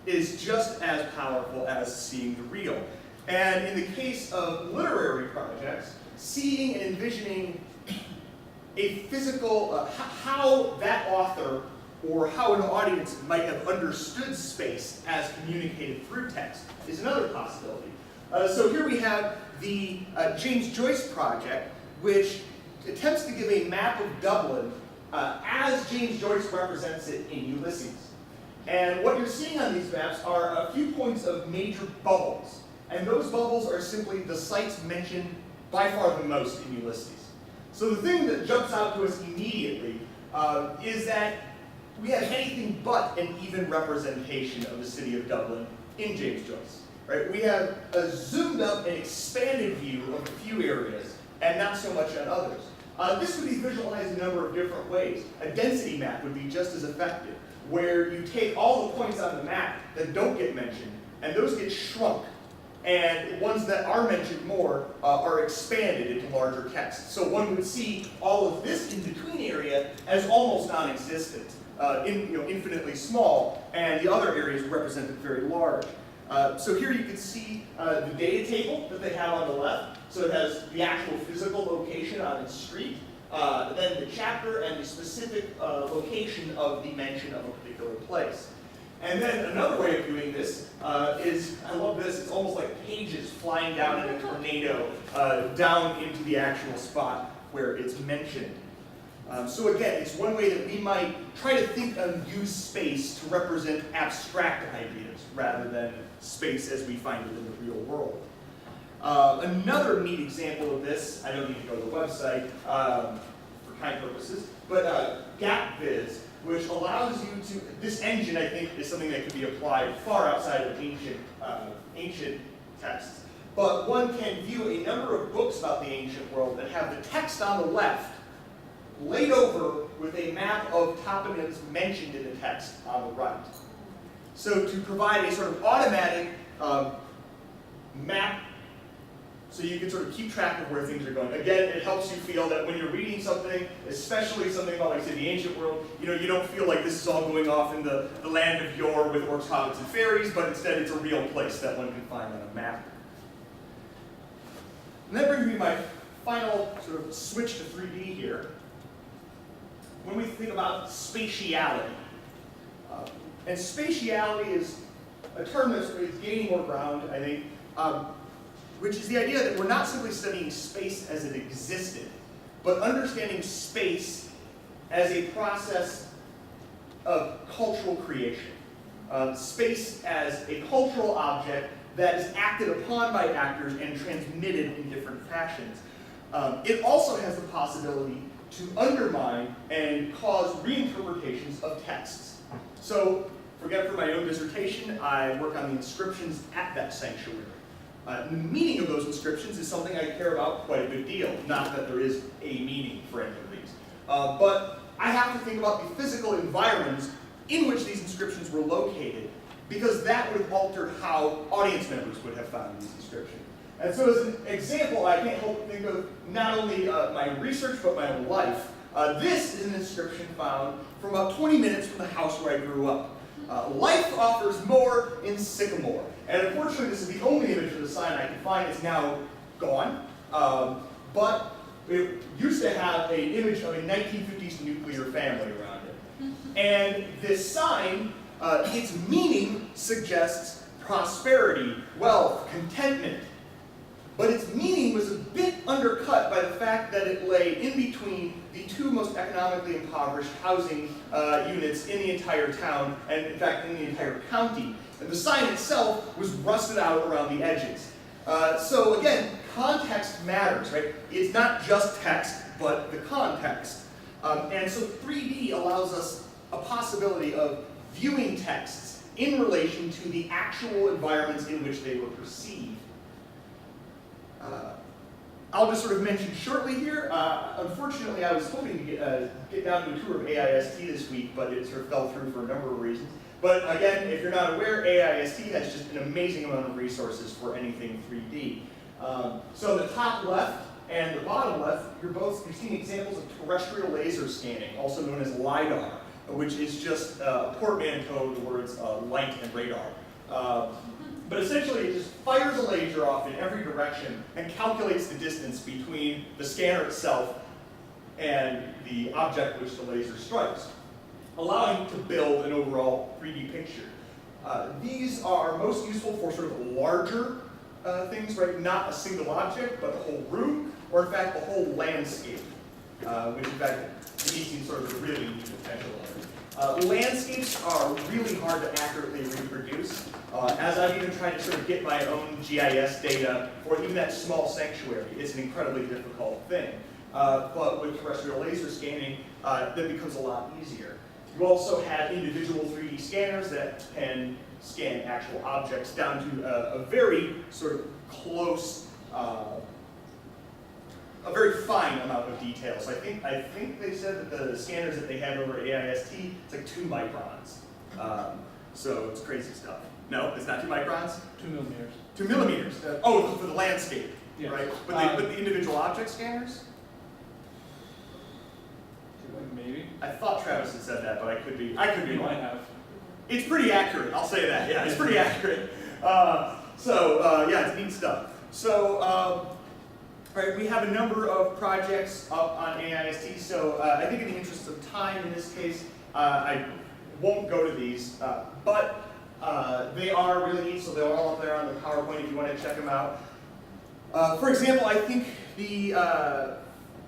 is just as powerful as seeing the real. And in the case of literary projects, seeing and envisioning a physical, how that author or how an audience might have understood space as communicated through text is another possibility. So here we have the James Joyce project, which attempts to give a map of Dublin as James Joyce represents it in Ulysses. And what you're seeing on these maps are a few points of major bubbles. And those bubbles are simply the sites mentioned by far the most in Ulysses. So the thing that jumps out to us immediately is that we have anything but an even representation of the city of Dublin in James Joyce. Right? We have a zoomed up and expanded view of a few areas and not so much on others. This would be visualized in a number of different ways. A density map would be just as effective, where you take all the points on the map that don't get mentioned, and those get shrunk. And ones that are mentioned more are expanded into larger text. So one would see all of this in-between area as almost non-existent, infinitely small, and the other areas represented very large. So here you can see the data table that they have on the left. So it has the actual physical location on its street, then the chapter and the specific location of the mention of a particular place. And then another way of doing this is, I love this, it's almost like pages flying down in a tornado down into the actual spot where it's mentioned. So again, it's one way that we might try to think and use space to represent abstract ideas rather than space as we find it in the real world. Another neat example of this, I don't need to go to the website for time purposes, but GapViz, which allows you to, this engine I think is something that can be applied far outside of ancient texts. But one can view a number of books about the ancient world that have the text on the left laid over with a map of toponyms mentioned in the text on the right. So to provide a sort of automatic map so you can sort of keep track of where things are going. Again, it helps you feel that when you're reading something, especially something about, like, say, the ancient world, you don't feel like this is all going off in the land of yore with orcs, hobbits, and fairies, but instead it's a real place that one can find on a map. And that brings me to my final sort of switch to 3D here. When we think about spatiality, and spatiality is a term that's gaining more ground, I think, which is the idea that we're not simply studying space as it existed, but understanding space as a process of cultural creation. Space as a cultural object that is acted upon by actors and transmitted in different fashions. It also has the possibility to undermine and cause reinterpretations of texts. So, forget for my own dissertation, I work on the inscriptions at that sanctuary. The meaning of those inscriptions is something I care about quite a good deal. Not that there is a meaning for any of these. But I have to think about the physical environments in which these inscriptions were located, because that would have altered how audience members would have found these inscriptions. And so as an example, I can't help but think of not only my research, but my own life. This is an inscription found from about 20 minutes from the house where I grew up. Life offers more in Sycamore. And unfortunately, this is the only image of the sign I can find. It's now gone. But it used to have an image of a 1950s nuclear family around it. And this sign, its meaning suggests prosperity, wealth, contentment. But its meaning was a bit undercut by the fact that it lay in between the two most economically impoverished housing units in the entire town, and in fact in the entire county. And the sign itself was rusted out around the edges. So again, context matters, right? It's not just text, but the context. And so 3D allows us a possibility of viewing texts in relation to the actual environments in which they were perceived. I'll just sort of mention shortly here, unfortunately I was hoping to get down to a tour of AIST this week, but it sort of fell through for a number of reasons. But again, if you're not aware, AIST has just an amazing amount of resources for anything 3D. So the top left and the bottom left, you're seeing examples of terrestrial laser scanning, also known as LiDAR, which is just a portmanteau of the words light and radar. But essentially, it just fires a laser off in every direction and calculates the distance between the scanner itself and the object which the laser strikes, allowing it to build an overall 3D picture. These are most useful for sort of larger things, right? Not a single object, but the whole room, or in fact, the whole landscape, which in fact, these seem sort of a really neat potential of it. Landscapes are really hard to accurately reproduce. As I've even tried to sort of get my own GIS data for even that small sanctuary, it's an incredibly difficult thing. But with terrestrial laser scanning, that becomes a lot easier. You also have individual 3D scanners that can scan actual objects down to a very sort of close, a very fine amount of detail. So I think they said that the scanners that they have over at AIST, it's like 2 microns. So it's crazy stuff. No, it's not 2 microns? 2 millimeters. 2 millimeters. Oh, for the landscape, Yes. right? But the individual object scanners? Maybe. I thought Travis had said that, but I could be You wrong. might have. It's pretty accurate, I'll say that. Yeah, it's pretty accurate. Yeah, it's neat stuff. So, right, we have a number of projects up on AIST, so I think in the interest of time in this case, I won't go to these, but they are really neat, so they're all up there on the PowerPoint if you want to check them out. For example, I think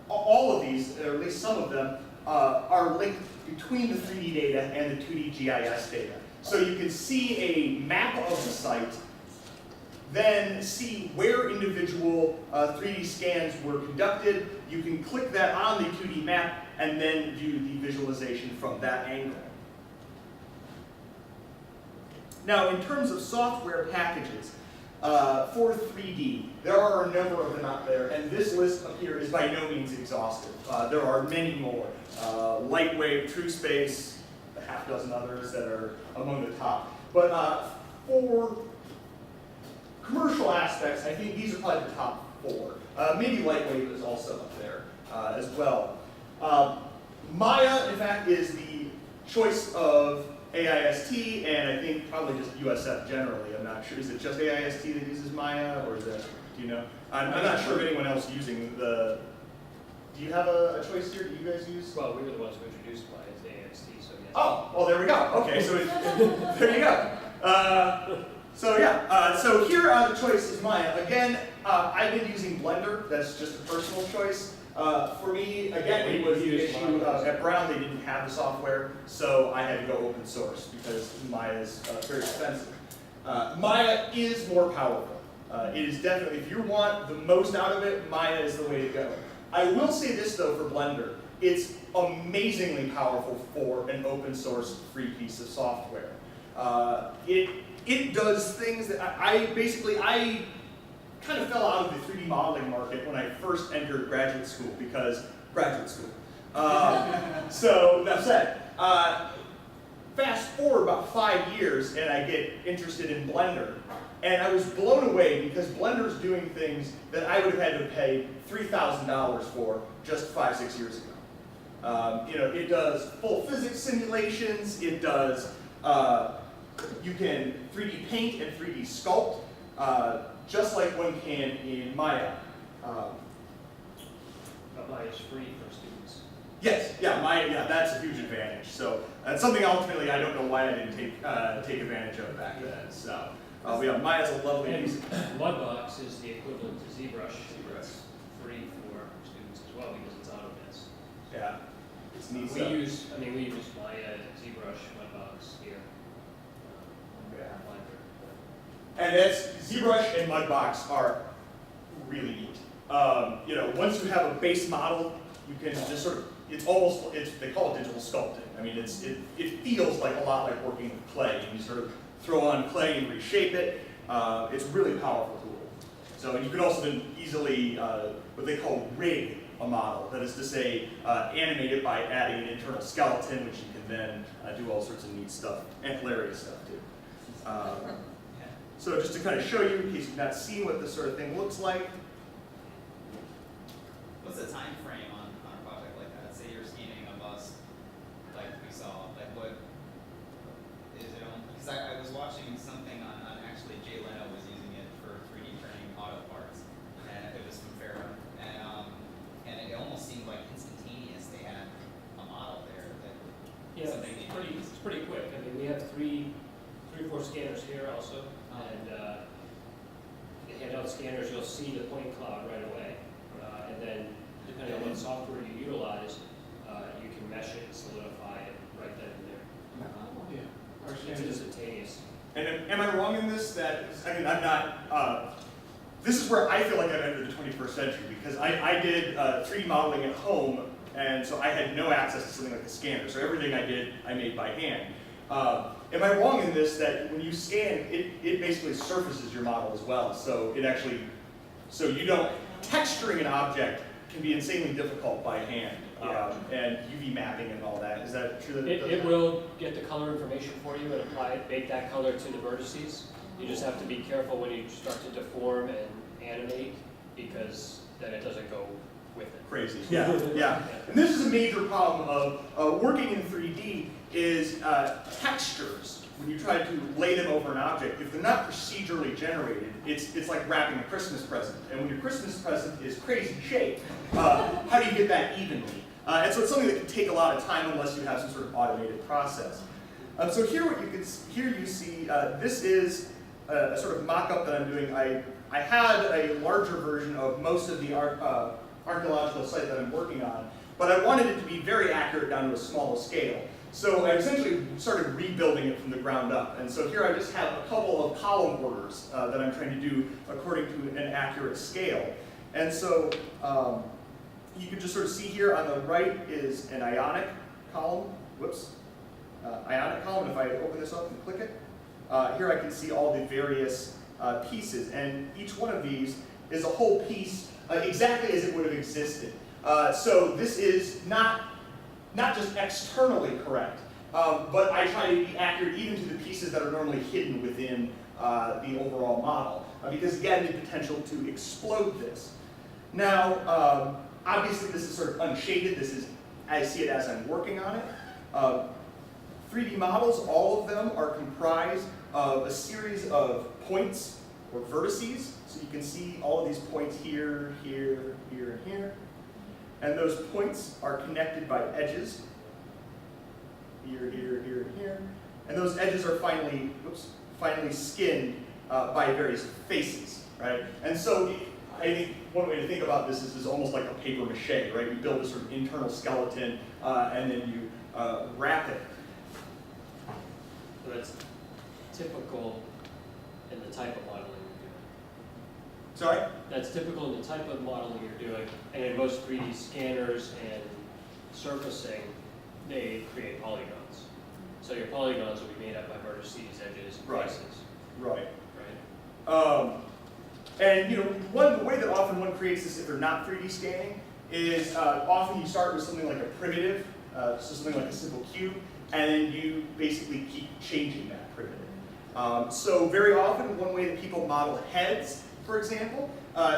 all of these, or at least some of them, are linked between the 3D data and the 2D GIS data. So you can see a map of the site, then see where individual 3D scans were conducted. You can click that on the 2D map and then do the visualization from that angle. Now, in terms of software packages, for 3D, there are a number of them out there, and this list up here is by no means exhaustive. There are many more. Lightwave, TrueSpace, a half dozen others that are among the top. But for commercial aspects, I think these are probably the top 4. Maybe Lightwave is also up there as well. Maya, in fact, is the choice of AIST, and I think probably just USF generally. I'm not sure. Is it just AIST that uses Maya, or is it, do you know? I'm not sure of anyone else using the... Do you have a choice here? Do you guys use? Well, we were the ones who introduced Maya as AIST, so yes. Oh, well, there we go. Okay, so there you go. So here the choice is Maya. Again, I've been using Blender. That's just a personal choice. For me, again, it was the issue at Brown, they didn't have the software, so I had to go open source because Maya is very expensive. Maya is more powerful. It is definitely, if you want the most out of it, Maya is the way to go. I will say this though for Blender, it's amazingly powerful for an open source free piece of software. It does things that I kind of fell out of the 3D modeling market when I first entered graduate school because graduate school. So that said, fast forward about 5 years and I get interested in Blender. And I was blown away because Blender's doing things that I would have had to pay $3,000 for just 5-6 years ago. It does full physics simulations. It does, you can 3D paint and 3D sculpt, just like one can in Maya. But Maya is free for students. Yes, yeah, Maya, yeah, that's a huge advantage. So that's something ultimately I don't know why I didn't take advantage of back then. So Maya's a lovely piece. Mudbox is the equivalent to ZBrush. It's free for students as well because it's Autodesk. Yeah, it's neat We stuff. use Maya, ZBrush, Mudbox here. Yeah. Blender. And that's ZBrush and Mudbox are really neat. Once you have a base model, you can just sort of it's almost, they call it digital sculpting. I mean, it feels like a lot like working with clay. You sort of throw on clay and reshape it. It's a really powerful tool. So, and you can also then easily, what they call rig a model. That is to say, animate it by adding an internal skeleton, which you can then do all sorts of neat stuff, and hilarious stuff too. So just to kind of show you, in case you've not seen what this sort of thing looks like. What's the time frame on a project like that? Say you're scanning a bust, like we saw, like what is it on? Because I was watching something on actually Jay Leno was using it for 3D printing auto parts, and it was from Pharaoh, and it almost seemed like instantaneous. They had a model there that Yeah, something needed. it's pretty quick. I mean, we have three or four scanners here also, and the handheld scanners, you'll see the point cloud right away, and then depending on what software you utilize, you can mesh it and solidify it right then and there. Yeah. It's instantaneous. And am I wrong in this? That, I mean, I'm not, this is where I feel like I've entered the 21st century, because I did 3D modeling at home, and so I had no access to something like a scanner. So everything I did, I made by hand. Am I wrong in this, that when you scan, it basically surfaces your model as well? So it actually, so you don't, texturing an object can be insanely difficult by hand, and UV mapping and all that. Is that true? It will get the color information for you and apply it, make that color to the vertices. You just have to be careful when you start to deform and animate, because then it doesn't go with it. Crazy. Yeah, yeah. And this is a major problem of working in 3D is textures. When you try to lay them over an object, if they're not procedurally generated, it's like wrapping a Christmas present. And when your Christmas present is crazy shaped, how do you get that evenly? And so it's something that can take a lot of time unless you have some sort of automated process. So here, here you see this is a sort of mock-up that I'm doing. I had a larger version of most of the archaeological site that I'm working on, but I wanted it to be very accurate down to a small scale. So I essentially started rebuilding it from the ground up. And so here I just have a couple of column orders that I'm trying to do according to an accurate scale. And so you can just sort of see here on the right is an ionic column. Whoops. Ionic column. If I open this up and click it, here I can see all the various pieces. And each one of these is a whole piece exactly as it would have existed. So this is not just externally correct, but I try to be accurate even to the pieces that are normally hidden within the overall model, because again, the potential to explode this. Now, obviously this is sort of unshaded. This is, I see it as I'm working on it. 3D models, all of them are comprised of a series of points or vertices. So you can see all of these points here, here, here, and here. And those points are connected by edges, here, here, here, and here. And those edges are finally skinned by various faces, right? And so I think one way to think about this is almost like a paper mache, right? You build this sort of internal skeleton, and then you wrap it. So that's typical in the type of modeling you're doing. Sorry? That's typical in the type of modeling you're doing, and in most 3D scanners and surfacing, they create polygons. So your polygons will be made up by vertices, edges, and Right. faces. Right. Right? And the way that often one creates this if they're not 3D scanning is often you start with something like a primitive, so something like a simple cube, and then you basically keep changing that primitive. So very often one way that people model heads, for example,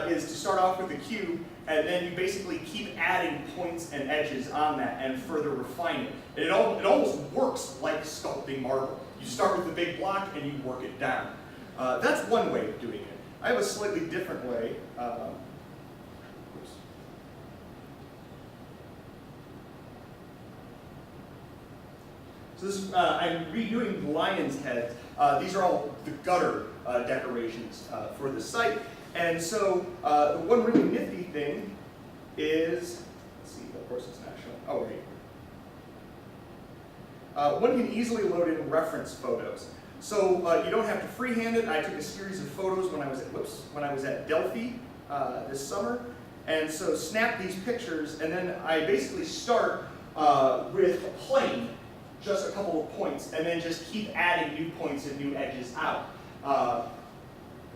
is to start off with a cube, and then you basically keep adding points and edges on that and further refine it. And it almost works like sculpting marble. You start with the big block and you work it down. That's one way of doing it. I have a slightly different way. Oops. So this, I'm redoing the lion's head. These are all the gutter decorations for the site. And so the one really nifty thing is, let's see, of course it's not showing. Oh, wait. One can easily load in reference photos. So you don't have to freehand it. I took a series of photos when I was at Delphi this summer, And so snap these pictures, and then I basically start with a plane, just a couple of points, and then just keep adding new points and new edges out.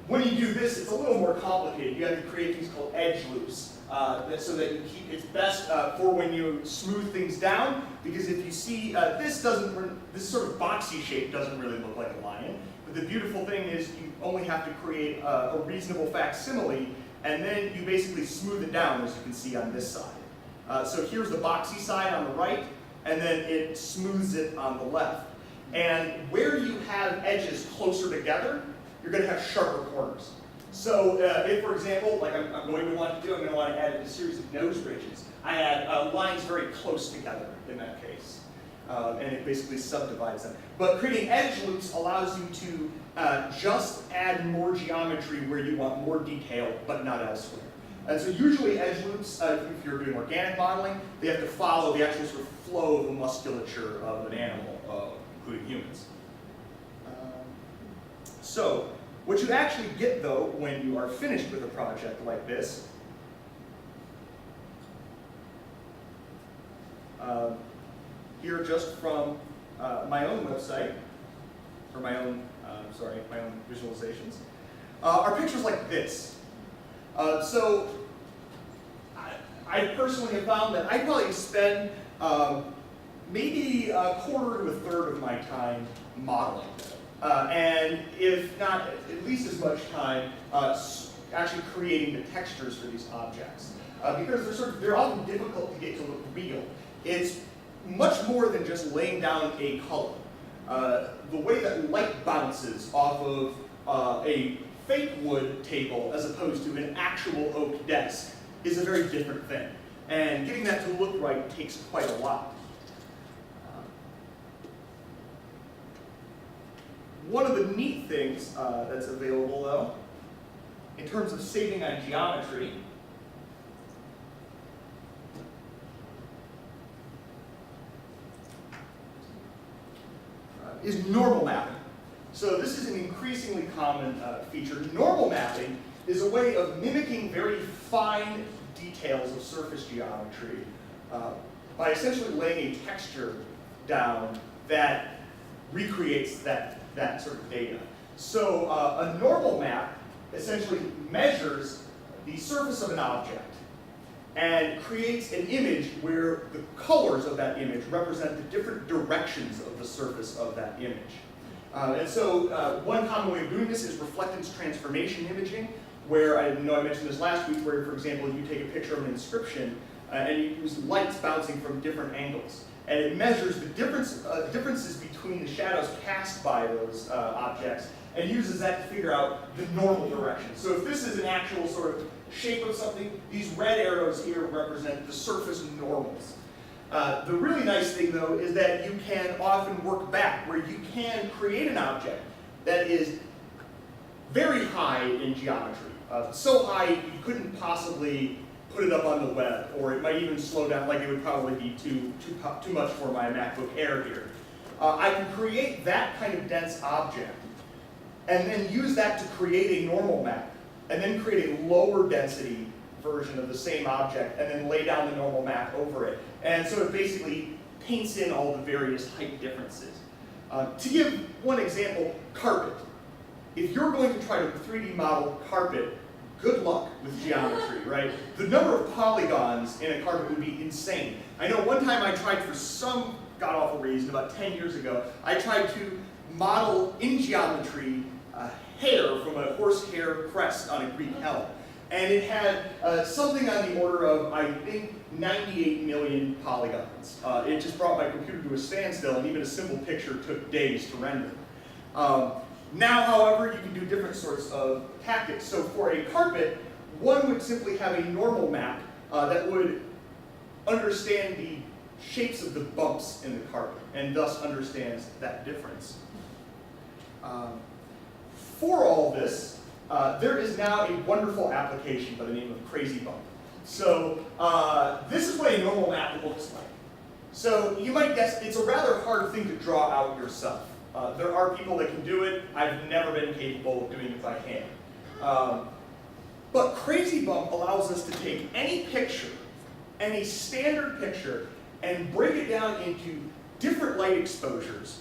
When you do this, it's a little more complicated. You have to create things called edge loops, so that you keep, it's best for when you smooth things down, because if you see, this sort of boxy shape doesn't really look like a lion, but the beautiful thing is you only have to create a reasonable facsimile, and then you basically smooth it down, as you can see on this side. So here's the boxy side on the right, and then it smooths it on the left. And where you have edges closer together, you're going to have sharper corners. So if, for example, like I'm going to want to do, I'm going to want to add a series of nose ridges. I add lines very close together in that case. And it basically subdivides them. But creating edge loops allows you to just add more geometry where you want more detail, but not elsewhere. And so usually edge loops, if you're doing organic modeling, they have to follow the actual sort of flow of the musculature of an animal, including humans. So what you actually get, though, when you are finished with a project like this, here just from my own website, or my own visualizations, are pictures like this. So I personally have found that I probably spend maybe a quarter to a third of my time modeling. And if not at least as much time actually creating the textures for these objects. Because they're often difficult to get to look real. It's much more than just laying down a color. The way that light bounces off of a fake wood table as opposed to an actual oak desk is a very different thing. And getting that to look right takes quite a lot. One of the neat things that's available, though, in terms of saving on geometry, is normal mapping. So this is an increasingly common feature. Normal mapping is a way of mimicking very fine details of surface geometry by essentially laying a texture down that recreates that sort of data. So a normal map essentially measures the surface of an object and creates an image where the colors of that image represent the different directions of the surface of that image. And so one common way of doing this is reflectance transformation imaging, where I know I mentioned this last week, where, for example, you take a picture of an inscription and you use lights bouncing from different angles. And it measures the differences between the shadows cast by those objects and uses that to figure out the normal direction. So if this is an actual sort of shape of something, these red arrows here represent the surface normals. The really nice thing, though, is that you can often work back, where you can create an object that is very high in geometry. So high you couldn't possibly put it up on the web, or it might even slow down, like it would probably be too much for my MacBook Air here. I can create that kind of dense object, and then use that to create a normal map, and then create a lower density version of the same object, and then lay down the normal map over it. And so it basically paints in all the various height differences. To give one example, carpet. If you're going to try to 3D model carpet, good luck with geometry, right? The number of polygons in a carpet would be insane. I know one time I tried, for some god-awful reason, about 10 years ago, I tried to model in geometry hair from a horsehair crest on a Greek helm. And it had something on the order of, I think, 98 million polygons. It just brought my computer to a standstill, and even a simple picture took days to render. Now, however, you can do different sorts of tactics. So for a carpet, one would simply have a normal map that would understand the shapes of the bumps in the carpet, and thus understands that difference. For all this, there is now a wonderful application by the name of Crazy Bump. So this is what a normal map looks like. So you might guess it's a rather hard thing to draw out yourself. There are people that can do it. I've never been capable of doing it by hand. But Crazy Bump allows us to take any picture, any standard picture, and break it down into different light exposures.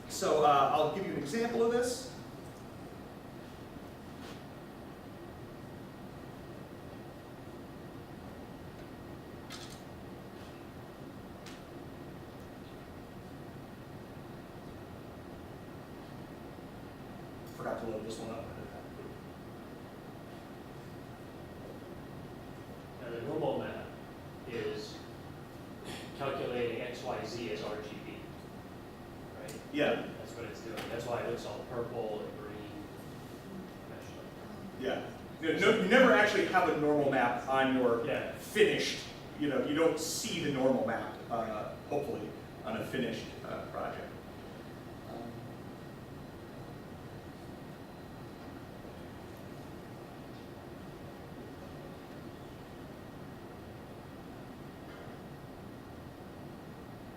So I'll give you an example of this. Forgot to load this one up. And the normal map is calculating XYZ as RGB, right? Yeah, That's what it's doing. That's why it looks all purple and green. yeah. No, you never actually have a normal map on your Yeah. finished, you don't see the normal map, hopefully, on a finished project.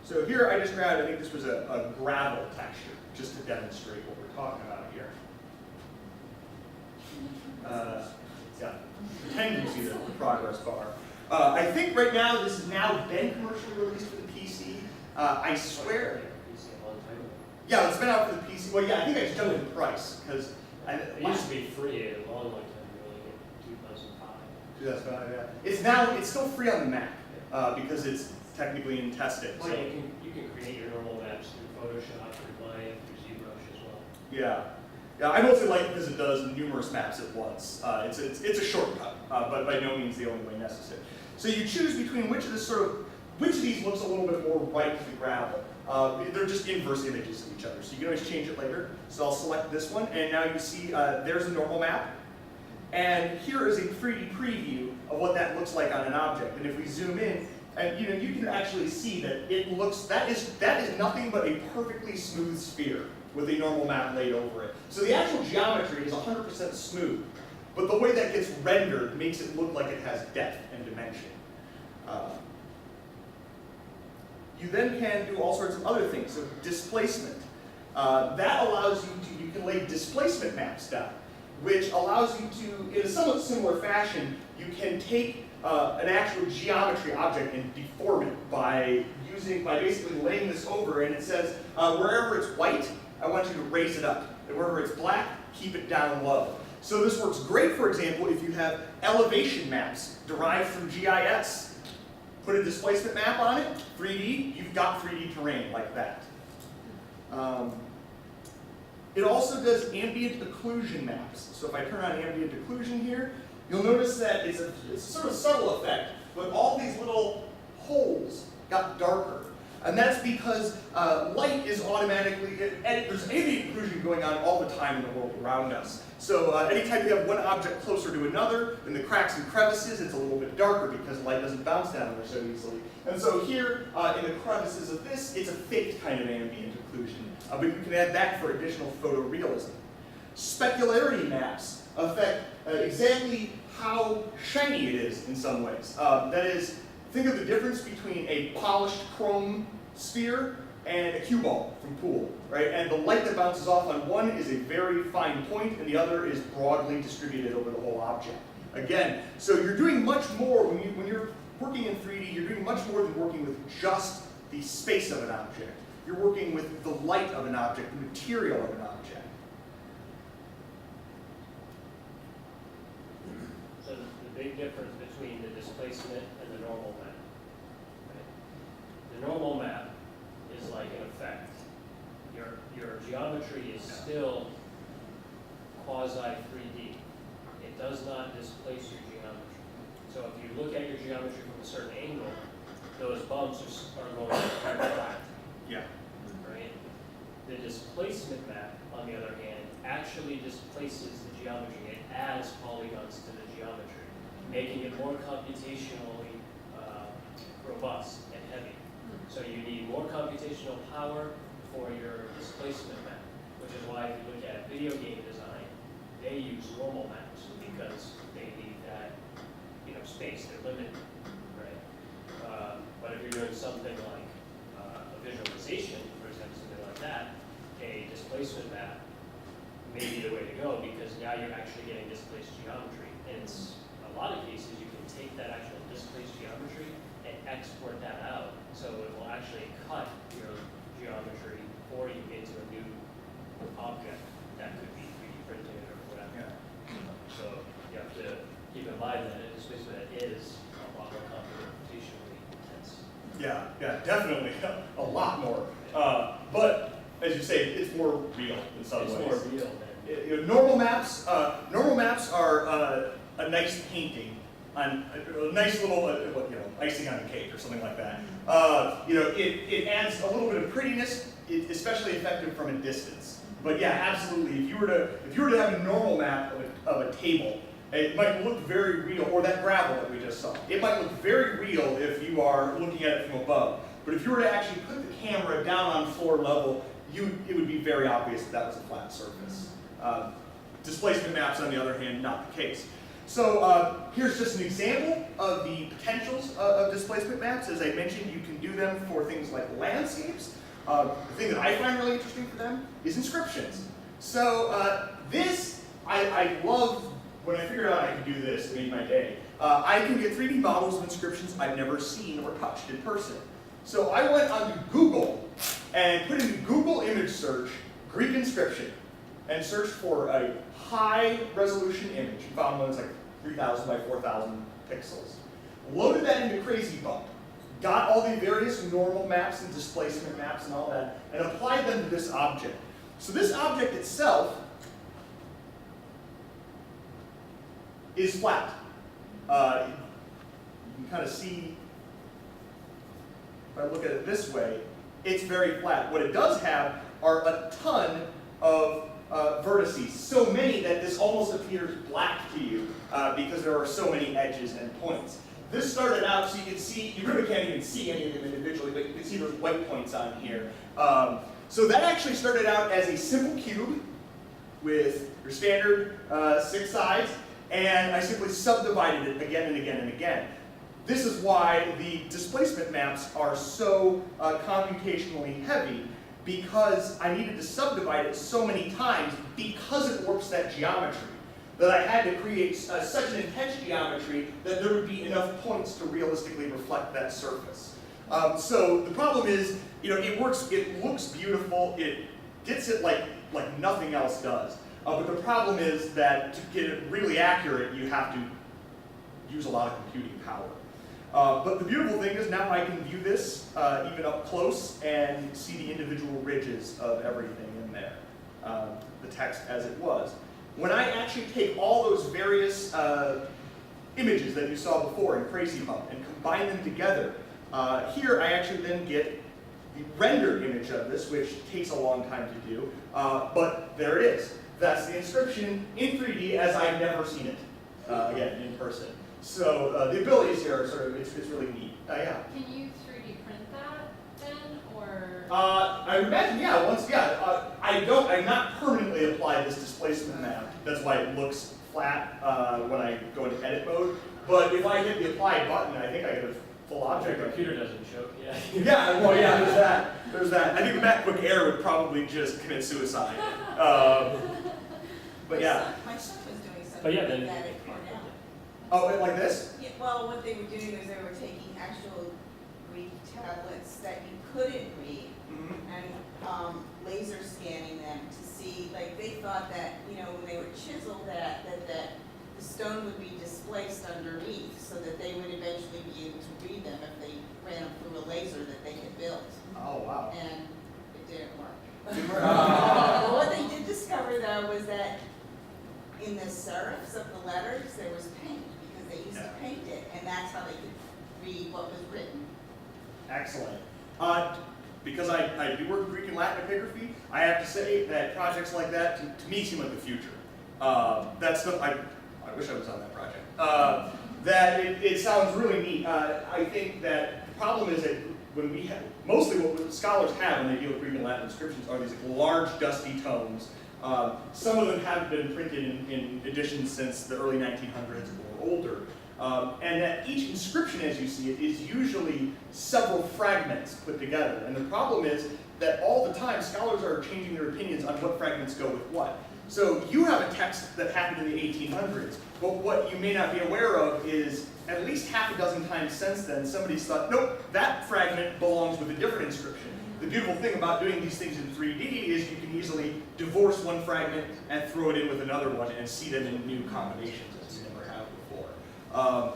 So here I just grabbed, I think this was a gravel texture, just to demonstrate what we're talking about here. Yeah, pretend you see the progress bar. I think right now this has now been commercially released for the PC. I swear, yeah, it's been out for the PC. Well, yeah, I think I just done it in price, because It used to be free a long time, really, in 2005. 2005, yeah. It's still free on the Mac, because it's technically in testing. Well, So, you can create your normal maps through Photoshop, through Maya, through ZBrush as well. yeah. Yeah, I mostly like it because it does numerous maps at once. It's a shortcut, but by no means the only way necessary. So you choose between which of these looks a little bit more right to the gravel. They're just inverse images of each other, so you can always change it later. So I'll select this one, and now you see there's a normal map. And here is a 3D preview of what that looks like on an object. And if we zoom in, and you can actually see that it looks, that is nothing but a perfectly smooth sphere with a normal map laid over it. So the actual geometry is 100% smooth, but the way that gets rendered makes it look like it has depth and dimension. You then can do all sorts of other things. So displacement. That allows you can lay displacement maps down, which allows you to, in a somewhat similar fashion, you can take an actual geometry object and deform it by basically laying this over, and it says, wherever it's white, I want you to raise it up. And wherever it's black, keep it down low. So this works great, for example, if you have elevation maps derived from GIS. Put a displacement map on it, 3D, you've got 3D terrain like that. It also does ambient occlusion maps. So if I turn on ambient occlusion here, you'll notice that it's a sort of subtle effect, but all these little holes got darker. And that's because light is automatically, there's ambient occlusion going on all the time in the world around us. So anytime you have one object closer to another, in the cracks and crevices, it's a little bit darker because light doesn't bounce down there so easily. And so here, in the crevices of this, it's a faked kind of ambient occlusion. But you can add that for additional photorealism. Specularity maps affect exactly how shiny it is in some ways. That is, think of the difference between a polished chrome sphere and a cue ball from pool, right? And the light that bounces off on one is a very fine point, and the other is broadly distributed over the whole object. Again, so you're doing much more when you're working in 3D. You're doing much more than working with just the space of an object. You're working with the light of an object, the material of an object. So the big difference between the displacement and the normal map. Right? The normal map is like an effect. Your geometry is still quasi 3D. It does not displace your geometry. So if you look at your geometry from a certain angle, those bumps are going to be flat. Yeah. Right? The displacement map, on the other hand, actually displaces the geometry. It adds polygons to the geometry, making it more computationally robust and heavy. So you need more computational power for your displacement map, which is why if you look at video game design, they use normal maps because they need that, space. They're limited, right? But if you're doing something like a visualization, for example, something like that, a displacement map may be the way to go because now you're actually getting displaced geometry, And it's, a lot of cases, you can take that actual displaced geometry and export that out. So it will actually cut your geometry for you into a new object that could be 3D printed or whatever. So you have to keep in mind that a displacement is a lot more computationally intense. Yeah, definitely, a lot more. But as you say, it's more real in some ways. It's more real than. You know, normal maps are a nice painting on a nice little icing on the cake or something like that. It adds a little bit of prettiness, especially effective from a distance. But yeah, absolutely. If you were to have a normal map of a table, it might look very real, or that gravel that we just saw. It might look very real if you are looking at it from above. But if you were to actually put the camera down on floor level, it would be very obvious that was a flat surface. Displacement maps, on the other hand, not the case. So here's just an example of the potentials of displacement maps. As I mentioned, you can do them for things like landscapes. The thing that I find really interesting for them is inscriptions. So I love, when I figured out I could do this, it made my day. I can get 3D models of inscriptions I've never seen or touched in person. So I went onto Google and put into Google image search Greek inscription and searched for a high resolution image. And found one that's like 3,000 by 4,000 pixels. Loaded that into Crazy Bump. Got all the various normal maps and displacement maps and all that, and applied them to this object. So this object itself is flat. You can kind of see, if I look at it this way, it's very flat. What it does have are a ton of vertices, so many that this almost appears black to you because there are so many edges and points. This started out, so you can see, you really can't even see any of them individually, but you can see those white points on here. So that actually started out as a simple cube with your standard 6 sides, and I simply subdivided it again and again and again. This is why the displacement maps are so computationally heavy, because I needed to subdivide it so many times because it warps that geometry, that I had to create such an intense geometry that there would be enough points to realistically reflect that surface. So the problem is, it works, it looks beautiful, it gets it like nothing else does. But the problem is that to get it really accurate, you have to use a lot of computing power. But the beautiful thing is now I can view this even up close and see the individual ridges of everything in there, the text as it was. When I actually take all those various images that you saw before in Crazy Bump and combine them together, here I actually then get the rendered image of this, which takes a long time to do, but there it is. That's the inscription in 3D as I've never seen it, again, in person. So the abilities here are sort of, it's really neat. Yeah. Can you 3D print that then, or? I imagine, I've not permanently applied this displacement map. That's why it looks flat when I go into edit mode. But if I hit the apply button, I think I get a full object. Your computer doesn't show, yeah. There's that. I think the MacBook Air would probably just commit suicide. But yeah. My son was doing But something yeah, like then. that at Cornell. Oh, like this? Yeah, well, what they were doing is they were taking actual Greek tablets that you couldn't read and laser scanning them to see, like they thought that, when they were chiseled that the stone would be displaced underneath so that they would eventually be able to read them if they ran them through a laser that they had built. Oh, wow. And it didn't work. Oh. But what they did discover though was that in the serifs of the letters there was paint, because they used to paint it, and that's how they could read what was written. Excellent. Because I do work in Greek and Latin epigraphy, I have to say that projects like that, to me, seem like the future. That's stuff I wish I was on that project. That it sounds really neat. I think that the problem is that when we have, mostly what scholars have when they deal with Greek and Latin inscriptions are these large, dusty tomes. Some of them have been printed in editions since the early 1900s or older. And that each inscription, as you see it, is usually several fragments put together. And the problem is that all the time, scholars are changing their opinions on what fragments go with what. So you have a text that happened in the 1800s, but what you may not be aware of is at least half a dozen times since then, somebody's thought, nope, that fragment belongs with a different inscription. The beautiful thing about doing these things in 3D is you can easily divorce one fragment and throw it in with another one and see them in new combinations that you never have before.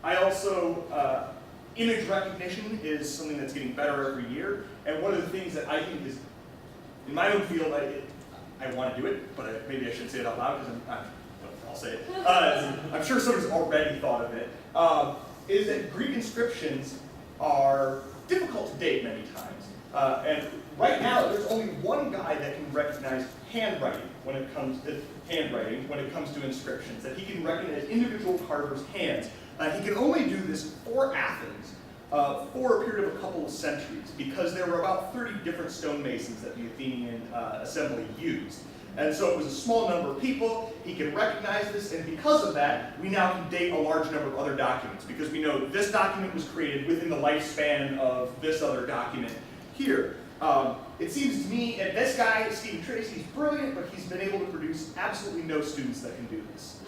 I also, image recognition is something that's getting better every year, and one of the things that I think is, in my own field, I want to do it, but maybe I shouldn't say it out loud because I'll say it. I'm sure someone's already thought of it. Is that Greek inscriptions are difficult to date many times. And right now, there's only one guy that can recognize handwriting when it comes to inscriptions, that he can recognize individual carvers' hands. He can only do this for Athens for a period of a couple of centuries, because there were about 30 different stonemasons that the Athenian assembly used. And so it was a small number of people. He can recognize this, and because of that, we now can date a large number of other documents, because we know this document was created within the lifespan of this other document here. It seems to me, and this guy, Stephen Tracy, is brilliant, but he's been able to produce absolutely no students that can do this.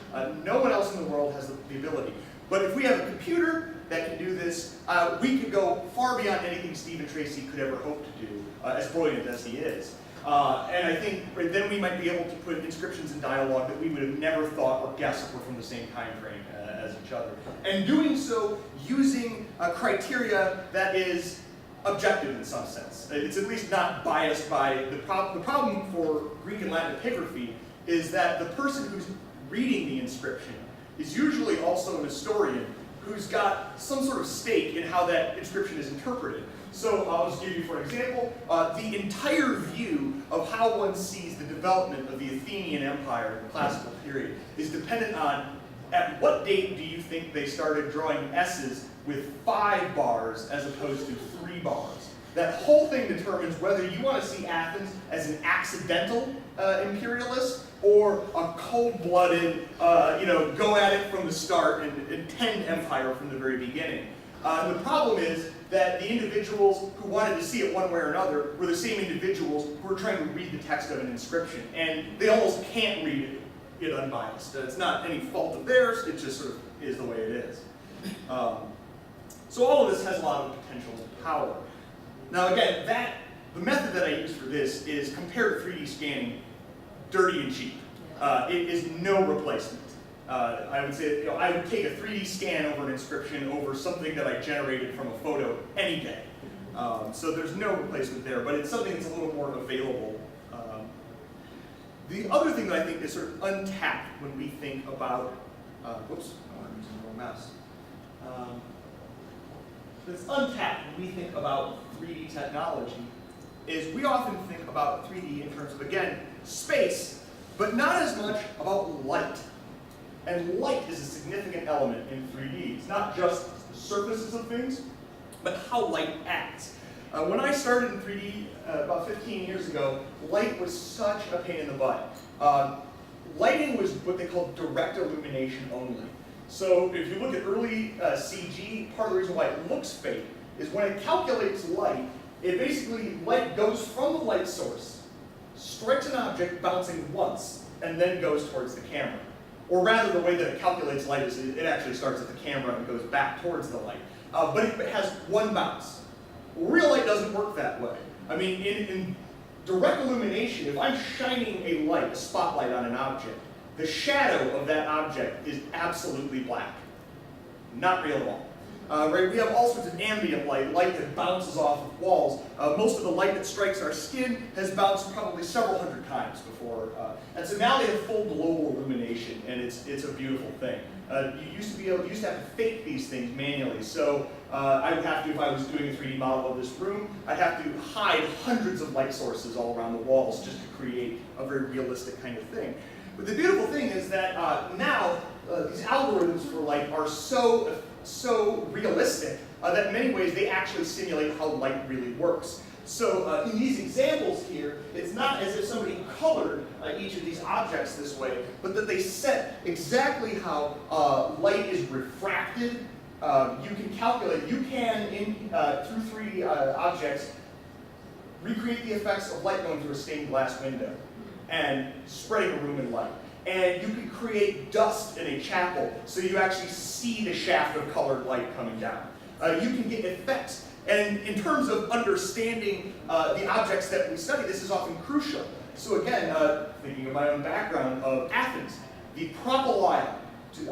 No one else in the world has the ability. But if we have a computer that can do this, we could go far beyond anything Stephen Tracy could ever hope to do, as brilliant as he is. And I think then we might be able to put inscriptions in dialogue that we would have never thought or guessed were from the same time frame as each other. And doing so using a criteria that is objective in some sense. It's at least not biased by the problem for Greek and Latin epigraphy is that the person who's reading the inscription is usually also an historian who's got some sort of stake in how that inscription is interpreted. So I'll just give you, for example, the entire view of how one sees the development of the Athenian Empire in the classical period is dependent on at what date do you think they started drawing S's with 5 bars as opposed to 3 bars. That whole thing determines whether you want to see Athens as an accidental imperialist or a cold-blooded, go at it from the start and intend empire from the very beginning. The problem is that the individuals who wanted to see it one way or another were the same individuals who were trying to read the text of an inscription, and they almost can't read it unbiased. It's not any fault of theirs, it just sort of is the way it is. So all of this has a lot of potential power. Now again, the method that I use for this is compared to 3D scanning, dirty and cheap. It is no replacement. I would say, I would take a 3D scan over an inscription over something that I generated from a photo any day. So there's no replacement there, but it's something that's a little more available. The other thing that I think is sort of untapped when we think about, I'm using the wrong mouse. That's untapped when we think about 3D technology is we often think about 3D in terms of, again, space, but not as much about light. And light is a significant element in 3D. It's not just the surfaces of things, but how light acts. When I started in 3D about 15 years ago, light was such a pain in the butt. Lighting was what they called direct illumination only. So if you look at early CG, part of the reason why it looks fake is when it calculates light, light goes from the light source, strikes an object bouncing once, and then goes towards the camera. Or rather, the way that it calculates light is it actually starts at the camera and goes back towards the light. But it has one bounce. Real light doesn't work that way. I mean, in direct illumination, if I'm shining a light, a spotlight on an object, the shadow of that object is absolutely black. Not real at all. Right? We have all sorts of ambient light that bounces off of walls. Most of the light that strikes our skin has bounced probably several hundred times before. And so now they have full global illumination, and it's a beautiful thing. You used to have to fake these things manually. So I would have to, if I was doing a 3D model of this room, I'd have to hide hundreds of light sources all around the walls just to create a very realistic kind of thing. But the beautiful thing is that now these algorithms for light are so realistic that in many ways they actually simulate how light really works. So in these examples here, it's not as if somebody colored each of these objects this way, but that they set exactly how light is refracted. You can calculate, through 3D objects, recreate the effects of light going through a stained glass window. and spreading a room in light. And you could create dust in a chapel so you actually see the shaft of colored light coming down. You can get effects. And in terms of understanding the objects that we study, this is often crucial. So again, thinking of my own background of Athens, the Propylaea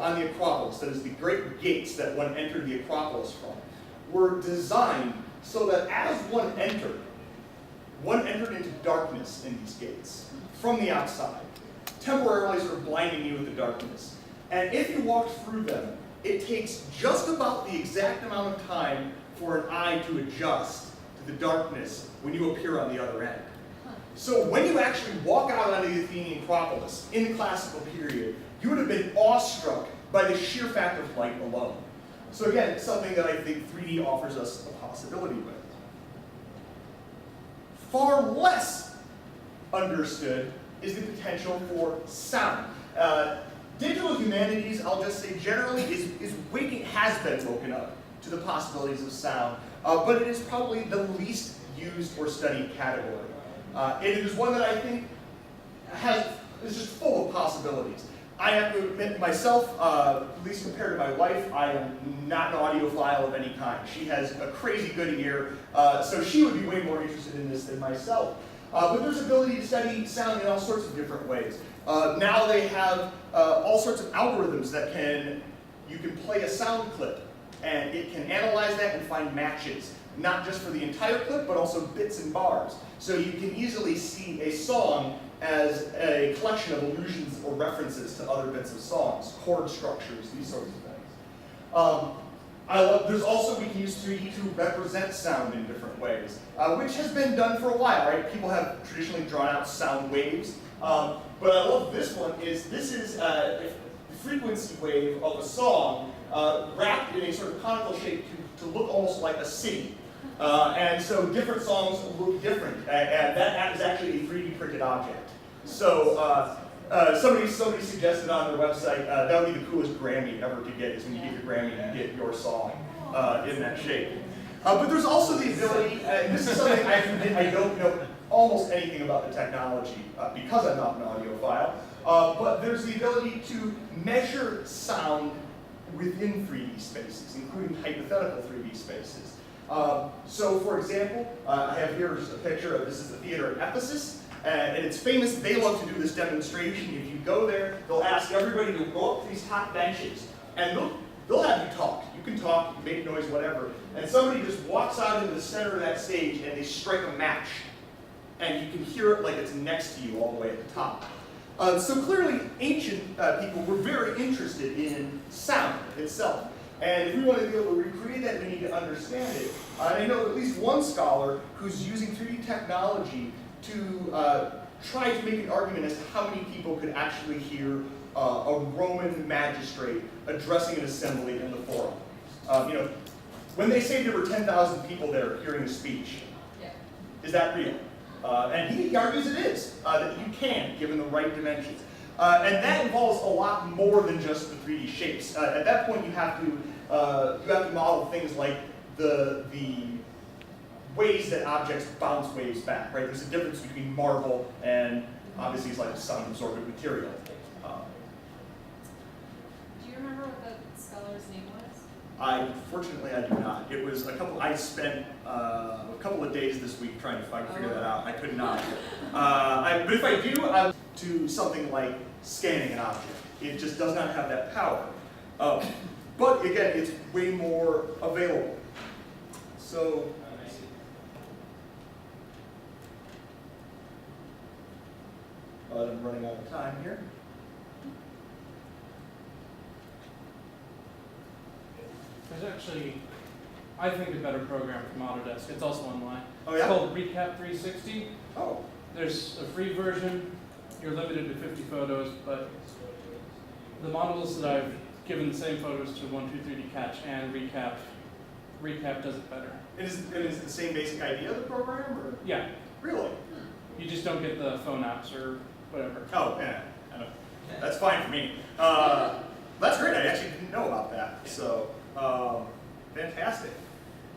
on the Acropolis, that is the great gates that one entered the Acropolis from, were designed so that as one entered into darkness in these gates from the outside, temporarily sort of blinding you with the darkness. And if you walk through them, it takes just about the exact amount of time for an eye to adjust to the darkness when you appear on the other end. So when you actually walk out onto the Athenian Acropolis in the classical period, you would have been awestruck by the sheer fact of light alone. So again, it's something that I think 3D offers us a possibility with. Far less understood is the potential for sound. Digital Humanities, I'll just say generally, has been woken up to the possibilities of sound, but it is probably the least used or studied category. It is one that I think is just full of possibilities. I have to admit myself, at least compared to my wife, I am not an audiophile of any kind. She has a crazy good ear, so she would be way more interested in this than myself. But there's ability to study sound in all sorts of different ways. Now they have all sorts of algorithms that you can play a sound clip, and it can analyze that and find matches, not just for the entire clip, but also bits and bars. So you can easily see a song as a collection of allusions or references to other bits of songs, chord structures, these sorts of things. There's also, we can use 3D to represent sound in different ways, which has been done for a while, right? People have traditionally drawn out sound waves, but I love this one. This is a frequency wave of a song wrapped in a sort of conical shape to look almost like a city. And so different songs look different, and that is actually a 3D printed object. So somebody suggested on their website that would be the coolest Grammy ever to get, is when you get your Grammy and you get your song in that shape. But there's also the ability, and this is something I don't know almost anything about the technology because I'm not an audiophile, but there's the ability to measure sound within 3D spaces, including hypothetical 3D spaces. So for example, I have here just a picture of, this is the theater at Ephesus, and it's famous. They love to do this demonstration. If you go there, they'll ask everybody to go up to these top benches, and they'll have you talk. You can talk, you can make noise, whatever. And somebody just walks out into the center of that stage, and they strike a match. And you can hear it like it's next to you all the way at the top. So clearly, ancient people were very interested in sound itself. And if we want to be able to recreate that, we need to understand it. And I know at least one scholar who's using 3D technology to try to make an argument as to how many people could actually hear a Roman magistrate addressing an assembly in the forum. When they say there were 10,000 people there hearing a speech, is that real? And he argues it is, that you can, given the right dimensions. And that involves a lot more than just the 3D shapes. At that point, you have to model things like the ways that objects bounce waves back, right? There's a difference between marble and obviously it's like a sound-absorbent material. Do you remember what the scholar's name was? Unfortunately, I do not. It was I spent a couple of days this week trying to figure that out. I could not. But if I do, I would do something like scanning an object. It just does not have that power. But again, it's way more available. So, I'm running out of time here. There's actually, I think, a better program from Autodesk. It's also online. Oh, yeah? It's called Recap 360. Oh. There's a free version. You're limited to 50 photos, but the models that I've given the same photos to 123D Catch and Recap does it better. Is it the same basic idea of the program? Or? Yeah. Really? You just don't get the phone apps or whatever. Oh, yeah. That's fine for me. That's great. I actually didn't know about that. So, fantastic.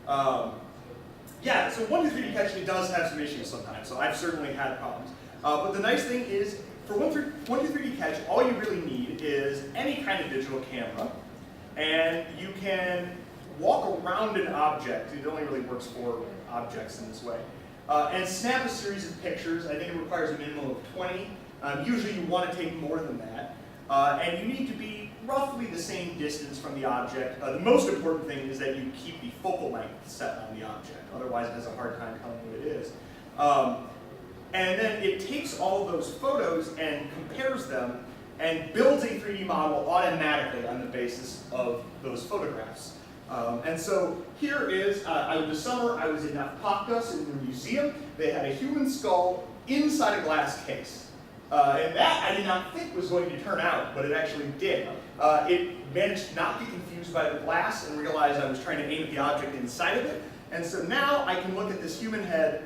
Yeah, so 123D Catch does have some issues sometimes. So I've certainly had problems. But the nice thing is, for 123D Catch, all you really need is any kind of digital camera, and you can walk around an object. It only really works for objects in this way. And snap a series of pictures. I think it requires a minimum of 20. Usually you want to take more than that. And you need to be roughly the same distance from the object. The most important thing is that you keep the focal length set on the object. Otherwise it has a hard time telling what it is. And then it takes all of those photos and compares them and builds a 3D model automatically on the basis of those photographs. And so here is, this summer I was in Naupaktos in the museum. They had a human skull inside a glass case. And that I did not think was going to turn out, but it actually did. It managed not to be confused by the glass and realized I was trying to aim at the object inside of it. And so now I can look at this human head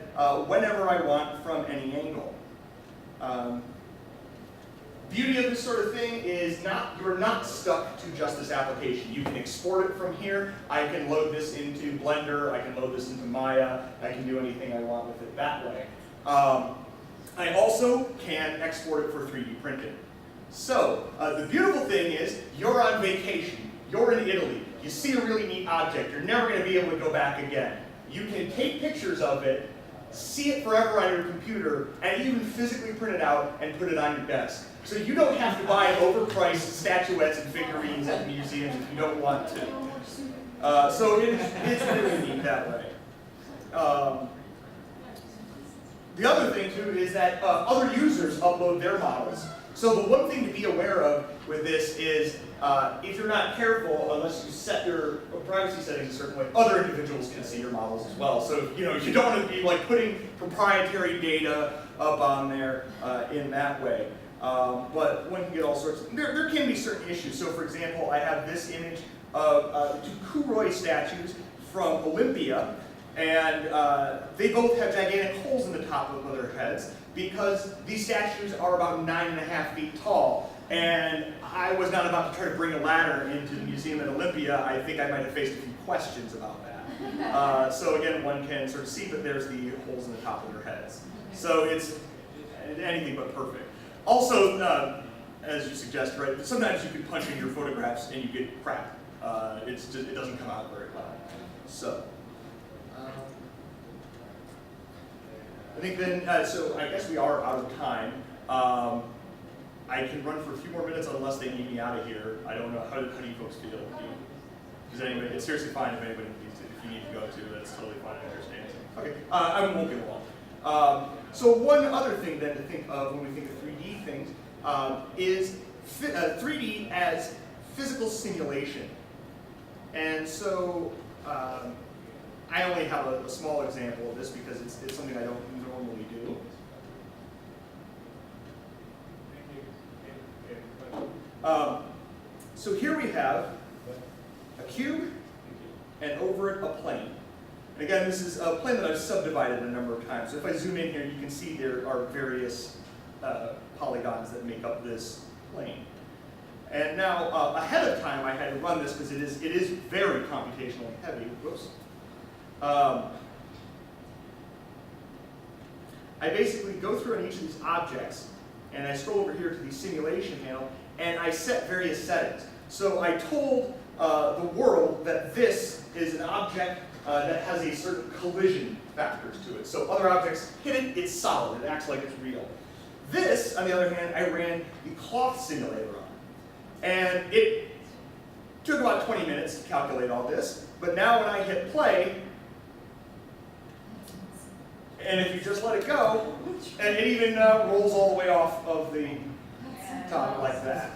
whenever I want from any angle. Beauty of this sort of thing is you're not stuck to just this application. You can export it from here. I can load this into Blender. I can load this into Maya. I can do anything I want with it that way. I also can export it for 3D printing. So the beautiful thing is you're on vacation. You're in Italy. You see a really neat object. You're never going to be able to go back again. You can take pictures of it, see it forever on your computer, and even physically print it out and put it on your desk. So you don't have to buy overpriced statuettes and figurines at the museum if you don't want to. So it's really neat that way. The other thing too is that other users upload their models. So the one thing to be aware of with this is if you're not careful, unless you set your privacy settings a certain way, other individuals can see your models as well. So you don't want to be like putting proprietary data up on there in that way. But one can get all sorts of, there can be certain issues. So for example, I have this image of two Kuroi statues from Olympia, and they both have gigantic holes in the top of their heads because these statues are about 9.5 feet tall. And I was not about to try to bring a ladder into the museum at Olympia. I think I might have faced a few questions about that. So again, one can sort of see that there's the holes in the top of their heads. So it's anything but perfect. Also, as you suggest, right, sometimes you can punch in your photographs and you get crap. It doesn't come out very well. So, I think then, so I guess we are out of time. I can run for a few more minutes unless they need me out of here. I don't know, how do you folks feel? It's seriously fine if anybody needs to, if you need to go to, that's totally fine, I understand. Okay, I won't get long. So one other thing then to think of when we think of 3D things is 3D as physical simulation. And so I only have a small example of this because it's something I don't normally do. So here we have a cube, and over it a plane. And again, this is a plane that I've subdivided a number of times. So if I zoom in here, you can see there are various polygons that make up this plane. And now, ahead of time, I had to run this because it is very computationally heavy. Whoops. I basically go through on each of these objects, and I scroll over here to the simulation panel, and I set various settings. So I told the world that this is an object that has a certain collision factors to it. So other objects hit it, it's solid, it acts like it's real. This, on the other hand, I ran the cloth simulator on. And it took about 20 minutes to calculate all this, but now when I hit play, and if you just let it go, and it even rolls all the way off of the top like that.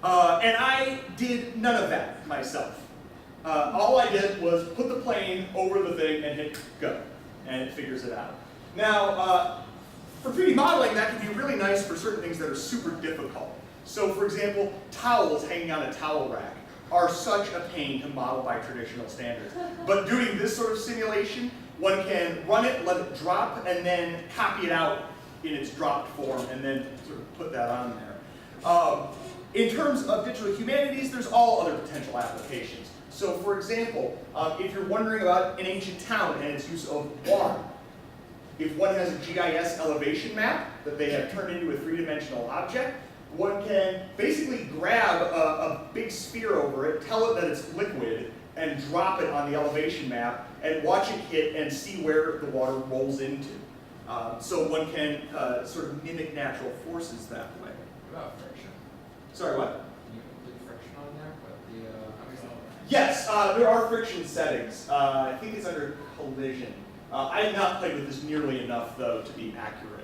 And I did none of that myself. All I did was put the plane over the thing and hit go, and it figures it out. Now, for 3D modeling, that can be really nice for certain things that are super difficult. So for example, towels hanging on a towel rack are such a pain to model by traditional standards. But doing this sort of simulation, one can run it, let it drop, and then copy it out in its dropped form, and then sort of put that on there. In terms of digital humanities, there's all other potential applications. So for example, if you're wondering about an ancient town and its use of water, if one has a GIS elevation map, map that they have turned into a three-dimensional object, one can basically grab a big sphere over it, tell it that it's liquid, and drop it on the elevation map, and watch it hit and see where the water rolls into. So one can sort of mimic natural forces that way. What about friction? Sorry, what? Can you include friction on there? Yes, there are friction settings. I think it's under collision. I have not played with this nearly enough, though, to be accurate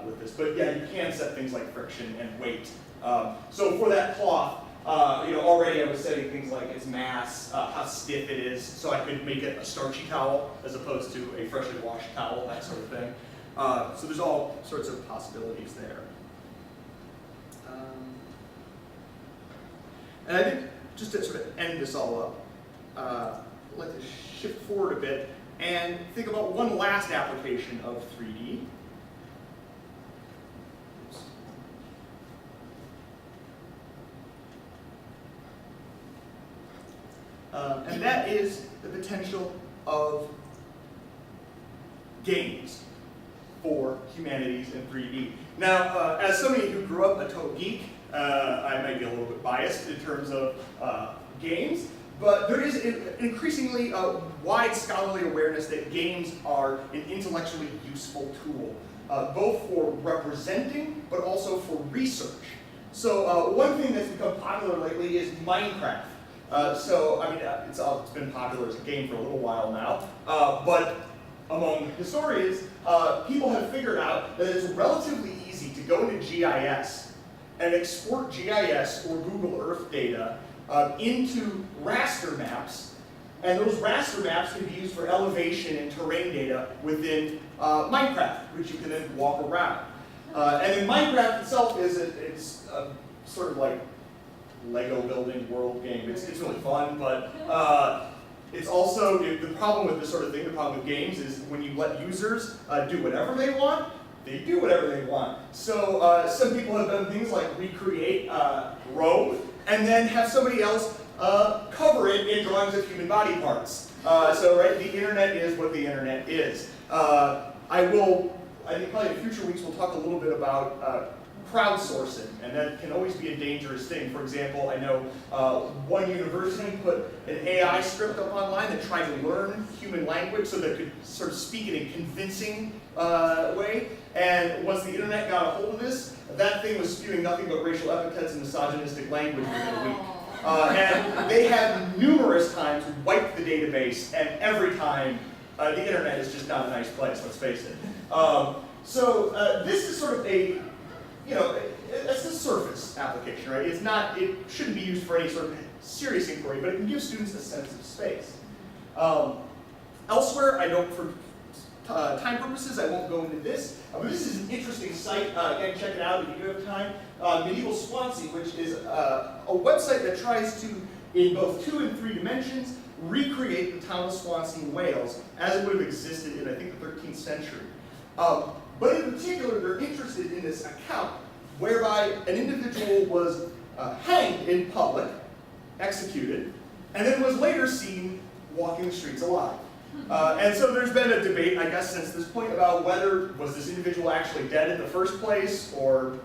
with this. But yeah, you can set things like friction and weight. So for that cloth, already I was setting things like its mass, how stiff it is, so I could make it a starchy towel as opposed to a freshly washed towel, that sort of thing. So there's all sorts of possibilities there. And I think, just to sort of end this all up, I'd like to shift forward a bit and think about one last application of 3D. And that is the potential of games for humanities and 3D. Now, as somebody who grew up a total geek, I might be a little bit biased in terms of games, but there is an increasingly wide scholarly awareness that games are an intellectually useful tool, both for representing, but also for research. So one thing that's become popular lately is Minecraft. It's been popular as a game for a little while now, but among historians, people have figured out that it's relatively easy to go into GIS and export GIS or Google Earth data into raster maps, and those raster maps can be used for elevation and terrain data within Minecraft, which you can then walk around. And then Minecraft itself is sort of like Lego building world game. It's really fun, but it's also, the problem with this sort of thing, the problem with games is when you let users do whatever they want, they do whatever they want. So some people have done things like recreate Rome and then have somebody else cover it in drawings of human body parts. The internet is what the internet is. I think probably in future weeks we'll talk a little bit about crowdsourcing, and that can always be a dangerous thing. For example, I know one university put an AI script up online that tried to learn human language so that it could sort of speak in a convincing way. And once the internet got a hold of this, that thing was spewing nothing but racial epithets and misogynistic language within a week. And they have numerous times wiped the database, and every time the internet is just not a nice place, let's face it. This is sort of it's a surface application, right? It shouldn't be used for any sort of serious inquiry, but it can give students a sense of space. Elsewhere, for time purposes, I won't go into this, but this is an interesting site. Again, check it out if you do have time. Medieval Swansea, which is a website that tries to, in both 2 and 3 dimensions, recreate the town of Swansea in Wales as it would have existed in, I think, the 13th century. But in particular, they're interested in this account whereby an individual was hanged in public, executed, and then was later seen walking the streets alive. And so there's been a debate, I guess, since this point about whether was this individual actually dead in the first place, or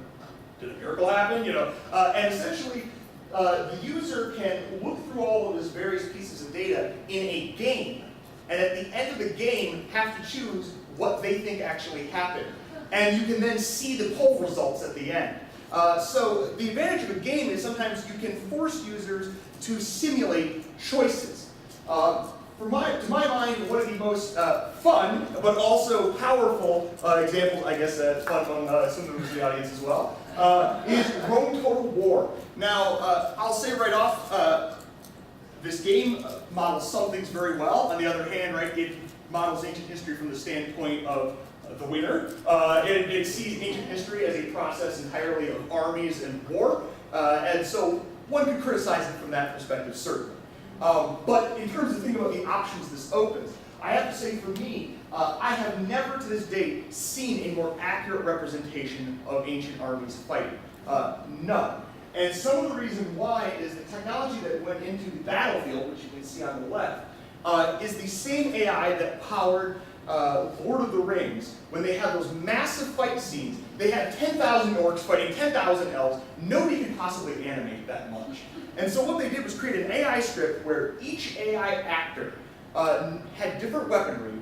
did a miracle happen, And essentially, the user can look through all of these various pieces of data in a game, and at the end of the game have to choose what they think actually happened. And you can then see the poll results at the end. So the advantage of a game is sometimes you can force users to simulate choices. To my mind, one of the most fun, but also powerful examples, I guess fun among some members of the audience as well, is Rome Total War. Now, I'll say right off, this game models some things very well. On the other hand, right, it models ancient history from the standpoint of the winner. It sees ancient history as a process entirely of armies and war, and so one could criticize it from that perspective, certainly. But in terms of thinking about the options this opens, I have to say for me, I have never to this date seen a more accurate representation of ancient armies fighting. None. And some of the reason why is the technology that went into the battlefield, which you can see on the left, is the same AI that powered Lord of the Rings, when they had those massive fight scenes, they had 10,000 orcs fighting 10,000 elves. Nobody could possibly animate that much. And so what they did was create an AI script where each AI actor had different weaponry,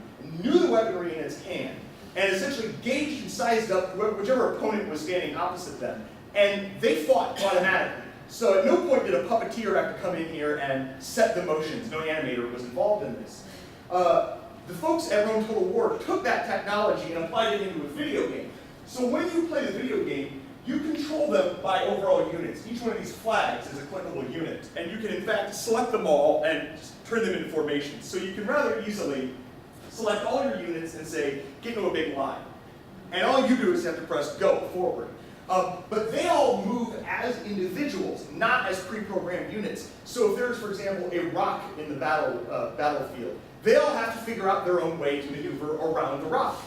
knew the weaponry in its hand, and essentially gauged and sized up whichever opponent was standing opposite them. And they fought automatically. So at no point did a puppeteer have to come in here and set the motions. No animator was involved in this. The folks at Rome Total War took that technology and applied it into a video game. So when you play the video game, you control them by overall units. Each one of these flags is a clickable unit. And you can, in fact, select them all and turn them into formations. So you can rather easily select all your units and say, get into a big line. And all you do is have to press go forward. But they all move as individuals, not as pre-programmed units. So if there's, for example, a rock in the battlefield, they all have to figure out their own way to maneuver around the rock.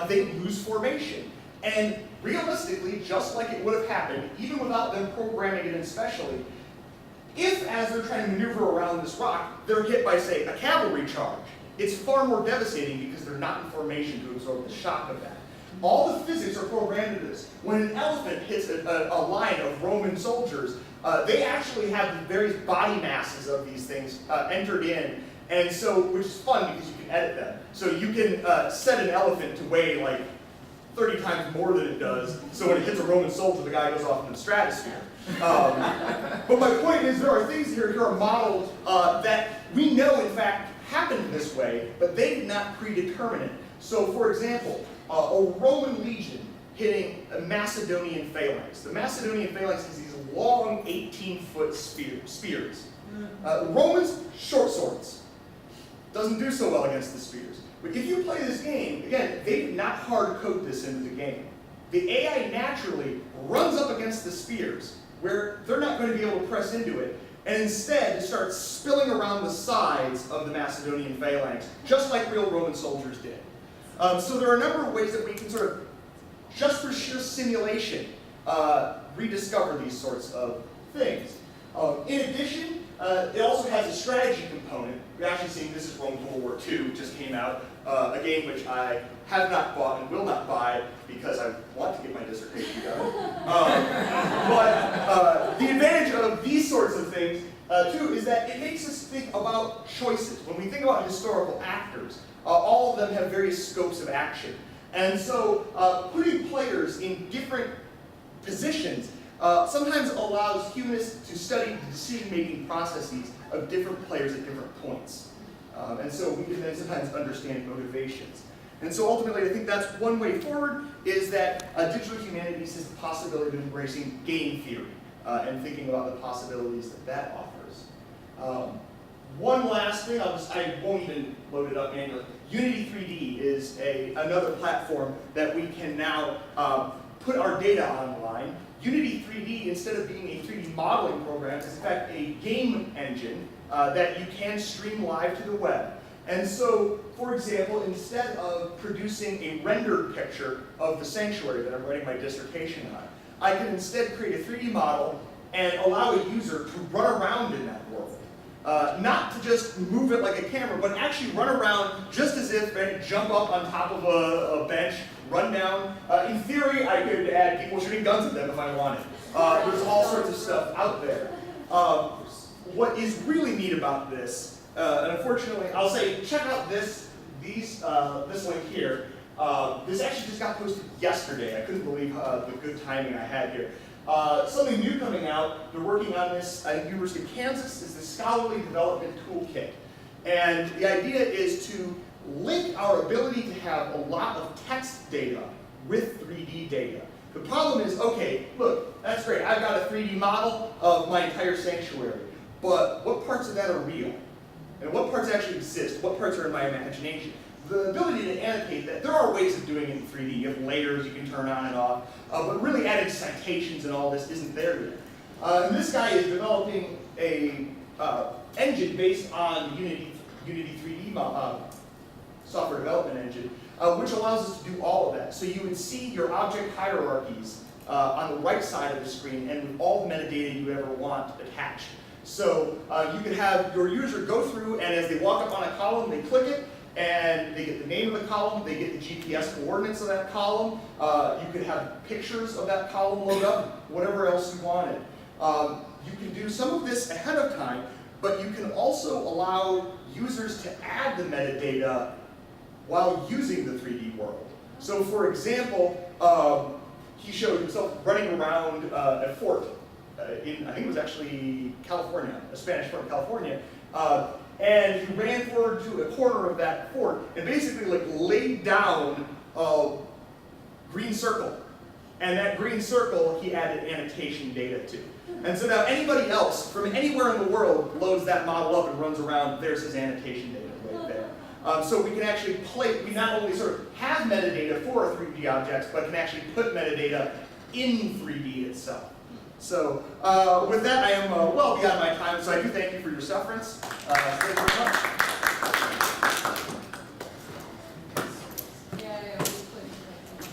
They lose formation. And realistically, just like it would have happened, even without them programming it in specially, if as they're trying to maneuver around this rock, they're hit by, say, a cavalry charge, it's far more devastating because they're not in formation to absorb the shock of that. All the physics are programmed into this. When an elephant hits a line of Roman soldiers, they actually have the various body masses of these things entered in, and so, which is fun because you can edit them. So you can set an elephant to weigh like 30 times more than it does, so when it hits a Roman soldier, the guy goes off into the stratosphere. But my point is, there are things here are modeled that we know, in fact, happened this way, but they did not predetermine it. So, for example, a Roman legion hitting a Macedonian phalanx. The Macedonian phalanx is these long 18-foot spears. Romans, short swords. Doesn't do so well against the spears. But if you play this game, again, they did not hard code this into the game. The AI naturally runs up against the spears, where they're not going to be able to press into it, and instead starts spilling around the sides of the Macedonian phalanx, just like real Roman soldiers did. So there are a number of ways that we can sort of, just for sheer simulation, rediscover these sorts of things. In addition, it also has a strategy component. We're actually seeing this is Rome Total War II, just came out, a game which I have not bought and will not buy because I want to get my dissertation done. But the advantage of these sorts of things, too, is that it makes us think about choices. When we think about historical actors, all of them have various scopes of action. And so putting players in different positions sometimes allows humanists to study the decision-making processes of different players at different points. And so we can then sometimes understand motivations. And so ultimately, I think that's one way forward, is that Digital Humanities has the possibility of embracing game theory and thinking about the possibilities that that offers. One last thing, I won't even load it up manually. Unity 3D is another platform that we can now put our data online. Unity 3D, instead of being a 3D modeling program, is in fact a game engine that you can stream live to the web. And so, for example, instead of producing a rendered picture of the sanctuary that I'm writing my dissertation on, I can instead create a 3D model and allow a user to run around in that world. Not to just move it like a camera, but actually run around just as if and jump up on top of a bench, run down. In theory, I could add people shooting guns at them if I wanted. There's all sorts of stuff out there. What is really neat about this, and unfortunately, I'll say, check out this link here. This actually just got posted yesterday. I couldn't believe the good timing I had here. Something new coming out, they're working on this at the University of Kansas, is the Scholarly Development Toolkit. And the idea is to link our ability to have a lot of text data with 3D data. The problem is, okay, look, that's great. I've got a 3D model of my entire sanctuary, but what parts of that are real? And what parts actually exist? What parts are in my imagination? The ability to annotate that, there are ways of doing it in 3D. You have layers you can turn on and off, but really adding citations and all this isn't there yet. And this guy is developing a engine based on Unity 3D software development engine, which allows us to do all of that. So you would see your object hierarchies on the right side of the screen and with all the metadata you ever want attached. So you could have your user go through, and as they walk up on a column, they click it, and they get the name of the column, they get the GPS coordinates of that column. You could have pictures of that column load up, whatever else you wanted. You can do some of this ahead of time, but you can also allow users to add the metadata while using the 3D world. So for example, he showed himself running around a fort in, I think it was actually California, a Spanish fort in California, and he ran forward to a corner of that fort and basically like laid down a green circle. And that green circle he added annotation data to. And so now anybody else from anywhere in the world loads that model up and runs around, there's his annotation data right there. So we can actually we not only sort of have metadata for our 3D objects, but can actually put metadata in 3D itself. So with that, I am well beyond my time, so I do thank you for your sufferance. Thank you very much.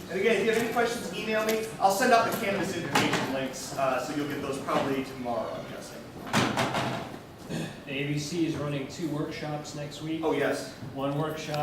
And again, if you have any questions, email me. I'll send out the Canvas invitation links, so you'll get those probably tomorrow, I'm guessing. The ABC is running 2 workshops next week. Oh, yes. One workshop